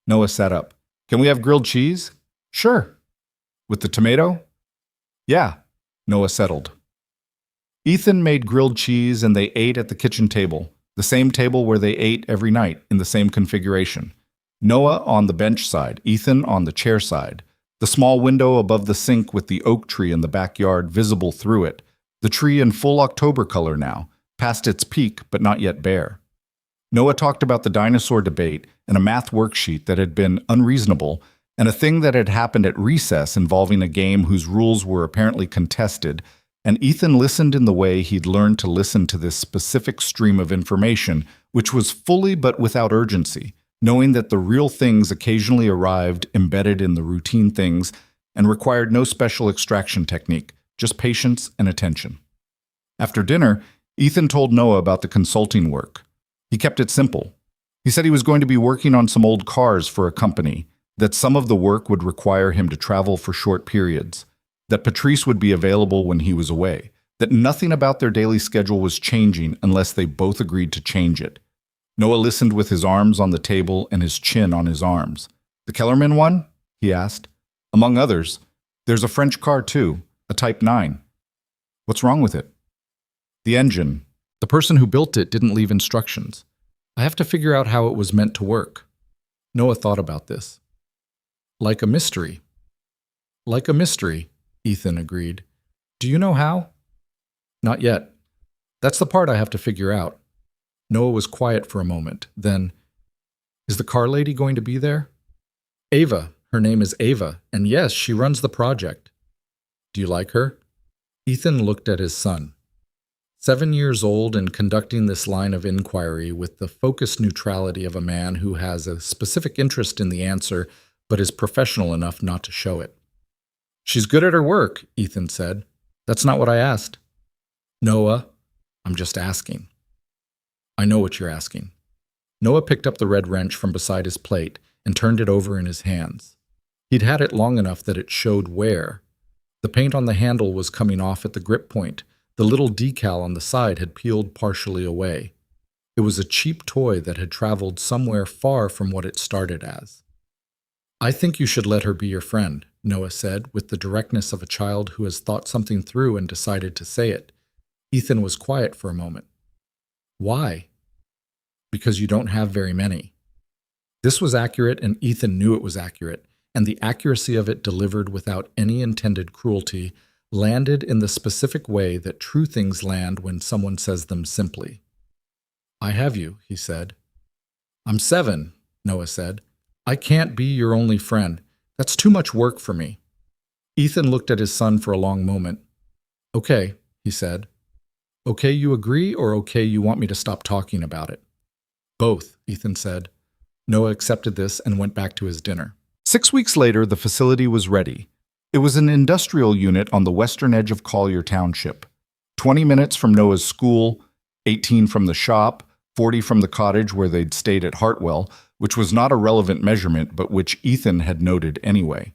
Noah sat up. "Can we have grilled cheese?" "Sure." "With the tomato?" "Yeah." Noah settled. Ethan made grilled cheese and they ate at the kitchen table, the same table where they ate every night in the same configuration. Noah on the bench side, Ethan on the chair side. The small window above the sink with the oak tree in the backyard visible through it, the tree in full October color now, past its peak but not yet bare. Noah talked about the dinosaur debate and a math worksheet that had been unreasonable, and a thing that had happened at recess involving a game whose rules were apparently contested, and Ethan listened in the way he'd learned to listen to this specific stream of information, which was fully but without urgency, knowing that the real things occasionally arrived embedded in the routine things and required no special extraction technique, just patience and attention. After dinner, Ethan told Noah about the consulting work. He kept it simple. He said he was going to be working on some old cars for a company, that some of the work would require him to travel for short periods, that Patrice would be available when he was away, that nothing about their daily schedule was changing unless they both agreed to change it. Noah listened with his arms on the table and his chin on his arms. "The Kellerman one?" he asked. "Among others. There's a French car too, a Type 9. "What's wrong with it?" "The engine. The person who built it didn't leave instructions. I have to figure out how it was meant to work." Noah thought about this. "Like a mystery." "Like a mystery," Ethan agreed. "Do you know how?" "Not yet. That's the part I have to figure out. Noah was quiet for a moment. Then, is the car lady going to be there? Ava. Her name is Ava, and yes, she runs the project. Do you like her? Ethan looked at his son. 7 years old and conducting this line of inquiry with the focused neutrality of a man who has a specific interest in the answer but is professional enough not to show it. She's good at her work, Ethan said. That's not what I asked. Noah, I'm just asking. I know what you're asking. Noah picked up the red wrench from beside his plate and turned it over in his hands. He'd had it long enough that it showed wear. The paint on the handle was coming off at the grip point. The little decal on the side had peeled partially away. It was a cheap toy that had traveled somewhere far from what it started as. I think you should let her be your friend, Noah said, with the directness of a child who has thought something through and decided to say it. Ethan was quiet for a moment. Why? Because you don't have very many. This was accurate, and Ethan knew it was accurate, and the accuracy of it, delivered without any intended cruelty, landed in the specific way that true things land when someone says them simply. I have you, he said. I'm 7, Noah said. I can't be your only friend. That's too much work for me. Ethan looked at his son for a long moment. Okay, he said. Okay, you agree, or okay, you want me to stop talking about it? Both, Ethan said. Noah accepted this and went back to his dinner. 6 weeks later, the facility was ready. It was an industrial unit on the western edge of Collier Township. 20 minutes from Noah's school, 18 from the shop, 40 from the cottage where they'd stayed at Hartwell, which was not a relevant measurement, but which Ethan had noted anyway.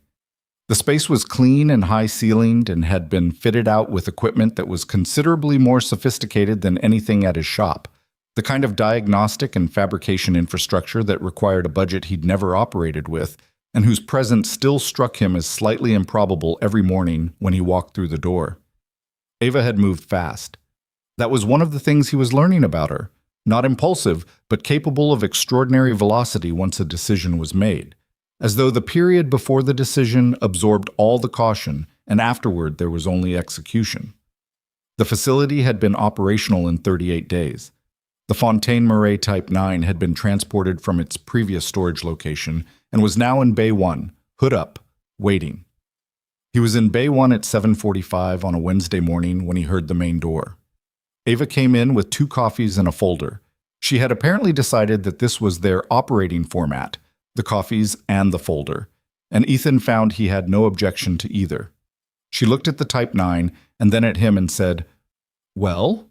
The space was clean and high-ceilinged and had been fitted out with equipment that was considerably more sophisticated than anything at his shop, the kind of diagnostic and fabrication infrastructure that required a budget he'd never operated with, and whose presence still struck him as slightly improbable every morning when he walked through the door. Ava had moved fast. That was one of the things he was learning about her. Not impulsive, but capable of extraordinary velocity once a decision was made, as though the period before the decision absorbed all the caution, and afterward there was only execution. The facility had been operational in 38 days. The Fontaine-Marais Type 9 had been transported from its previous storage location and was now in Bay 1, hood up, waiting. He was in Bay 1 at 7:45 on a Wednesday morning when he heard the main door. Ava came in with 2 coffees and a folder. She had apparently decided that this was their operating format, the coffees and the folder, and Ethan found he had no objection to either. She looked at the Type 9 and then at him and said, Well?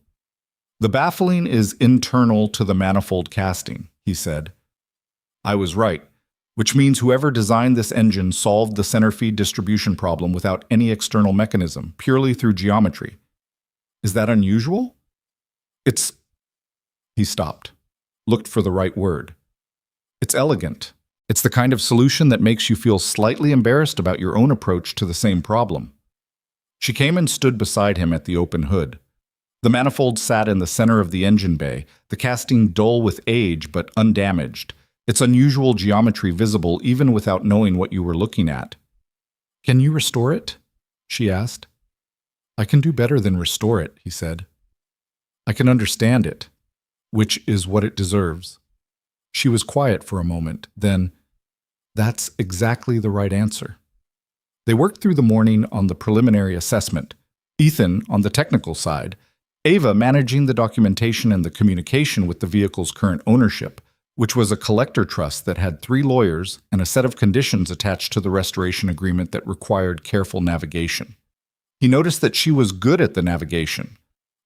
The baffling is internal to the manifold casting, he said. I was right, which means whoever designed this engine solved the center feed distribution problem without any external mechanism, purely through geometry. Is that unusual? It's... He stopped, looked for the right word. It's elegant. It's the kind of solution that makes you feel slightly embarrassed about your own approach to the same problem. She came and stood beside him at the open hood. The manifold sat in the center of the engine bay, the casting dull with age but undamaged, its unusual geometry visible even without knowing what you were looking at. Can you restore it? She asked. I can do better than restore it, he said. I can understand it, which is what it deserves. She was quiet for a moment, then, that's exactly the right answer. They worked through the morning on the preliminary assessment, Ethan on the technical side, Ava managing the documentation and the communication with the vehicle's current ownership, which was a collector trust that had 3 lawyers and a set of conditions attached to the restoration agreement that required careful navigation. He noticed that she was good at the navigation,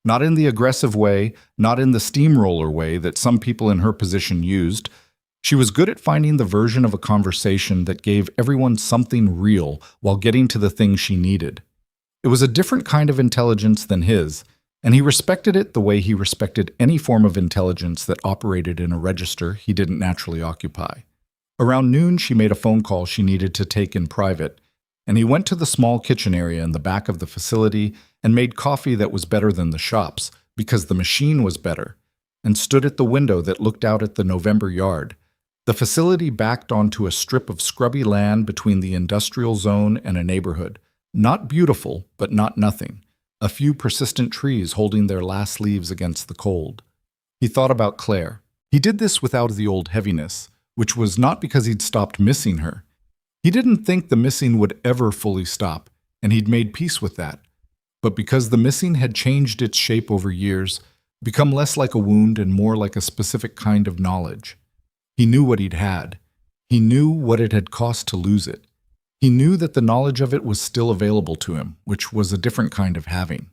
not in the aggressive way, not in the steamroller way that some people in her position used. She was good at finding the version of a conversation that gave everyone something real while getting to the thing she needed. It was a different kind of intelligence than his, and he respected it the way he respected any form of intelligence that operated in a register he didn't naturally occupy. Around noon, she made a phone call she needed to take in private, and he went to the small kitchen area in the back of the facility and made coffee that was better than the shop's, because the machine was better, and stood at the window that looked out at the November yard. The facility backed onto a strip of scrubby land between the industrial zone and a neighborhood. Not beautiful, but not nothing. a few persistent trees holding their last leaves against the cold. He thought about Claire. He did this without the old heaviness, which was not because he'd stopped missing her. He didn't think the missing would ever fully stop, and he'd made peace with that. But because the missing had changed its shape over years, become less like a wound and more like a specific kind of knowledge. He knew what he'd had. He knew what it had cost to lose it. He knew that the knowledge of it was still available to him, which was a different kind of having.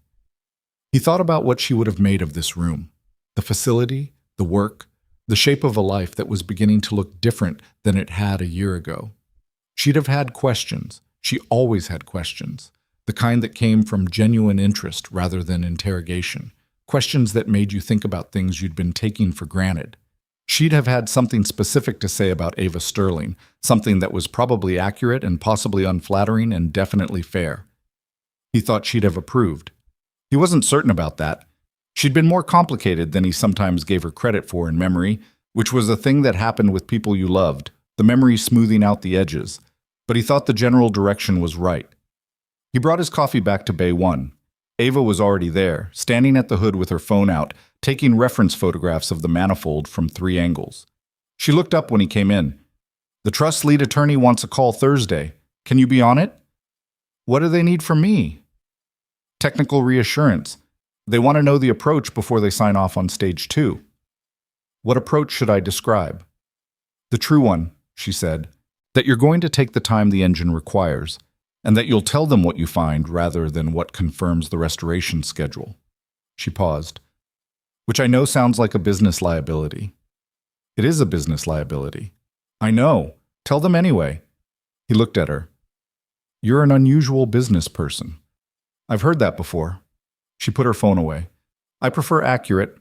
He thought about what she would have made of this room, the facility, the work, the shape of a life that was beginning to look different than it had a year ago. She'd have had questions. She always had questions, the kind that came from genuine interest rather than interrogation, questions that made you think about things you'd been taking for granted. She'd have had something specific to say about Ava Sterling, something that was probably accurate and possibly unflattering and definitely fair. He thought she'd have approved. He wasn't certain about that. She'd been more complicated than he sometimes gave her credit for in memory, which was a thing that happened with people you loved, the memory smoothing out the edges. But he thought the general direction was right. He brought his coffee back to Bay 1. Ava was already there, standing at the hood with her phone out, taking reference photographs of the manifold from 3 angles. She looked up when he came in. "The trust lead attorney wants a call Thursday. Can you be on it?" "What do they need from me?" "Technical reassurance. They want to know the approach before they sign off on stage 2. "What approach should I describe?" "The true one," she said. "That you're going to take the time the engine requires, and that you'll tell them what you find rather than what confirms the restoration schedule." She paused. "Which I know sounds like a business liability." "It is a business liability." "I know. Tell them anyway." He looked at her. "You're an unusual business person." "I've heard that before." She put her phone away. "I prefer accurate.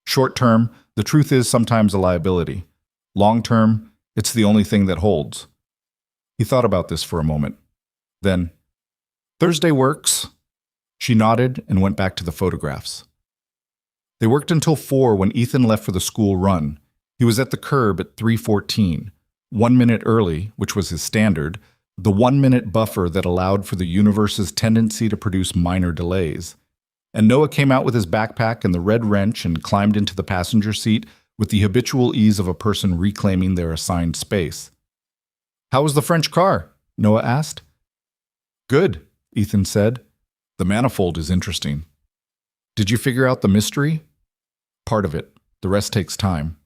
Short term, the truth is sometimes a liability. Long term, it's the only thing that holds." He thought about this for a moment. Then, "Thursday works." She nodded and went back to the photographs. They worked until 4 when Ethan left for the school run. He was at the curb at 3:14, 1 minute early, which was his standard, the 1-minute buffer that allowed for the universe's tendency to produce minor delays. And Noah came out with his backpack and the red wrench and climbed into the passenger seat with the habitual ease of a person reclaiming their assigned space. "How was the French car?" Noah asked. "Good," Ethan said. "The manifold is interesting." "Did you figure out the mystery?" "Part of it. The rest takes time."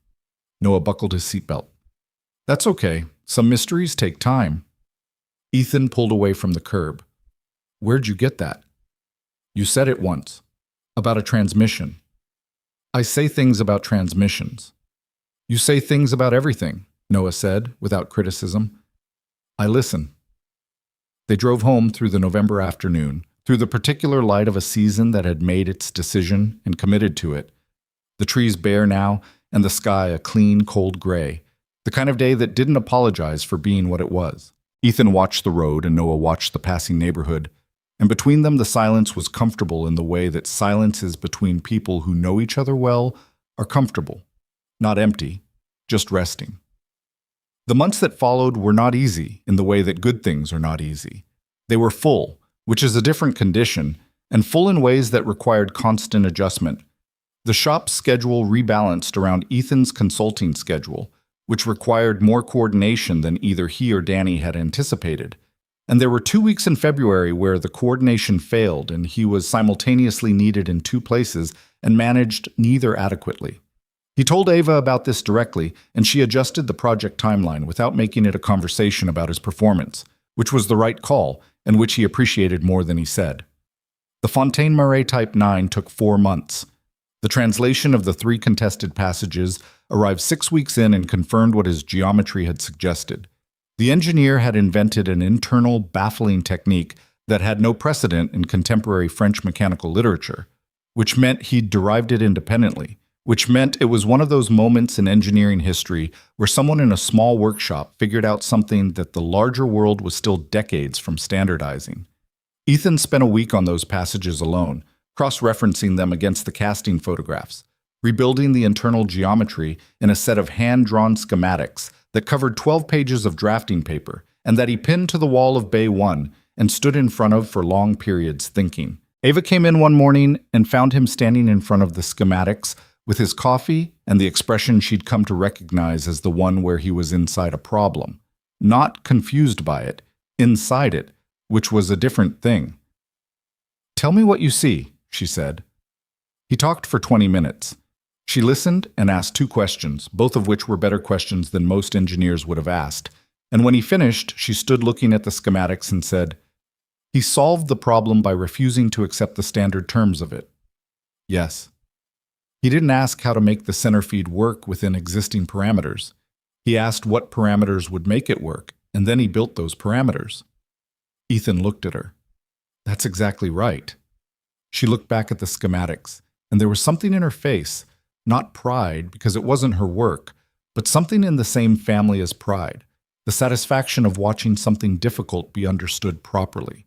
Noah buckled his seatbelt. "That's okay. Some mysteries take time." Ethan pulled away from the curb. "Where'd you get that?" "You said it once. About a transmission." "I say things about transmissions." "You say things about everything," Noah said, without criticism. "I listen." They drove home through the November afternoon, through the particular light of a season that had made its decision and committed to it. The trees bare now, and the sky a clean, cold gray, the kind of day that didn't apologize for being what it was. Ethan watched the road and Noah watched the passing neighborhood, and between them the silence was comfortable in the way that silences between people who know each other well are comfortable, not empty, just resting. The months that followed were not easy in the way that good things are not easy. They were full, which is a different condition, and full in ways that required constant adjustment. The shop's schedule rebalanced around Ethan's consulting schedule, which required more coordination than either he or Danny had anticipated. And there were 2 weeks in February where the coordination failed and he was simultaneously needed in 2 places and managed neither adequately. He told Ava about this directly, and she adjusted the project timeline without making it a conversation about his performance, which was the right call and which he appreciated more than he said. The Fontaine-Marais Type 9 took 4 months. The translation of the 3 contested passages arrived 6 weeks in and confirmed what his geometry had suggested. The engineer had invented an internal, baffling technique that had no precedent in contemporary French mechanical literature, which meant he'd derived it independently, which meant it was one of those moments in engineering history where someone in a small workshop figured out something that the larger world was still decades from standardizing. Ethan spent a week on those passages alone, cross-referencing them against the casting photographs, rebuilding the internal geometry in a set of hand-drawn schematics that covered 12 pages of drafting paper and that he pinned to the wall of Bay 1 and stood in front of for long periods thinking. Ava came in one morning and found him standing in front of the schematics with his coffee and the expression she'd come to recognize as the one where he was inside a problem. Not confused by it, inside it, which was a different thing. "Tell me what you see," she said. He talked for 20 minutes. She listened and asked 2 questions, both of which were better questions than most engineers would have asked. And when he finished, she stood looking at the schematics and said, "He solved the problem by refusing to accept the standard terms of it." Yes. He didn't ask how to make the center feed work within existing parameters. He asked what parameters would make it work, and then he built those parameters. Ethan looked at her. That's exactly right. She looked back at the schematics, and there was something in her face, not pride because it wasn't her work, but something in the same family as pride, the satisfaction of watching something difficult be understood properly.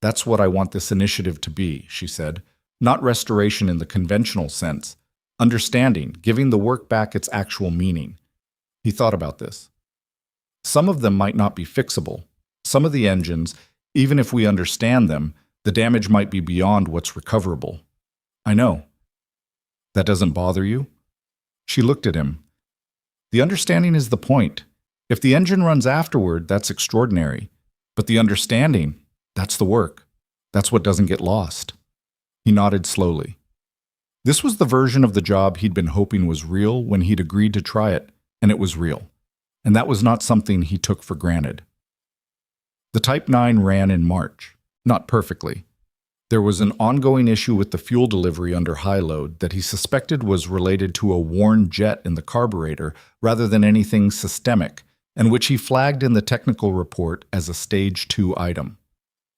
"That's what I want this initiative to be," she said. "Not restoration in the conventional sense. Understanding, giving the work back its actual meaning." He thought about this. Some of them might not be fixable. Some of the engines, even if we understand them, the damage might be beyond what's recoverable. "I know." "That doesn't bother you?" She looked at him. "The understanding is the point. If the engine runs afterward, that's extraordinary. But the understanding, that's the work. That's what doesn't get lost." He nodded slowly. This was the version of the job he'd been hoping was real when he'd agreed to try it, and it was real. And that was not something he took for granted. The Type 9 ran in March. Not perfectly. There was an ongoing issue with the fuel delivery under high load that he suspected was related to a worn jet in the carburetor rather than anything systemic, and which he flagged in the technical report as a Stage 2 item.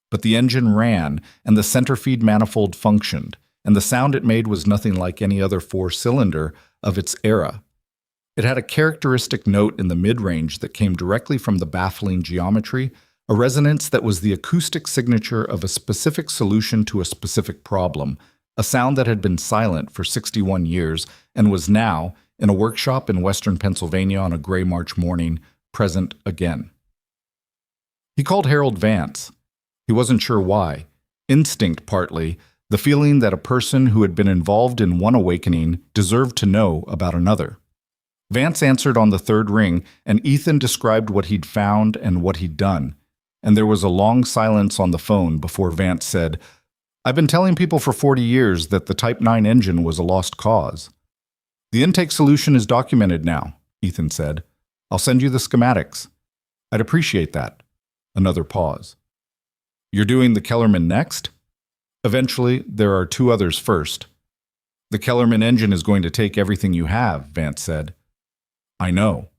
But the engine ran, and the center feed manifold functioned, and the sound it made was nothing like any other 4-cylinder of its era. It had a characteristic note in the mid-range that came directly from the baffling geometry, a resonance that was the acoustic signature of a specific solution to a specific problem, a sound that had been silent for 61 years and was now, in a workshop in western Pennsylvania on a gray March morning, present again. He called Harold Vance. He wasn't sure why. Instinct, partly, the feeling that a person who had been involved in one awakening deserved to know about another. Vance answered on the 3rd ring, and Ethan described what he'd found and what he'd done. And there was a long silence on the phone before Vance said, "I've been telling people for 40 years that the Type 9 engine was a lost cause." "The intake solution is documented now," Ethan said. "I'll send you the schematics." "I'd appreciate that." Another pause. "You're doing the Kellerman next?" "Eventually, there are 2 others first." "The Kellerman engine is going to take everything you have," Vance said. "I know."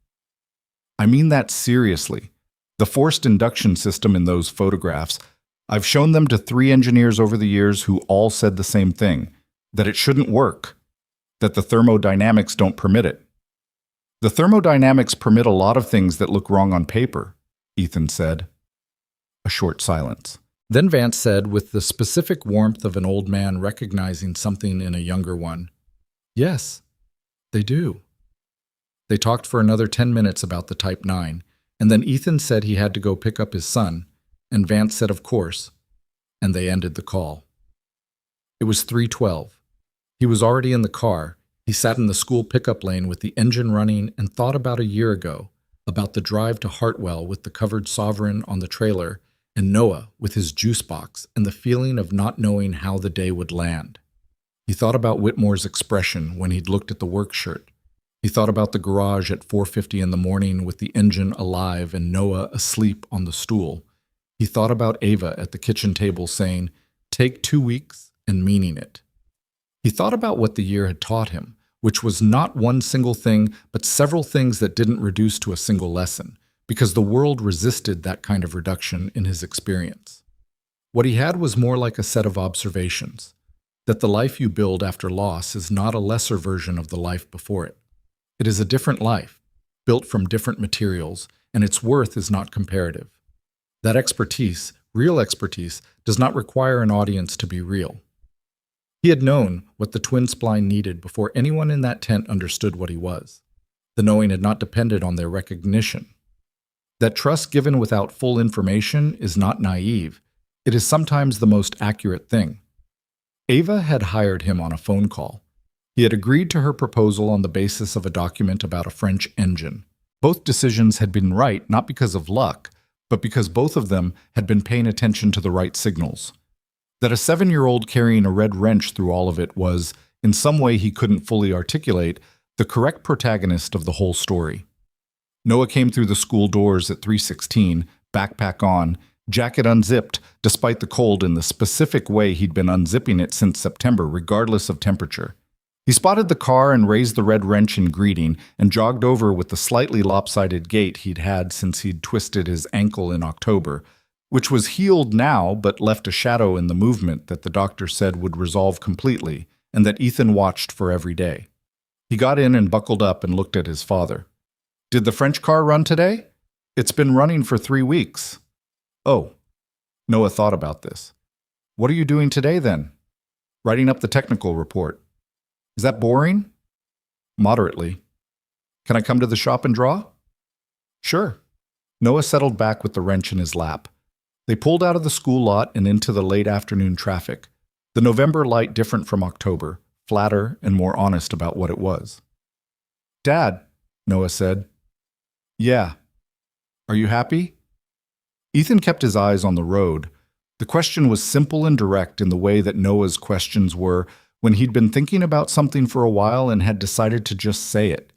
"I mean that seriously. The forced induction system in those photographs, I've shown them to 3 engineers over the years who all said the same thing, that it shouldn't work, that the thermodynamics don't permit it." "The thermodynamics permit a lot of things that look wrong on paper," Ethan said. A short silence. Then Vance said, with the specific warmth of an old man recognizing something in a younger one, "Yes, they do." They talked for another 10 minutes about the Type 9, and then Ethan said he had to go pick up his son, and Vance said of course, and they ended the call. It was 3:12. He was already in the car. He sat in the school pickup lane with the engine running and thought about a year ago, about the drive to Hartwell with the covered Sovereign on the trailer, and Noah with his juice box, and the feeling of not knowing how the day would land. He thought about Whitmore's expression when he'd looked at the work shirt. He thought about the garage at 4:50 in the morning with the engine alive and Noah asleep on the stool. He thought about Ava at the kitchen table saying, "Take 2 weeks," and meaning it. He thought about what the year had taught him, which was not one single thing, but several things that didn't reduce to a single lesson, because the world resisted that kind of reduction in his experience. What he had was more like a set of observations, that the life you build after loss is not a lesser version of the life before it. It is a different life, built from different materials, and its worth is not comparative. That expertise, real expertise, does not require an audience to be real. He had known what the twin spline needed before anyone in that tent understood what he was. The knowing had not depended on their recognition. That trust given without full information is not naive. It is sometimes the most accurate thing. Ava had hired him on a phone call. He had agreed to her proposal on the basis of a document about a French engine. Both decisions had been right, not because of luck, but because both of them had been paying attention to the right signals. That a 7-year-old carrying a red wrench through all of it was, in some way he couldn't fully articulate, the correct protagonist of the whole story. Noah came through the school doors at 3:16, backpack on, jacket unzipped, despite the cold in the specific way he'd been unzipping it since September, regardless of temperature. He spotted the car and raised the red wrench in greeting and jogged over with the slightly lopsided gait he'd had since he'd twisted his ankle in October, which was healed now but left a shadow in the movement that the doctor said would resolve completely and that Ethan watched for every day. He got in and buckled up and looked at his father. "Did the French car run today?" "It's been running for 3 weeks. "Oh." Noah thought about this. "What are you doing today then?" "Writing up the technical report." "Is that boring?" "Moderately." "Can I come to the shop and draw?" "Sure." Noah settled back with the wrench in his lap. They pulled out of the school lot and into the late afternoon traffic. The November light different from October, flatter and more honest about what it was. "Dad," Noah said. "Yeah." "Are you happy?" Ethan kept his eyes on the road. The question was simple and direct in the way that Noah's questions were when he'd been thinking about something for a while and had decided to just say it.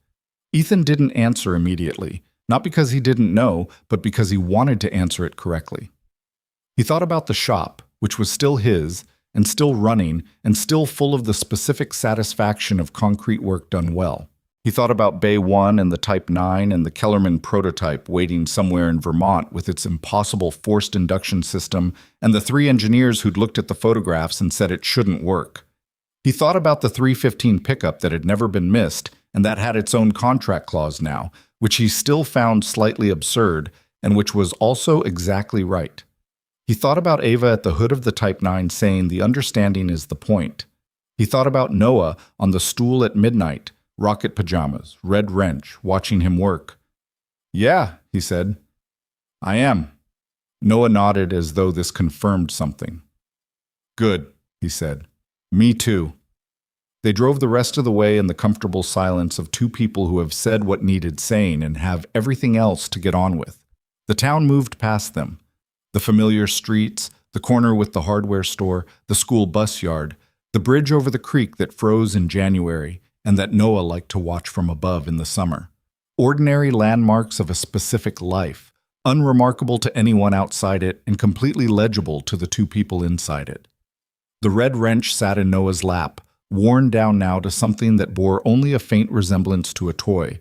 Ethan didn't answer immediately, not because he didn't know, but because he wanted to answer it correctly. He thought about the shop, which was still his, and still running, and still full of the specific satisfaction of concrete work done well. He thought about Bay 1 and the Type 9 and the Kellerman prototype waiting somewhere in Vermont with its impossible forced induction system and the 3 engineers who'd looked at the photographs and said it shouldn't work. He thought about the 315 pickup that had never been missed and that had its own contract clause now, which he still found slightly absurd and which was also exactly right. He thought about Ava at the hood of the Type 9 saying the understanding is the point. He thought about Noah on the stool at midnight, rocket pajamas, red wrench, watching him work. "Yeah," he said. "I am." Noah nodded as though this confirmed something. "Good," he said. "Me too." They drove the rest of the way in the comfortable silence of 2 people who have said what needed saying and have everything else to get on with. The town moved past them. The familiar streets, the corner with the hardware store, the school bus yard, the bridge over the creek that froze in January and that Noah liked to watch from above in the summer. Ordinary landmarks of a specific life, unremarkable to anyone outside it and completely legible to the 2 people inside it. The red wrench sat in Noah's lap, worn down now to something that bore only a faint resemblance to a toy,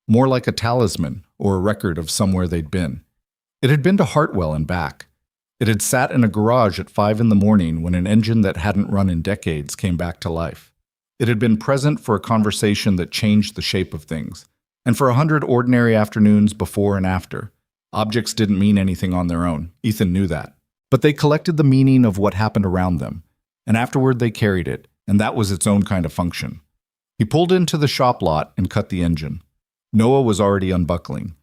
more like a talisman or a record of somewhere they'd been. It had been to Hartwell and back. It had sat in a garage at 5 in the morning when an engine that hadn't run in decades came back to life. It had been present for a conversation that changed the shape of things, and for 100 ordinary afternoons before and after. Objects didn't mean anything on their own. Ethan knew that. But they collected the meaning of what happened around them, and afterward they carried it, and that was its own kind of function. He pulled into the shop lot and cut the engine. Noah was already unbuckling.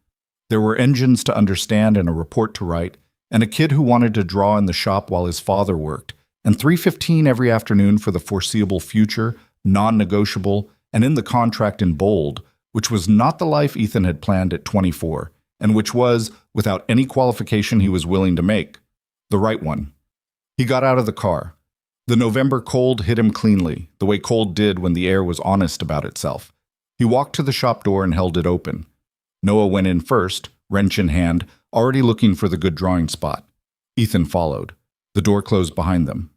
There were engines to understand and a report to write, and a kid who wanted to draw in the shop while his father worked, and 3:15 every afternoon for the foreseeable future, non-negotiable, and in the contract in bold, which was not the life Ethan had planned at 24, and which was, without any qualification he was willing to make, the right one. He got out of the car. The November cold hit him cleanly, the way cold did when the air was honest about itself. He walked to the shop door and held it open. Noah went in first, wrench in hand, already looking for the good drawing spot. Ethan followed. The door closed behind them.